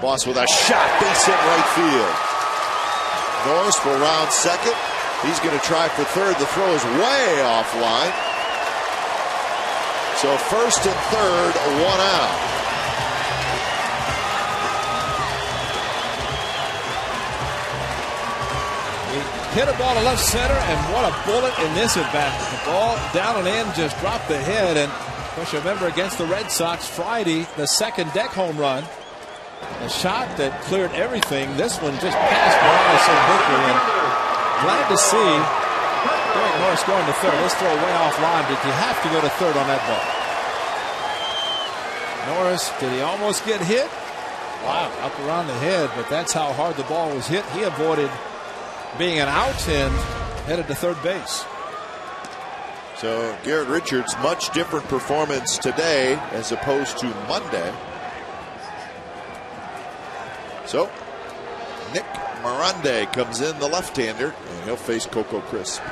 S4: Moss with a shot, base hit right field. Norris will round second. He's going to try for third. The throw is way offline. So first and third, 1 out.
S3: He hit a ball to left center, and what a bullet in this at bat. The ball down and in, just dropped the head. And of course, you remember against the Red Sox Friday, the second deck home run. A shot that cleared everything. This one just passed by so quickly. And glad to see Derek Norris going to third. Let's throw way offline, but you have to go to third on that ball. Norris, did he almost get hit? Wow, up around the head, but that's how hard the ball was hit. He avoided being an out and headed to third base.
S4: So Garrett Richards, much different performance today as opposed to Monday. So Nick Morande comes in, the left-hander, and he'll face Coco Crisp.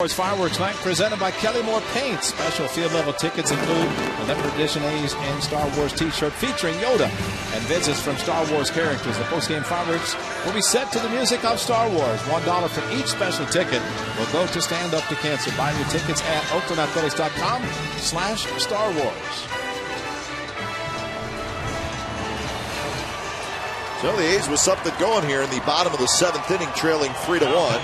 S3: Fireworks Night presented by Kelly Moore Paint. Special field level tickets include a limited edition A's and Star Wars t-shirt featuring Yoda and visits from Star Wars characters. The postgame fireworks will be set to the music of Star Wars. $1 for each special ticket will go to Stand Up to Cancer. Buy your tickets at OaklandAthletics.com/Star Wars.
S4: So the A's with something going here in the bottom of the 7th inning, trailing 3-1.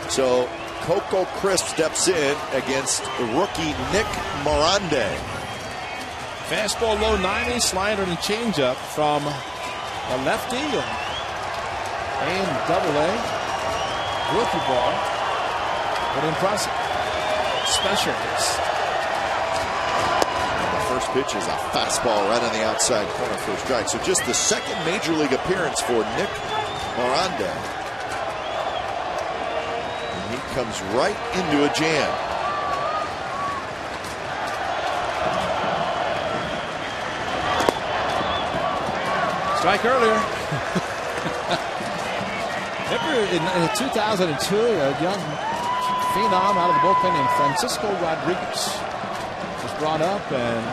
S4: So Coco Crisp steps in against rookie Nick Morande.
S3: Fastball low 90, slider and changeup from a lefty. And double-A. Rookie ball. But impressive. Specialties.
S4: The first pitch is a fastball right on the outside corner for a strike. So just the second major league appearance for Nick Morande. He comes right into a jam.
S3: Strike earlier. Remember in 2002, a young phenom out of the bullpen named Francisco Rodriguez was brought up and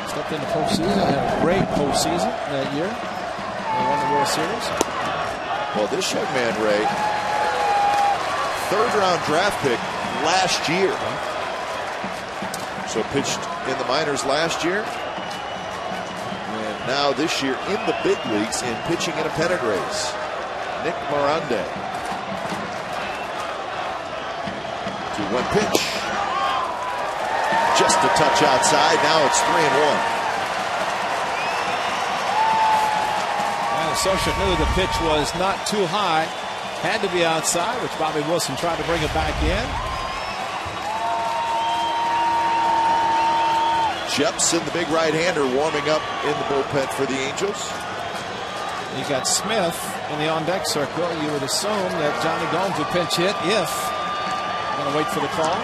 S3: stepped into postseason. Had a great postseason that year. They won the World Series.
S4: Well, this young man, Ray, third-round draft pick last year. So pitched in the minors last year. And now this year in the big leagues and pitching in a pennant race. Nick Miranda. 2-1 pitch. Just a touch outside. Now it's 3-1.
S3: Socha knew the pitch was not too high. Had to be outside, which Bobby Wilson tried to bring it back in.
S4: Jepson, the big right-hander, warming up in the bullpen for the Angels.
S3: You got Smith in the on-deck circle. You would assume that Johnny Gomes would pinch hit if. Going to wait for the call.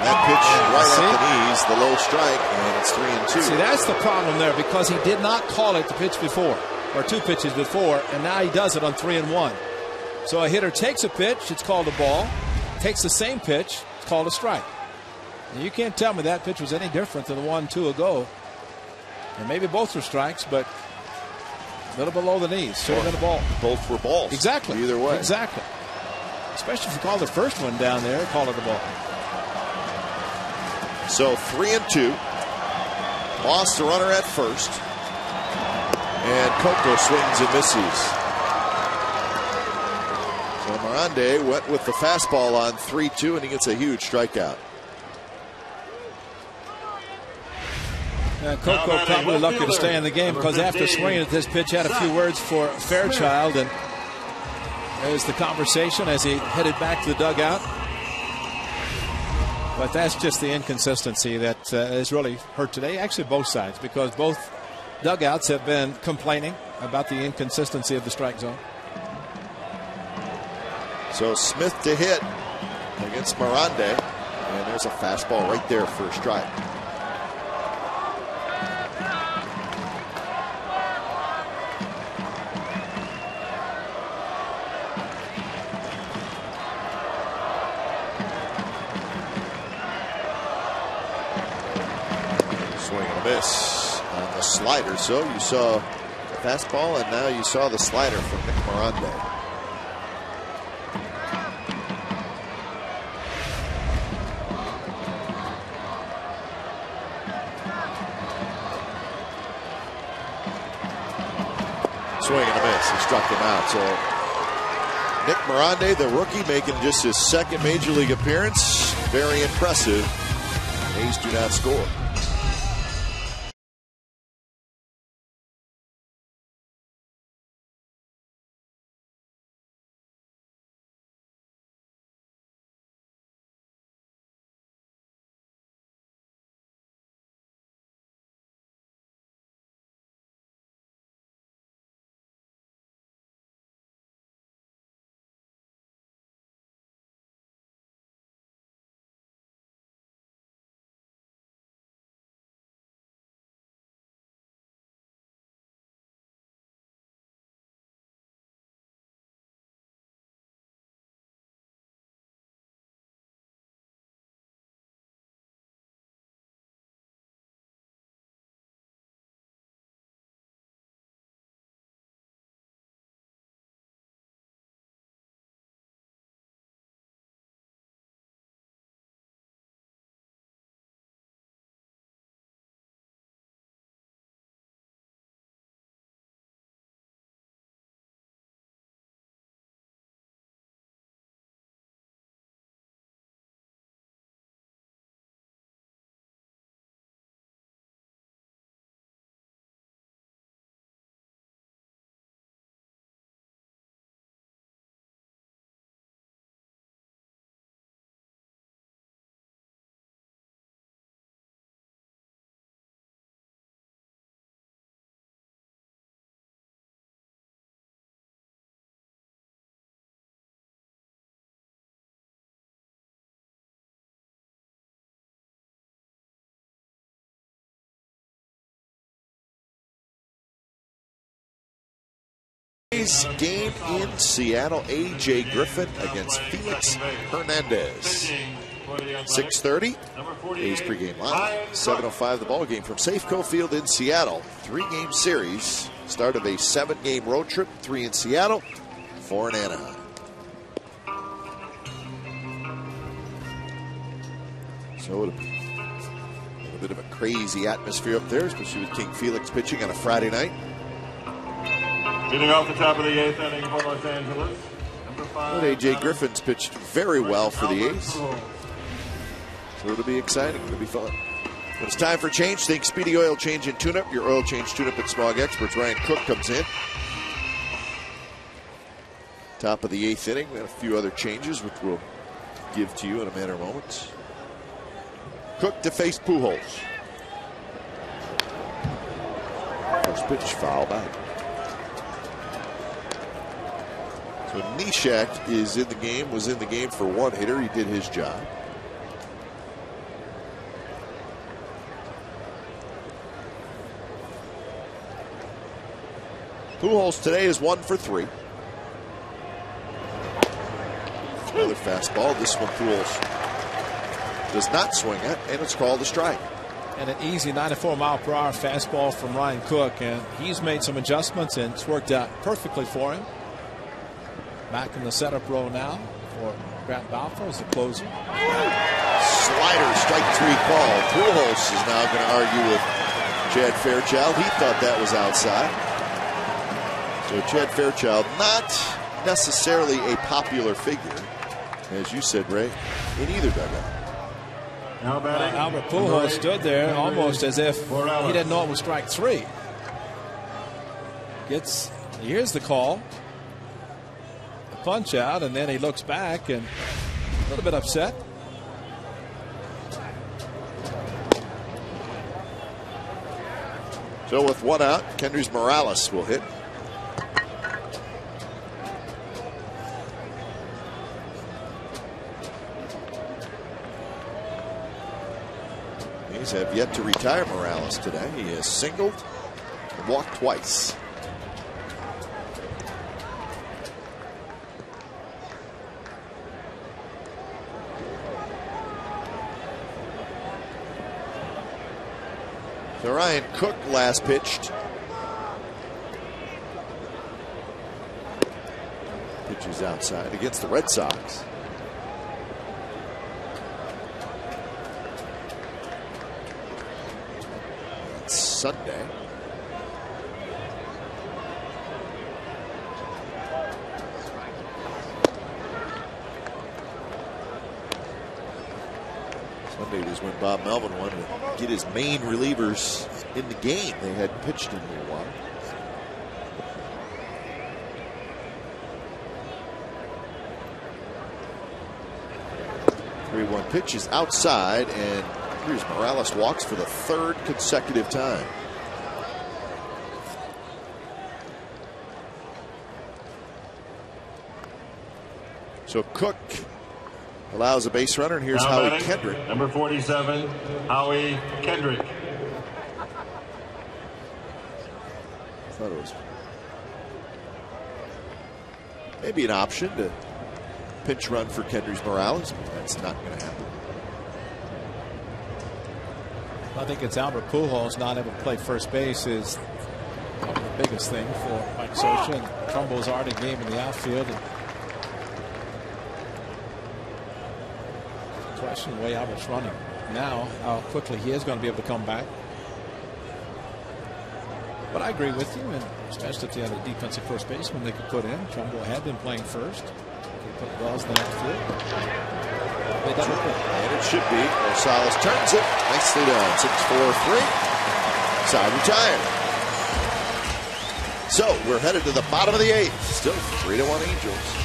S4: That pitch right at the knees, the low strike, and it's 3-2.
S3: See, that's the problem there because he did not call it the pitch before, or 2 pitches before, and now he does it on 3-1. So a hitter takes a pitch, it's called a ball. Takes the same pitch, it's called a strike. And you can't tell me that pitch was any different than the 1-2 ago. And maybe both were strikes, but a little below the knees. Should have been a ball.
S4: Both were balls.
S3: Exactly.
S4: Either way.
S3: Exactly. Especially if you call the first one down there, call it a ball.
S4: So 3-2. Lost the runner at first. And Coco swings and misses. So Miranda went with the fastball on 3-2, and he gets a huge strikeout.
S3: Coco probably lucky to stay in the game because after swinging at this pitch, had a few words for Fairchild, and there's the conversation as he headed back to the dugout. But that's just the inconsistency that has really hurt today. Actually, both sides, because both dugouts have been complaining about the inconsistency of the strike zone.
S4: So Smith to hit against Miranda, and there's a fastball right there for a strike. Swing and a miss on the slider. So you saw the fastball, and now you saw the slider from Nick Miranda. Swing and a miss. He struck him out. So Nick Miranda, the rookie, making just his second major league appearance. Very impressive. A's do not score. Today's game in Seattle, A.J. Griffin against Felix Hernandez. 6:30, A's pregame line. 7:05 the ball game from Safeco Field in Seattle. 3-game series. Start of a 7-game road trip. 3 in Seattle, 4 in Anaheim. So it'll be a little bit of a crazy atmosphere up there, especially with King Felix pitching on a Friday night.
S5: Getting off the top of the 8th inning for Los Angeles.
S4: But A.J. Griffin's pitched very well for the A's. So it'll be exciting. It'll be fun. When it's time for change, think Speedy Oil Change and Tune-Up. Your oil change tune-up at Smog Experts. Ryan Cook comes in. Top of the 8th inning. We have a few other changes, which we'll give to you in a matter of moments. Cook to face Pujols. First pitch, foul back. So Neshek is in the game, was in the game for one hitter. He did his job. Pujols today is 1 for 3. Another fastball. This one Pujols does not swing at, and it's called a strike.
S3: And an easy 94-mile-per-hour fastball from Ryan Cook, and he's made some adjustments, and it's worked out perfectly for him. Back in the setup row now for Grant Balfour as the closer.
S4: Slider, strike 3 call. Pujols is now going to argue with Chad Fairchild. He thought that was outside. So Chad Fairchild, not necessarily a popular figure, as you said, Ray, in either dugout.
S3: Albert Pujols stood there almost as if he didn't know it was strike 3. Here's the call. The punch out, and then he looks back and a little bit upset.
S4: So with 1 out, Kendrys Morales will hit. A's have yet to retire Morales today. He has singled and walked twice. So Ryan Cook last pitched. Pitches outside against the Red Sox. It's Sunday. Sunday was when Bob Melvin wanted to get his main relievers in the game. They hadn't pitched in a little while. Three-one pitch is outside, and here's Morales walks for the 3rd consecutive time. So Cook allows a base runner, and here's Howie Kendrick.
S5: Number 47, Howie Kendrick.
S4: I thought it was maybe an option to pinch run for Kendrys Morales, but that's not going to happen.
S3: I think it's Albert Pujols not able to play first base is probably the biggest thing for Mike Scioscia. And Trumbo's already game in the outfield. And question the way Albert's running now, how quickly he is going to be able to come back. But I agree with you, and especially if they had a defensive first baseman they could put in. Trumbo had been playing first. They put Wells in the outfield. They double play.
S4: And it should be. Rosales turns it. Nicely done. 6-4-3. Side retired. So we're headed to the bottom of the 8th. Still 3-1 Angels.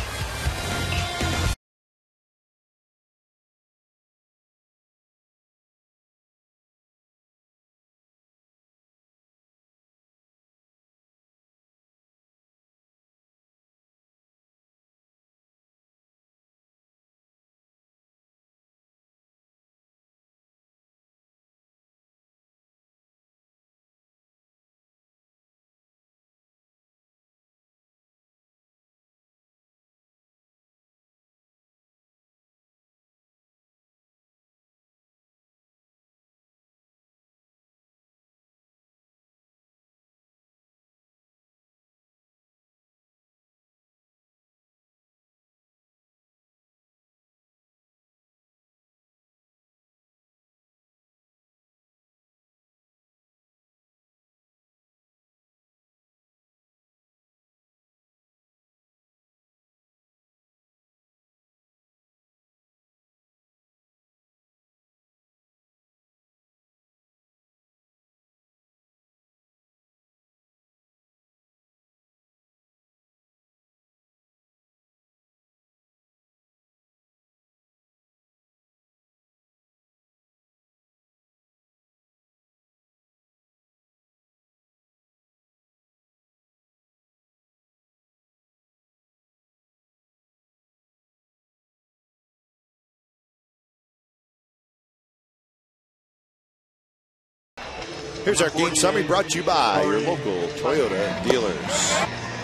S4: Here's our game summary brought to you by your local Toyota dealers.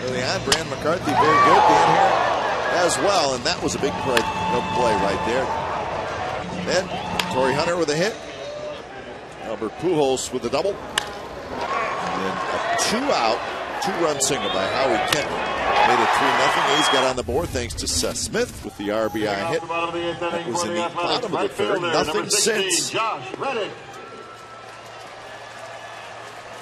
S4: Early on, Brandon McCarthy, very good. Dan Herrick as well, and that was a big play right there. Then Torrey Hunter with a hit. Albert Pujols with a double. And a two-run single by Howie Kemp. Made it 3-0. A's got on the board thanks to Seth Smith with the RBI hit. That was in the bottom of the third. Nothing since.
S5: Josh Reddick.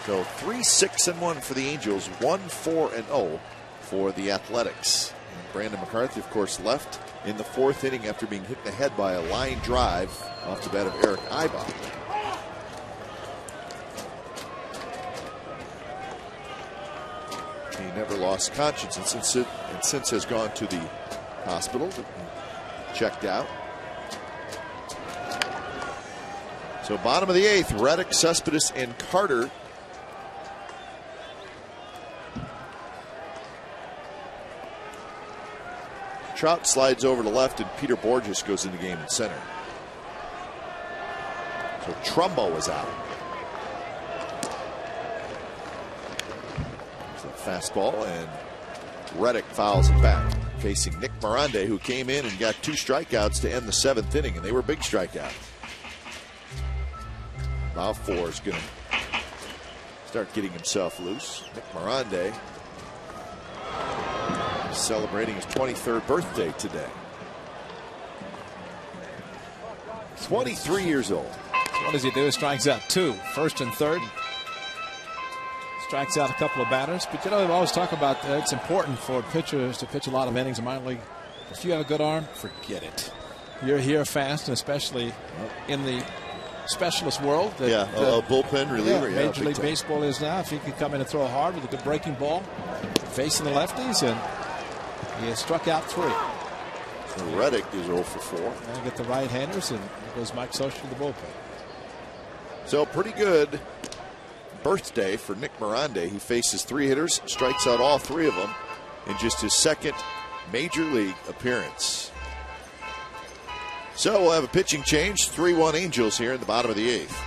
S4: So 3-6-1 for the Angels, 1-4-0 for the Athletics. And Brandon McCarthy, of course, left in the fourth inning after being hit in the head by a line drive off the bat of Eric Aybar. He never lost conscience and since has gone to the hospital, checked out. So bottom of the eighth, Reddick, Cespedes, and Carter. Trout slides over to left, and Peter Borges goes in the game in center. So Trumbo is out. Fastball, and Reddick fouls it back, facing Nick Miranda, who came in and got 2 strikeouts to end the 7th inning, and they were big strikeouts. Balfour is going to start getting himself loose. Nick Miranda is celebrating his 23rd birthday today. 23 years old.
S3: So what does he do? Strikes out 2, first and third. Strikes out a couple of batters. But you know, we always talk about it's important for pitchers to pitch a lot of innings in minor league. If you have a good arm, forget it. You're here fast, and especially in the specialist world.
S4: A bullpen reliever.
S3: Yeah, Major League Baseball is now. If he can come in and throw hard with a good breaking ball, facing the lefties, and he has struck out 3.
S4: So Reddick is 0 for 4.
S3: And get the right-handers, and there goes Mike Socha to the bullpen.
S4: So pretty good birthday for Nick Miranda. He faces 3 hitters, strikes out all 3 of them in just his 2nd major league appearance. So we'll have a pitching change. 3-1 Angels here in the bottom of the 8th.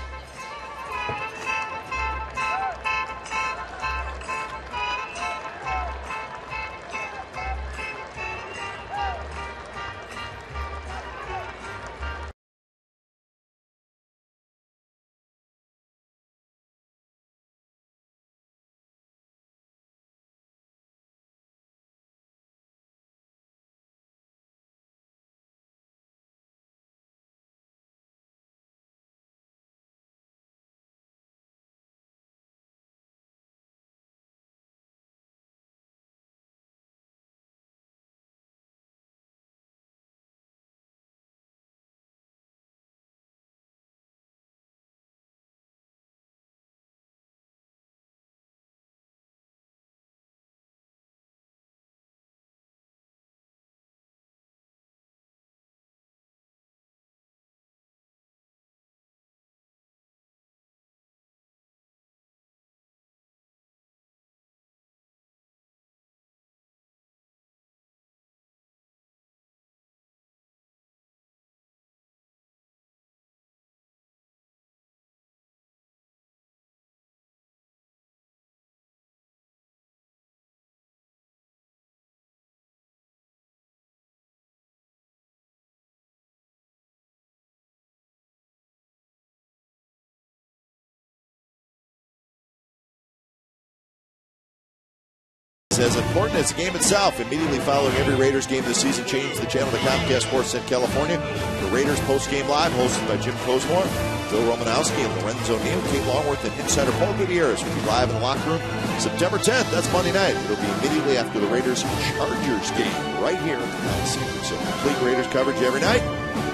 S4: As important as the game itself, immediately following every Raiders game this season, change the channel to Comcast Sportsnet California. The Raiders post-game live, hosted by Jim Cosmore, Bill Romanowski, and Lorenzo Neal. Kate Longworth and insider Paul Gutierrez will be live in the locker room September 10th. That's Monday night. It'll be immediately after the Raiders-Chargers game right here in Coliseum. So complete Raiders coverage every night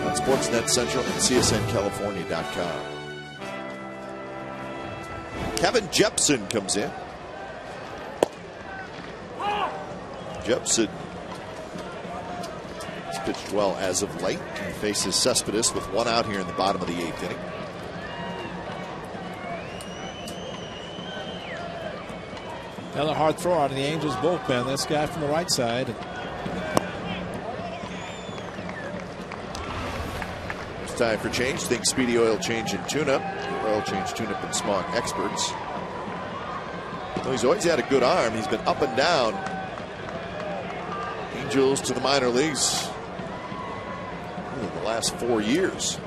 S4: on Sportsnet Central and CSNCalifornia.com. Kevin Jepson comes in. Jepson has pitched well as of late. He faces Cespedes with 1 out here in the bottom of the 8th inning.
S3: Another hard throw out of the Angels bullpen. This guy from the right side.
S4: It's time for change. Think Speedy Oil Change and Tune-Up. oil change, tune-up, and smog experts. Well, he's always had a good arm. He's been up and down. Angels to the minor leagues in the last 4 years.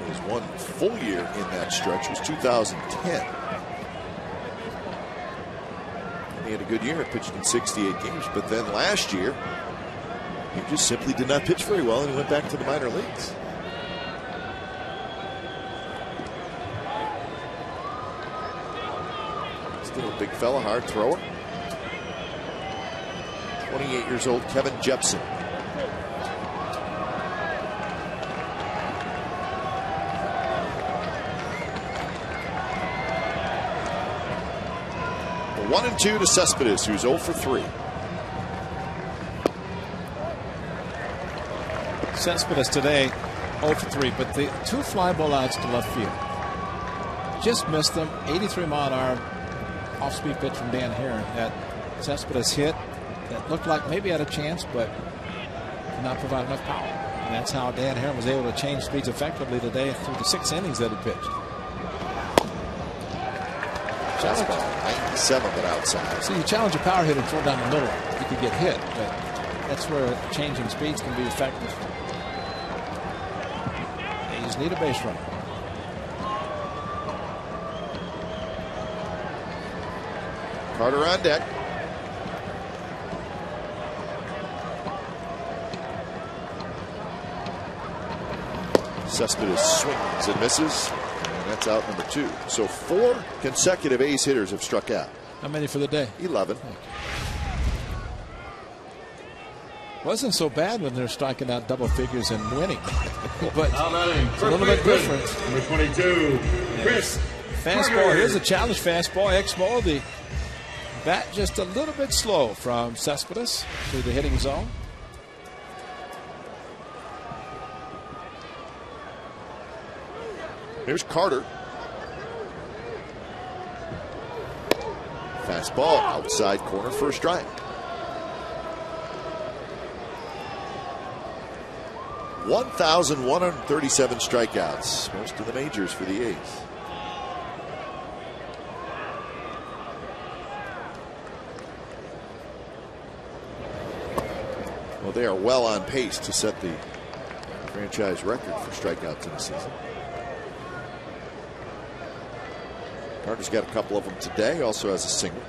S4: His one full year in that stretch was 2010. And he had a good year, pitched in 68 games, but then last year he just simply did not pitch very well and he went back to the minor leagues. Still a big fella, hard thrower. 28 years old, Kevin Jepson. The 1-2 to Cespedes, who's 0 for 3.
S6: Cespedes today 0 for 3, but the 2 fly ball outs to left field. Just missed them. 83-mile-an-hour off-speed pitch from Dan Haren that Cespedes hit that looked like maybe had a chance, but did not provide enough power. And that's how Dan Haren was able to change speeds effectively today through the 6 innings that he pitched.
S4: Fastball, 97, but outside.
S6: See, you challenge a power hitter and throw down the middle, you could get hit, but that's where changing speeds can be effective. A's need a base runner.
S4: Carter on deck. Cespedes swings and misses, and that's out number 2. So 4 consecutive A's hitters have struck out.
S6: How many for the day?
S4: 11.
S6: Wasn't so bad when they're striking out double figures and winning, but
S5: It's
S6: a little bit different.
S5: Number 22, Chris.
S6: Fastball. Here's a challenge fastball. X-ball. The bat just a little bit slow from Cespedes to the hitting zone.
S4: Here's Carter. Fastball outside corner for a strike. 1,137 strikeouts, most of the majors for the A's. Well, they are well on pace to set the franchise record for strikeouts in a season. Carter's got a couple of them today, also has a single.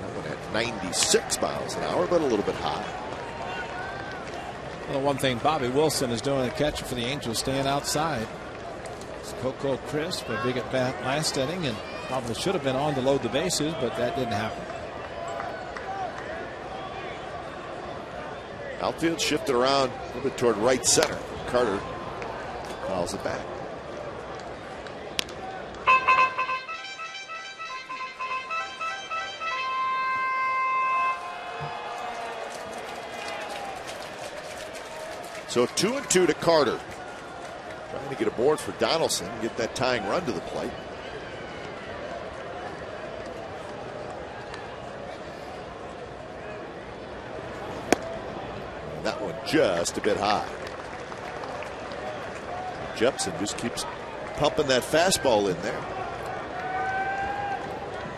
S4: That one at 96 miles an hour, but a little bit high.
S6: Well, one thing Bobby Wilson is doing, a catcher for the Angels, staying outside. It's Coco Crisp, a big at bat last inning, and probably should have been on to load the bases, but that didn't happen.
S4: Outfield shifted around a little bit toward right center. Carter fouls it back. So 2-2 to Carter. Trying to get a board for Donaldson, get that tying run to the plate. And that one just a bit high. Jepson just keeps pumping that fastball in there.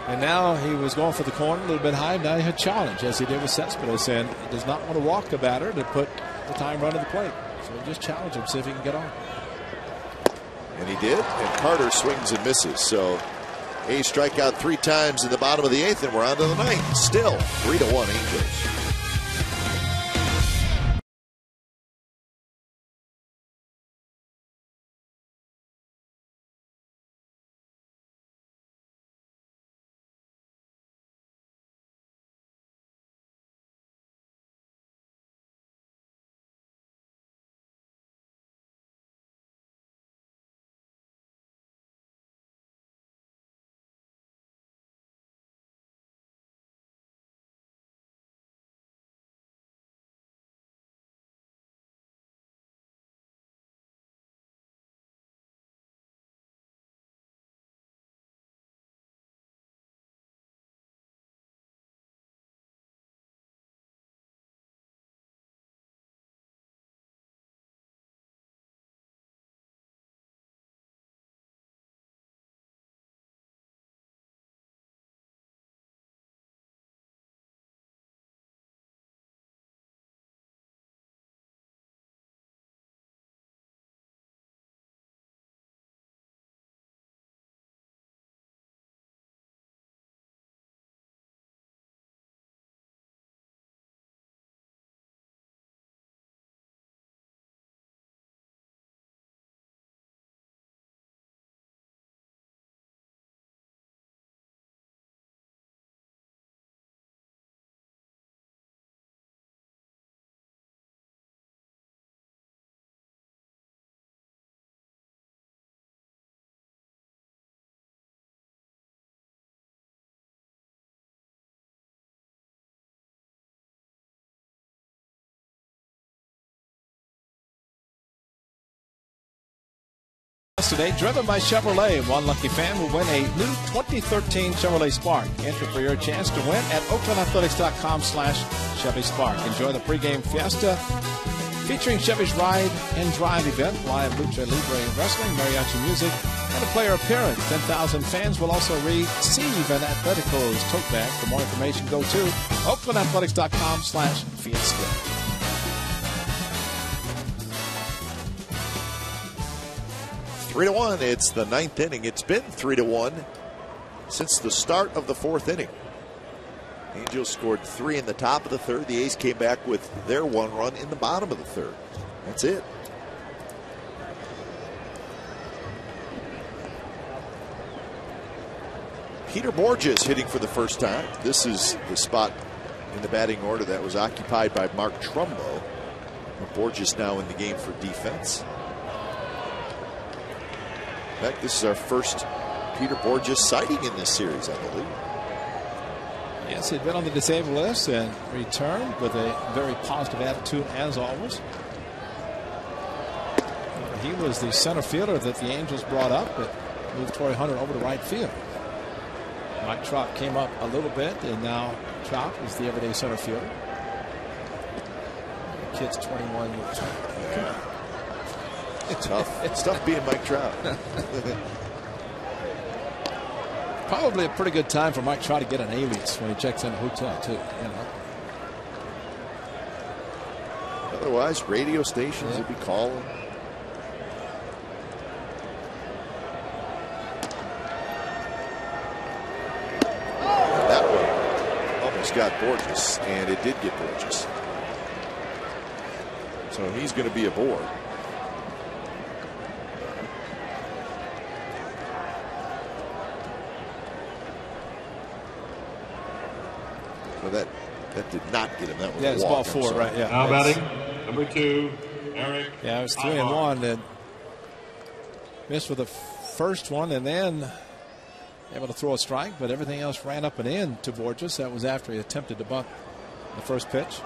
S6: And now he was going for the corner a little bit high. Now he had challenge, as he did with Cespedes, and he does not want to walk the batter to put the time run to the plate. So he just challenge him, see if he can get on.
S4: And he did, and Carter swings and misses. So A's strike out 3 times in the bottom of the 8th, and we're on to the 9th. Still 3-1 Angels.
S6: Today, driven by Chevrolet. One lucky fan will win a new 2013 Chevrolet Spark. Enter for your chance to win at oaklandathletics.com/Chevy Spark. Enjoy the pregame fiesta featuring Chevy's Ride and Drive event, live lucha libre wrestling, mariachi music, and a player appearance. 10,000 fans will also receive an Athletico's tote bag. For more information, go to oaklandathletics.com/fiesta.
S4: 3-1. It's the ninth inning. It's been 3-1 since the start of the fourth inning. Angels scored 3 in the top of the third. The A's came back with their 1 run in the bottom of the third. That's it. Peter Borges hitting for the first time. This is the spot in the batting order that was occupied by Mark Trumbo. Borges now in the game for defense. In fact, this is our first Peter Borges sighting in this series, I believe.
S6: Yes, he'd been on the disabled list and returned with a very positive attitude, as always. He was the center fielder that the Angels brought up, but moved Torrey Hunter over to right field. Mike Trout came up a little bit, and now Trout is the everyday center fielder. The kid's 21 years old. Come on.
S4: It's tough. It's tough being Mike Trout.
S6: Probably a pretty good time for Mike Trout to get an alias when he checks in a hotel, too. You know.
S4: Otherwise, radio stations would be calling. That one almost got Borges, and it did get Borges. So he's going to be aboard. So that did not get him. That was
S6: it's ball 4, right? Yeah.
S5: Now batting, number 2, Eric.
S6: Yeah, it was 3-1, and missed with the first one, and then able to throw a strike, but everything else ran up and in to Borges. That was after he attempted to bunt the first pitch.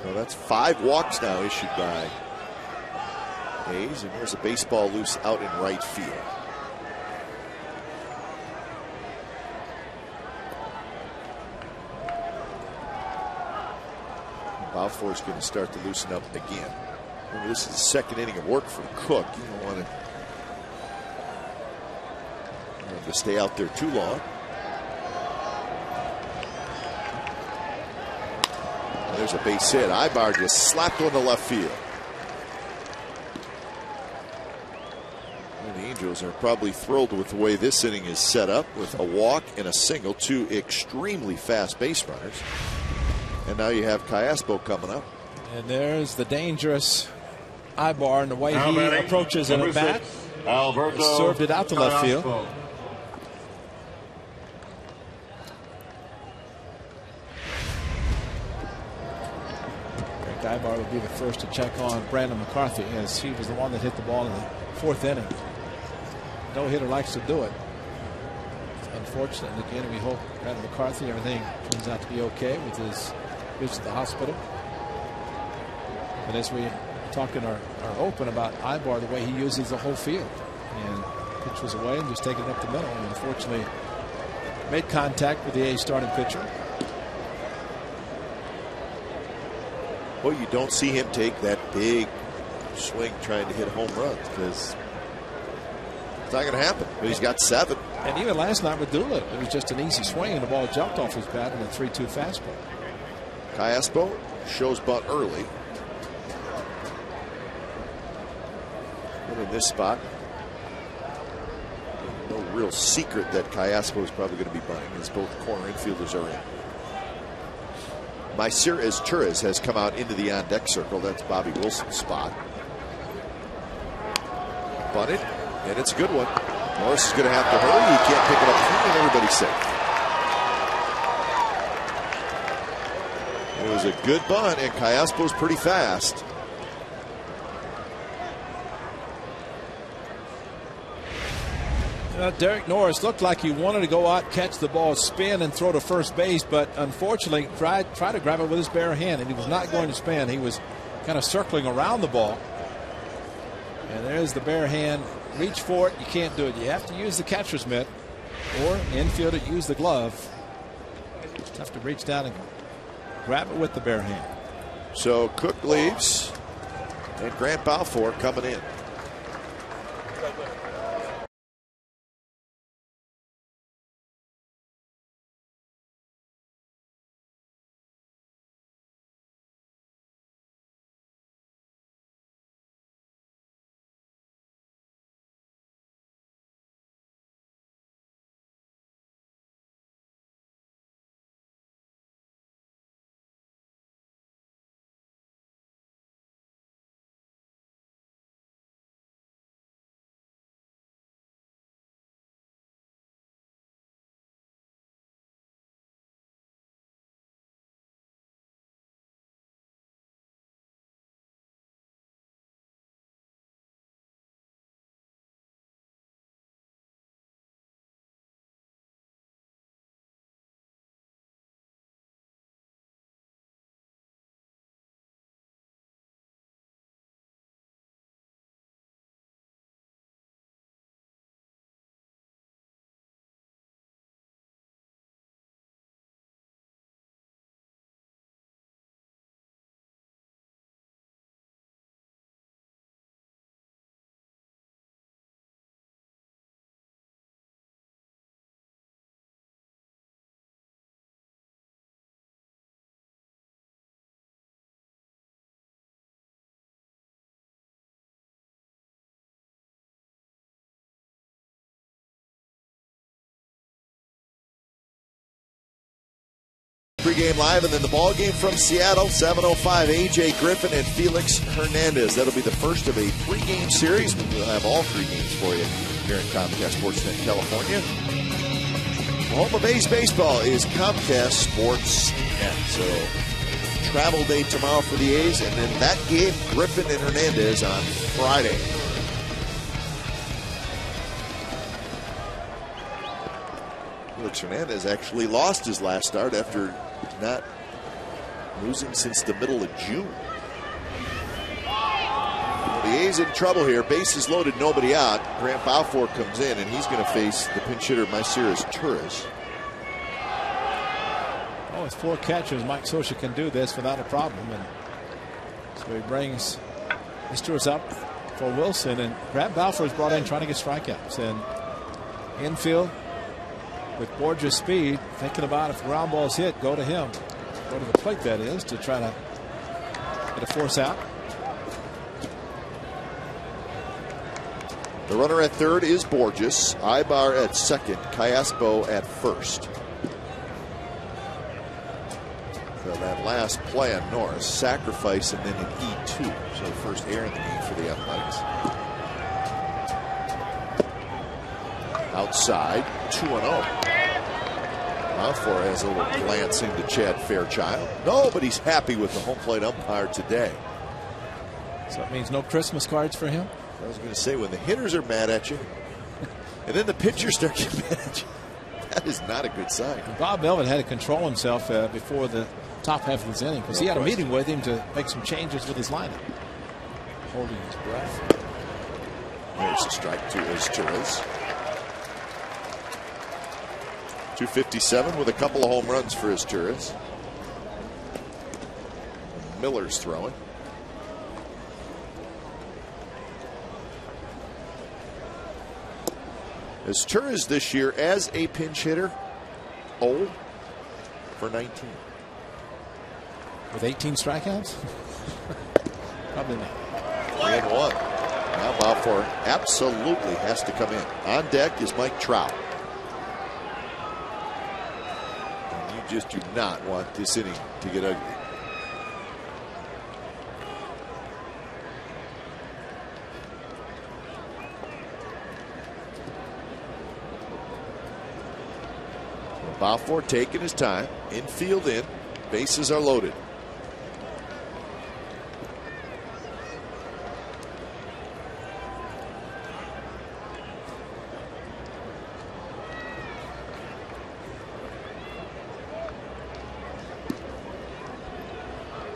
S4: So that's 5 walks now issued by Hayes, and there's a baseball loose out in right field. Balfour is going to start to loosen up again. Remember, this is the second inning of work for Cook. You don't want to stay out there too long. And there's a base hit. Ibar just slapped one to left field. And the Angels are probably thrilled with the way this inning is set up, with a walk and a single, 2 extremely fast base runners. And now you have Callaspo coming up.
S6: And there's the dangerous Ibar, and the way he approaches an at-bat. Served it out to left field. Greg Ibar would be the first to check on Brandon McCarthy, as he was the one that hit the ball in the 4th inning. No hitter likes to do it. Unfortunately, again, we hope Brandon McCarthy, everything turns out to be okay with his visit to the hospital. But as we talked in our open about Ibar, the way he uses the whole field, and pitch was away and just taking it up the middle, and unfortunately made contact with the A's starting pitcher.
S4: Well, you don't see him take that big swing trying to hit home runs, because it's not going to happen. But he's got 7.
S6: And even last night with Doolittle, it was just an easy swing, and the ball jumped off his bat in a 3-2 fastball.
S4: Callaspo shows bunt early. And in this spot, no real secret that Callaspo is probably going to be bunting, as both corner infielders are in. Myceres Churez has come out into the on-deck circle. That's Bobby Wilson's spot. Bunted, and it's a good one. Norris is going to have to hurry. He can't pick it up clean, and everybody's safe. It was a good bunt, and Callaspo's pretty fast.
S6: Derek Norris looked like he wanted to go out, catch the ball, spin, and throw to first base, but unfortunately tried to grab it with his bare hand, and he was not going to spin. He was kind of circling around the ball. And there's the bare hand reach for it, you can't do it. You have to use the catcher's mitt, or infielder use the glove. It's tough to reach down and grab it with the bare hand.
S4: So Cook leaves, and Grant Balfour coming in. Pre-game live, and then the ball game from Seattle, 7:05. A.J. Griffin and Felix Hernandez. That'll be the first of a 3-game series. We'll have all 3 games for you here in Comcast Sportsnet California. The home of A's baseball is Comcast Sportsnet. So travel day tomorrow for the A's, and then that game, Griffin and Hernandez on Friday. Felix Hernandez actually lost his last start after not losing since the middle of June. The A's in trouble here. Bases loaded, nobody out. Grant Balfour comes in, and he's going to face the pinch hitter, Myceres Torres.
S6: Oh, with 4 catchers, Mike Scioscia can do this without a problem. And so he brings his Torres up for Wilson, and Grant Balfour is brought in trying to get strikeouts. And infield, with Borges' speed, thinking about if ground ball's hit, go to him. Go to the plate, that is, to try to get a force out.
S4: The runner at third is Borges. Ibar at second. Callaspo at first. So that last play on Norris, sacrifice and then an E2. So the first error in the game for the Athletics. Outside, 2-0. Balfour has a little glance into Chad Fairchild. No, but he's happy with the home plate umpire today.
S6: So that means no Christmas cards for him?
S4: I was going to say, when the hitters are mad at you, and then the pitchers start getting mad at you, that is not a good sign.
S6: And Bob Melvin had to control himself before the top half of his inning, because he had a meeting with him to make some changes with his lineup. Holding his breath.
S4: There's a strike to Torres. 257 with a couple of home runs for Torres. Miller's throwing. Torres this year as a pinch hitter, 0 for 19.
S6: With 18 strikeouts? Probably not.
S4: 3-1. Now Balfour absolutely has to come in. On deck is Mike Trout. And you just do not want this inning to get ugly. Balfour taking his time. Infield in. Bases are loaded.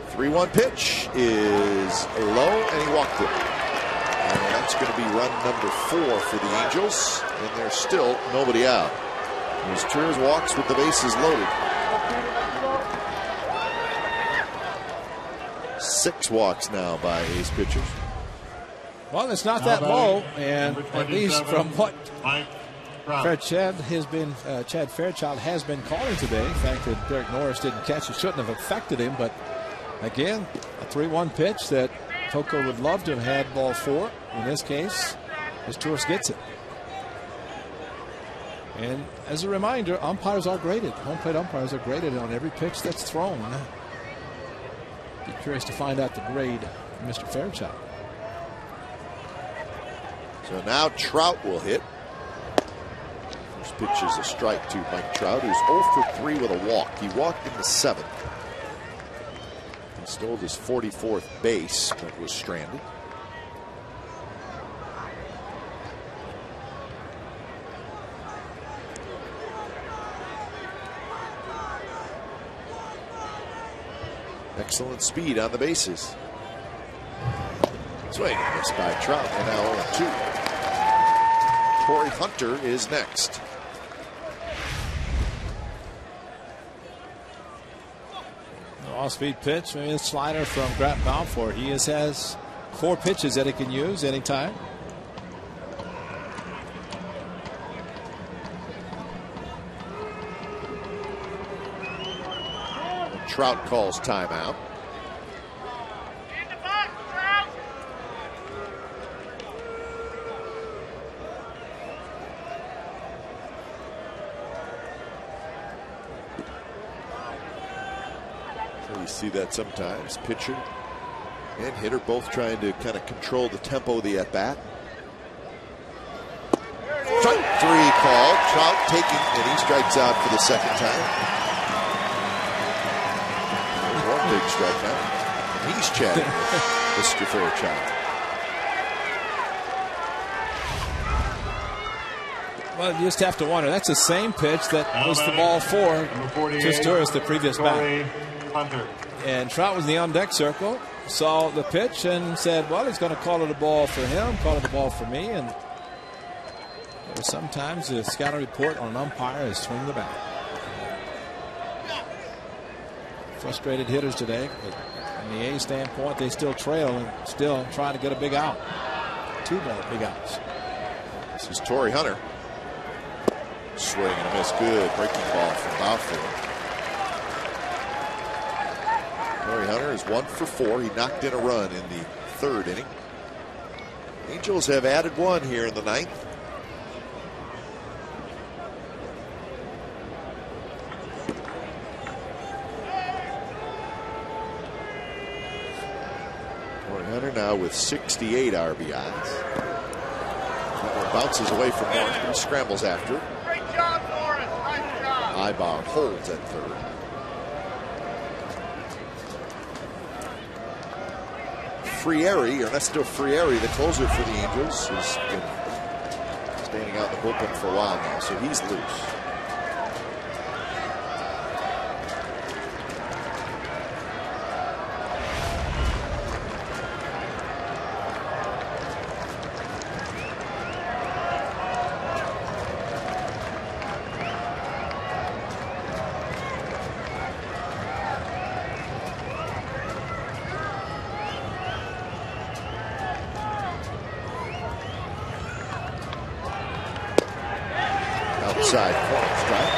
S4: The 3-1 pitch is low, and he walked it. And That's going to be run number 4 for the Angels, and there's still nobody out. As Tours walks with the bases loaded. 6 walks now by A's pitchers.
S6: Well, it's not that low, and at least from what Chad Fairchild has been calling today, the fact that Derek Norris didn't catch it shouldn't have affected him, but again, a 3-1 pitch that Toko would love to have had ball 4. In this case, as Tours gets it. And as a reminder, umpires are graded. Home plate umpires are graded on every pitch that's thrown. Be curious to find out the grade of Mr. Fairchild.
S4: So now Trout will hit. First pitch is a strike to Mike Trout, who's 0 for 3 with a walk. He walked in the 7th. He stole his 44th base, but was stranded. Excellent speed on the bases. Swing and miss by Trout, and now 0-2. Torrey Hunter is next.
S6: Off-speed pitch, maybe a slider from Grant Balfour. He has 4 pitches that he can use anytime.
S4: Trout calls timeout. So you see that sometimes. Pitcher and hitter both trying to kind of control the tempo of the at-bat. Strike 3 called. Trout taking, and he strikes out for the 2nd time. Big strikeout. And he's chatting with Mr. Fairchild.
S6: Well, you just have to wonder. That's the same pitch that was the ball 4 to Stewart the previous bat. And Trout was in the on-deck circle, saw the pitch and said, well, he's going to call it a ball for him, call it a ball for me. And sometimes the scouting report on an umpire is swing the bat. Frustrated hitters today, but from the A's standpoint, they still trail and still trying to get a big out. 2 more big outs.
S4: This is Torrey Hunter. Swing and a miss. Good breaking ball from Balfour. Torrey Hunter is 1 for 4. He knocked in a run in the 3rd inning. Angels have added 1 here in the 9th. Hunter now with 68 RBIs. That one bounces away from Norris, but he scrambles after it.
S5: Great job, Norris. Nice job.
S4: Ibar holds at 3rd. Frieri, Ernesto Frieri, the closer for the Angels, has been standing out in the bullpen for a while now, so he's loose. Outside corner strike.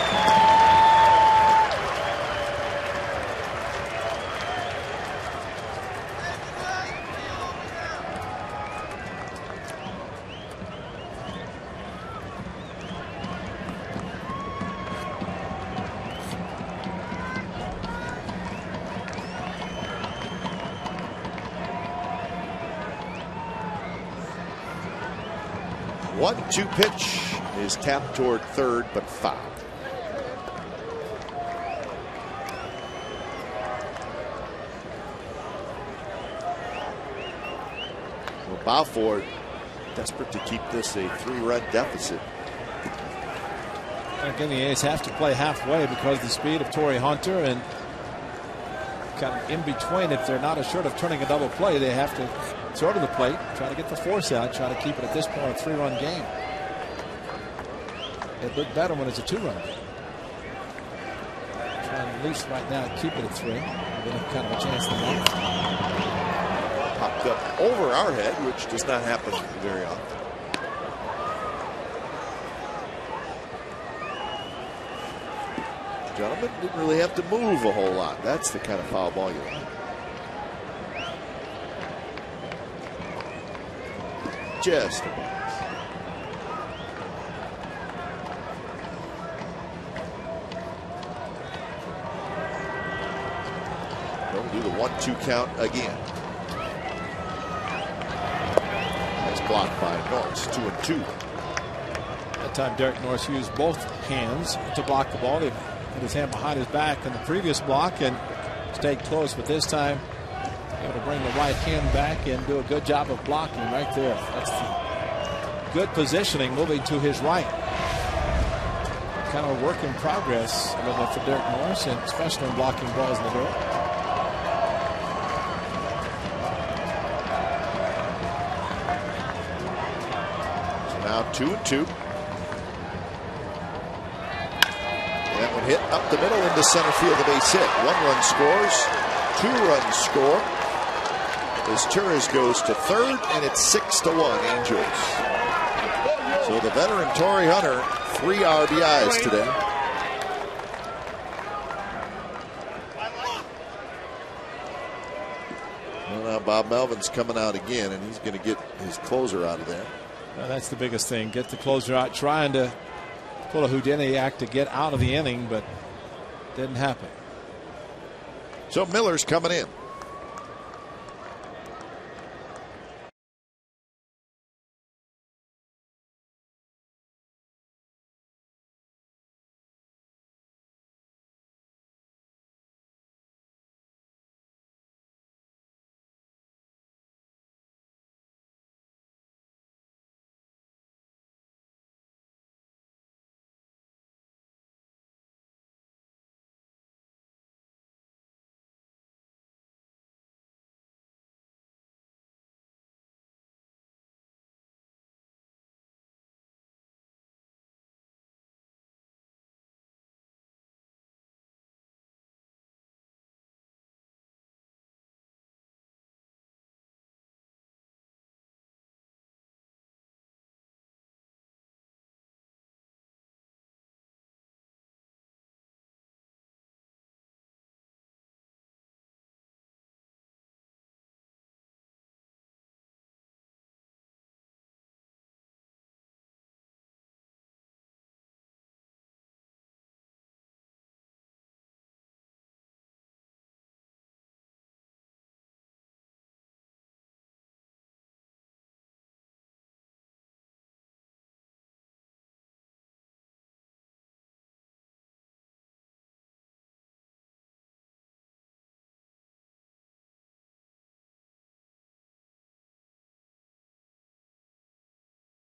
S4: One-two pitch is tapped toward 3rd, but foul. Well, Balfour desperate to keep this a 3-run deficit.
S6: Again, the A's have to play halfway because of the speed of Torrey Hunter, and kind of in between, if they're not assured of turning a double play, they have to throw to the plate, try to get the force out, try to keep it at this point a 3-run game. It looked better when it's a 2-run game. Trying at least right now keep it at 3. Then kind of a chance to win.
S4: Popped up over our head, which does not happen very often. Gentlemen didn't really have to move a whole lot. That's the kind of foul ball you like. Just a box. They'll do the 1-2 count again. Nice block by Norris. 2-2.
S6: That time Derek Norris used both hands to block the ball. He had his hand behind his back in the previous block and stayed close, but this time able to bring the right hand back and do a good job of blocking right there. That's the good positioning, moving to his right. Kind of a work in progress a little bit for Derek Norris, and especially in blocking balls in the dirt.
S4: So now 2-2. That one hit up the middle into center field, a base hit. 1 run scores, 2 runs score. As Torres goes to third, and it's 6-1 Angels. So the veteran Torrey Hunter, 3 RBIs today. Well, now Bob Melvin's coming out again, and he's going to get his closer out of there.
S6: Well, that's the biggest thing. Get the closer out, trying to pull a Houdini act to get out of the inning, but didn't happen.
S4: So Miller's coming in.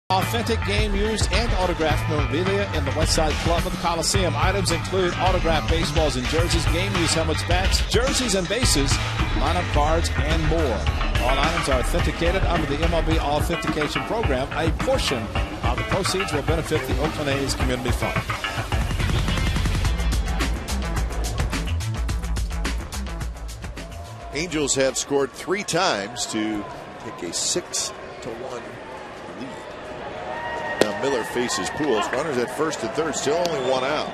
S6: Authentic game used and autographed memorabilia in the Westside Club of the Coliseum. Items include autographed baseballs and jerseys, game used helmets, bats, jerseys and bases, lineup cards, and more. All items are authenticated under the MLB Authentication Program. A portion of the proceeds will benefit the Oakland A's Community Fund.
S4: Angels have scored 3 times to take a 6-1 lead. Now Miller faces Pujols. Runners at first and third, still only 1 out.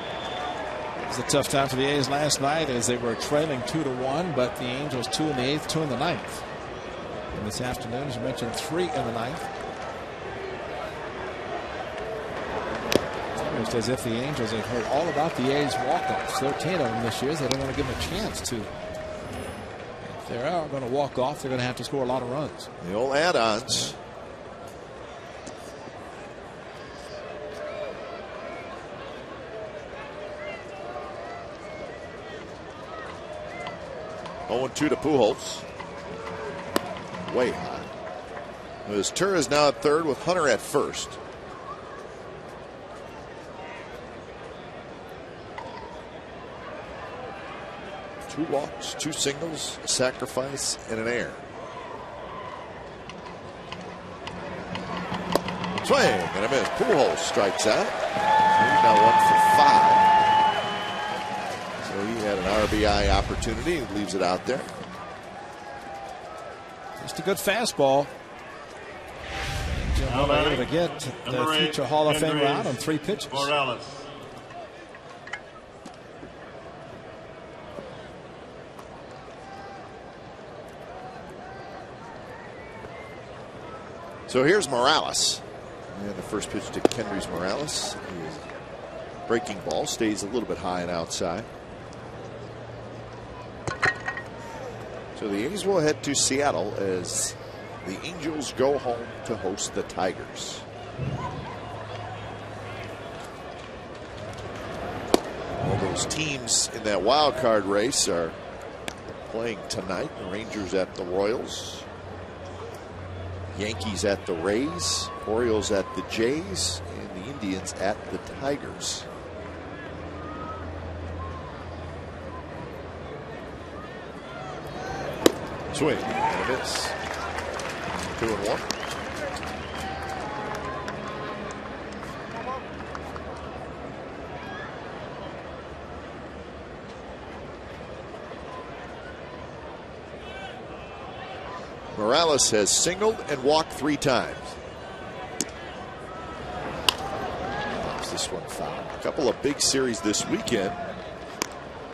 S6: It was a tough time for the A's last night as they were trailing 2-1, but the Angels 2 in the 8th, 2 in the 9th. And this afternoon, as you mentioned, 3 in the 9th. It's almost as if the Angels have heard all about the A's walk-offs. 13 of them this year. They don't want to give them a chance to. If they are going to walk off, they're going to have to score a lot of runs.
S4: The old add-ons. Yeah. 0-2 to Pujols. Way high. Turner is now at third with Hunter at first. Two walks, 2 singles, a sacrifice, and an error. Swing and a miss. Pujols strikes out. He's now 1 for 5. So he had an RBI opportunity and leaves it out there.
S6: Just a good fastball. Able to get the future Hall of Famer out on 3 pitches.
S5: Morales.
S4: So here's Morales. And the first pitch to Kendrys Morales. Breaking ball stays a little bit high and outside. So the A's will head to Seattle as the Angels go home to host the Tigers. All those teams in that wild card race are playing tonight. The Rangers at the Royals, Yankees at the Rays, Orioles at the Jays, and the Indians at the Tigers. Swing and a miss. 2-1. Morales has singled and walked 3 times. Pops this one foul. A couple of big series this weekend.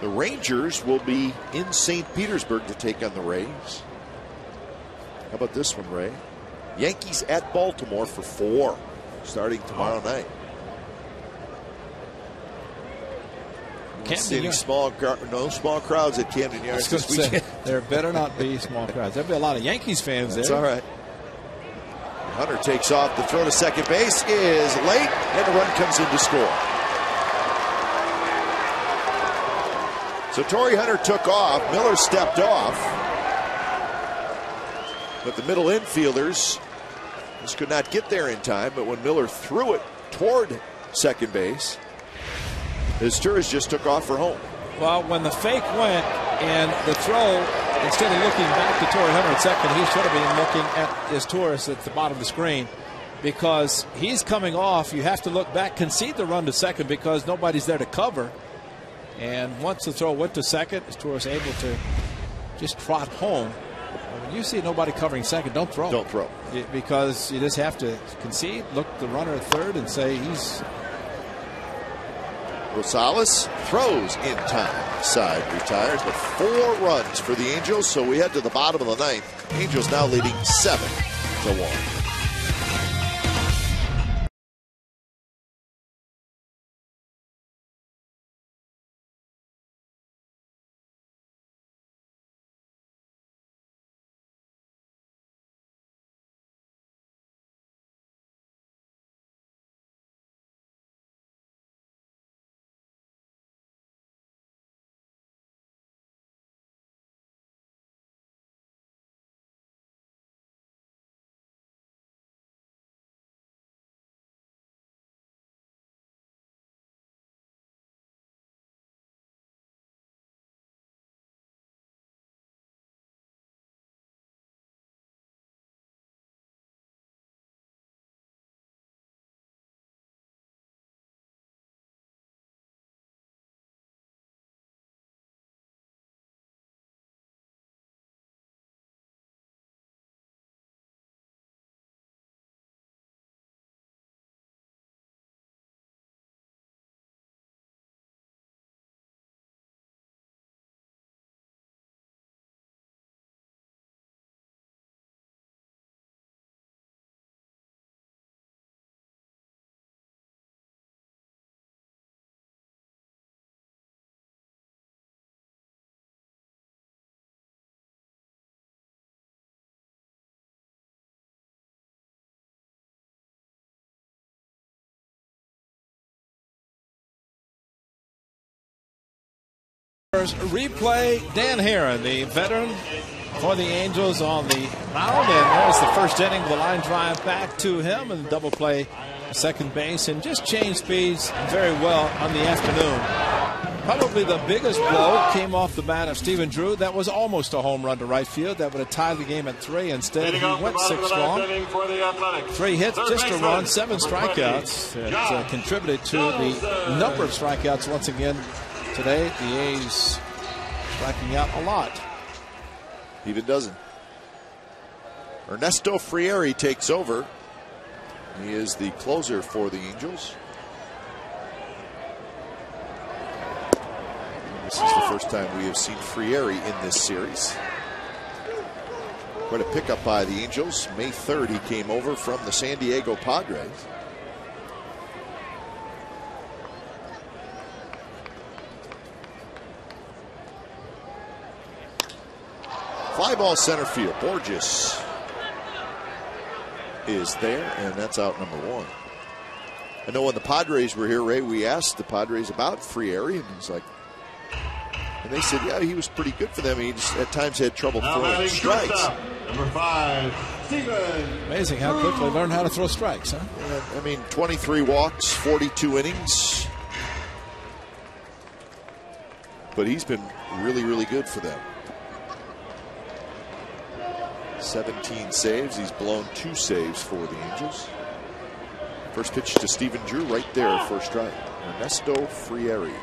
S4: The Rangers will be in St. Petersburg to take on the Rays. How about this one, Ray? Yankees at Baltimore for 4, starting tomorrow night.
S6: Camden
S4: no small crowds at Camden Yards this weekend.
S6: There better not be small crowds. There'll be a lot of Yankees fans
S4: That's
S6: there.
S4: all right. Hunter takes off. The throw to second base is late, and the run comes in to score. So Torrey Hunter took off. Miller stepped off. But the middle infielders just could not get there in time. But when Miller threw it toward second base, Izturis just took off for home.
S6: Well, when the fake went and the throw, instead of looking back to Torrey Hunter at second, he should have been looking at Izturis at the bottom of the screen, because he's coming off. You have to look back, concede the run to second because nobody's there to cover. And once the throw went to second, Izturis able to just trot home. When you see nobody covering second, don't throw.
S4: Don't throw.
S6: Because you just have to concede, look the runner at third and say he's...
S4: Rosales throws in time. Side retires with 4 runs for the Angels. So we head to the bottom of the 9th. Angels now leading 7-1.
S6: Replay, Dan Herron, the veteran for the Angels on the mound, and there's the first inning with a line drive back to him and double play second base, and just changed speeds very well on the afternoon. Probably the biggest blow came off the bat of Stephen Drew. That was almost a home run to right field. That would have tied the game at 3. Instead, he went 6 strong. 3 hits, just a run, 7 strikeouts. It contributed to the number of strikeouts once again today. The A's striking out a lot.
S4: Even dozen. Ernesto Frieri takes over. He is the closer for the Angels. This is the first time we have seen Frieri in this series. Quite a pickup by the Angels. May 3rd, he came over from the San Diego Padres. Fly ball center field. Borges is there, and that's out number 1. I know when the Padres were here, Ray, we asked the Padres about Frieri, and he's like, and they said, yeah, he was pretty good for them. He just at times had trouble throwing strikes.
S5: Number 5, Stephen.
S6: Amazing how quickly they learned how to throw strikes, huh?
S4: Yeah, I mean, 23 walks, 42 innings. But he's been really, really good for them. 17 saves. He's blown 2 saves for the Angels. First pitch to Stephen Drew right there, first strike. Ernesto Frieri.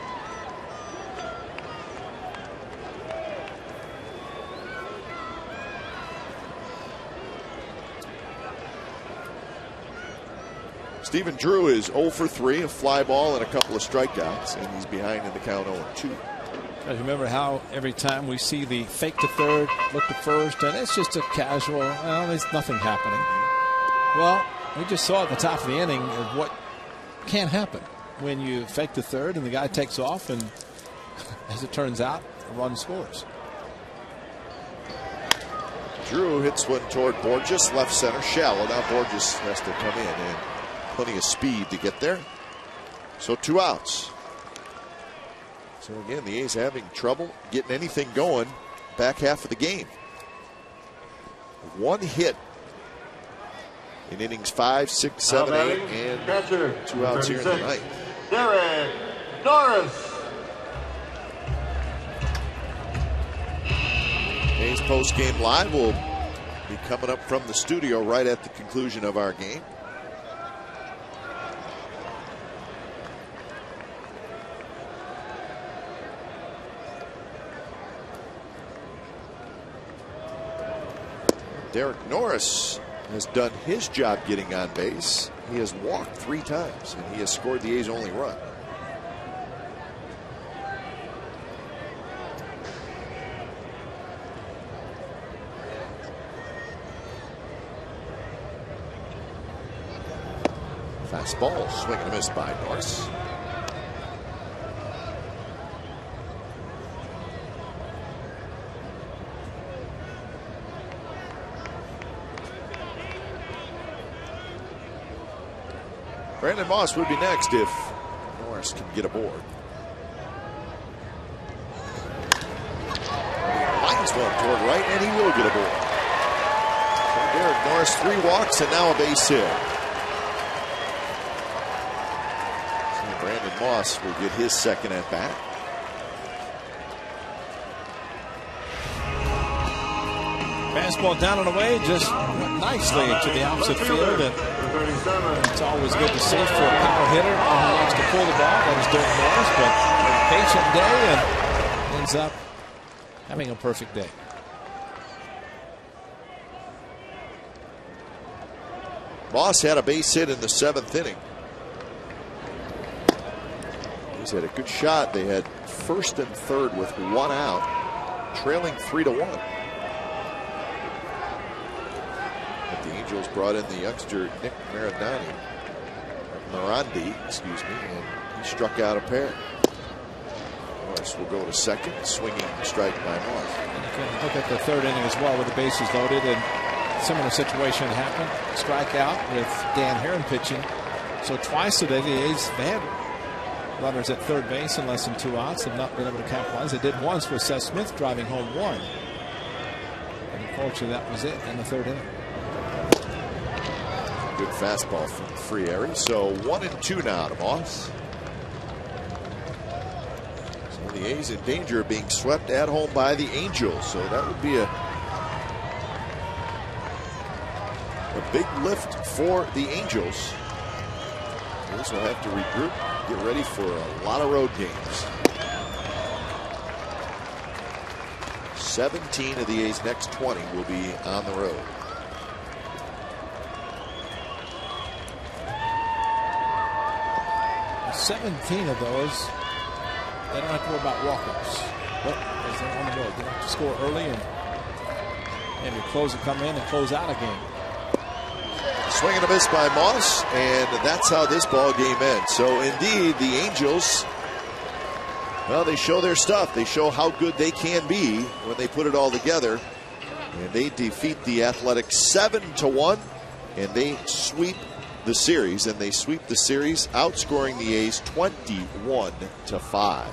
S4: Stephen Drew is 0 for 3, a fly ball and a couple of strikeouts, and he's behind in the count 0-2.
S6: I remember how every time we see the fake to third, look to first, and it's just a casual, well, there's nothing happening. Well, we just saw at the top of the inning of what can happen when you fake to third and the guy takes off, and as it turns out, a run scores.
S4: Drew hits one toward Borges, left center, shallow. Now Borges has to come in, and plenty of speed to get there. So 2 outs. So again, the A's having trouble getting anything going back half of the game. 1 hit in innings 5, 6, 7, 8, and
S5: catcher,
S4: 2 outs here in the ninth.
S5: Derek Norris.
S4: A's post-game live will be coming up from the studio right at the conclusion of our game. Derek Norris has done his job getting on base. He has walked 3 times, and he has scored the A's only run. Fastball, swing and a miss by Norris. Brandon Moss would be next if Norris can get aboard. Lines one toward right, and he will get aboard. So Derek Norris, 3 walks and now a base hit. So Brandon Moss will get his second at bat.
S6: Fastball down and away, just went nicely to the opposite field. And it's always good to see for a power hitter who likes to pull the ball. That is Derek Norris, but a patient day and ends up having a perfect day.
S4: Moss had a base hit in the 7th inning. He's had a good shot. They had 1st and 3rd with 1 out, trailing 3-1. But the Angels brought in the youngster Nick Mirandi, excuse me, and he struck out a pair. Norris will go to second, swinging strike by Moss.
S6: And you can look at the 3rd inning as well, with the bases loaded, and similar situation happened. Strikeout with Dan Heron pitching. So twice today the A's had runners at 3rd base in less than 2 outs, have not been able to capitalize. They did once with Seth Smith driving home 1. And unfortunately that was it in the 3rd inning.
S4: Good fastball from Frieri. So 1-2 now to Moss. So The A's in danger of being swept at home by the Angels, so that would be a big lift for the Angels. A's will have to regroup, get ready for a lot of road games. 17 of the A's next 20 will be on the road.
S6: And 17 of those, they don't have to worry about walk-ups. But as they're on the road, they have to score early and maybe close and come in and close out a game.
S4: Swing and a miss by Moss, and that's how this ball game ends. So indeed, the Angels, well, they show their stuff. They show how good they can be when they put it all together. And they defeat the Athletics 7-1, and they sweep the series. And they sweep the series, outscoring the A's 21-5.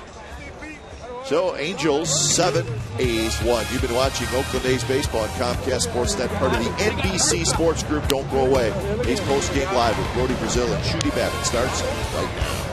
S4: So Angels 7, A's 1. You've been watching Oakland A's baseball on Comcast Sportsnet, part of the NBC Sports Group. Don't go away. A's Postgame Live with Brody Brazil and Shooty Babbitt starts right now.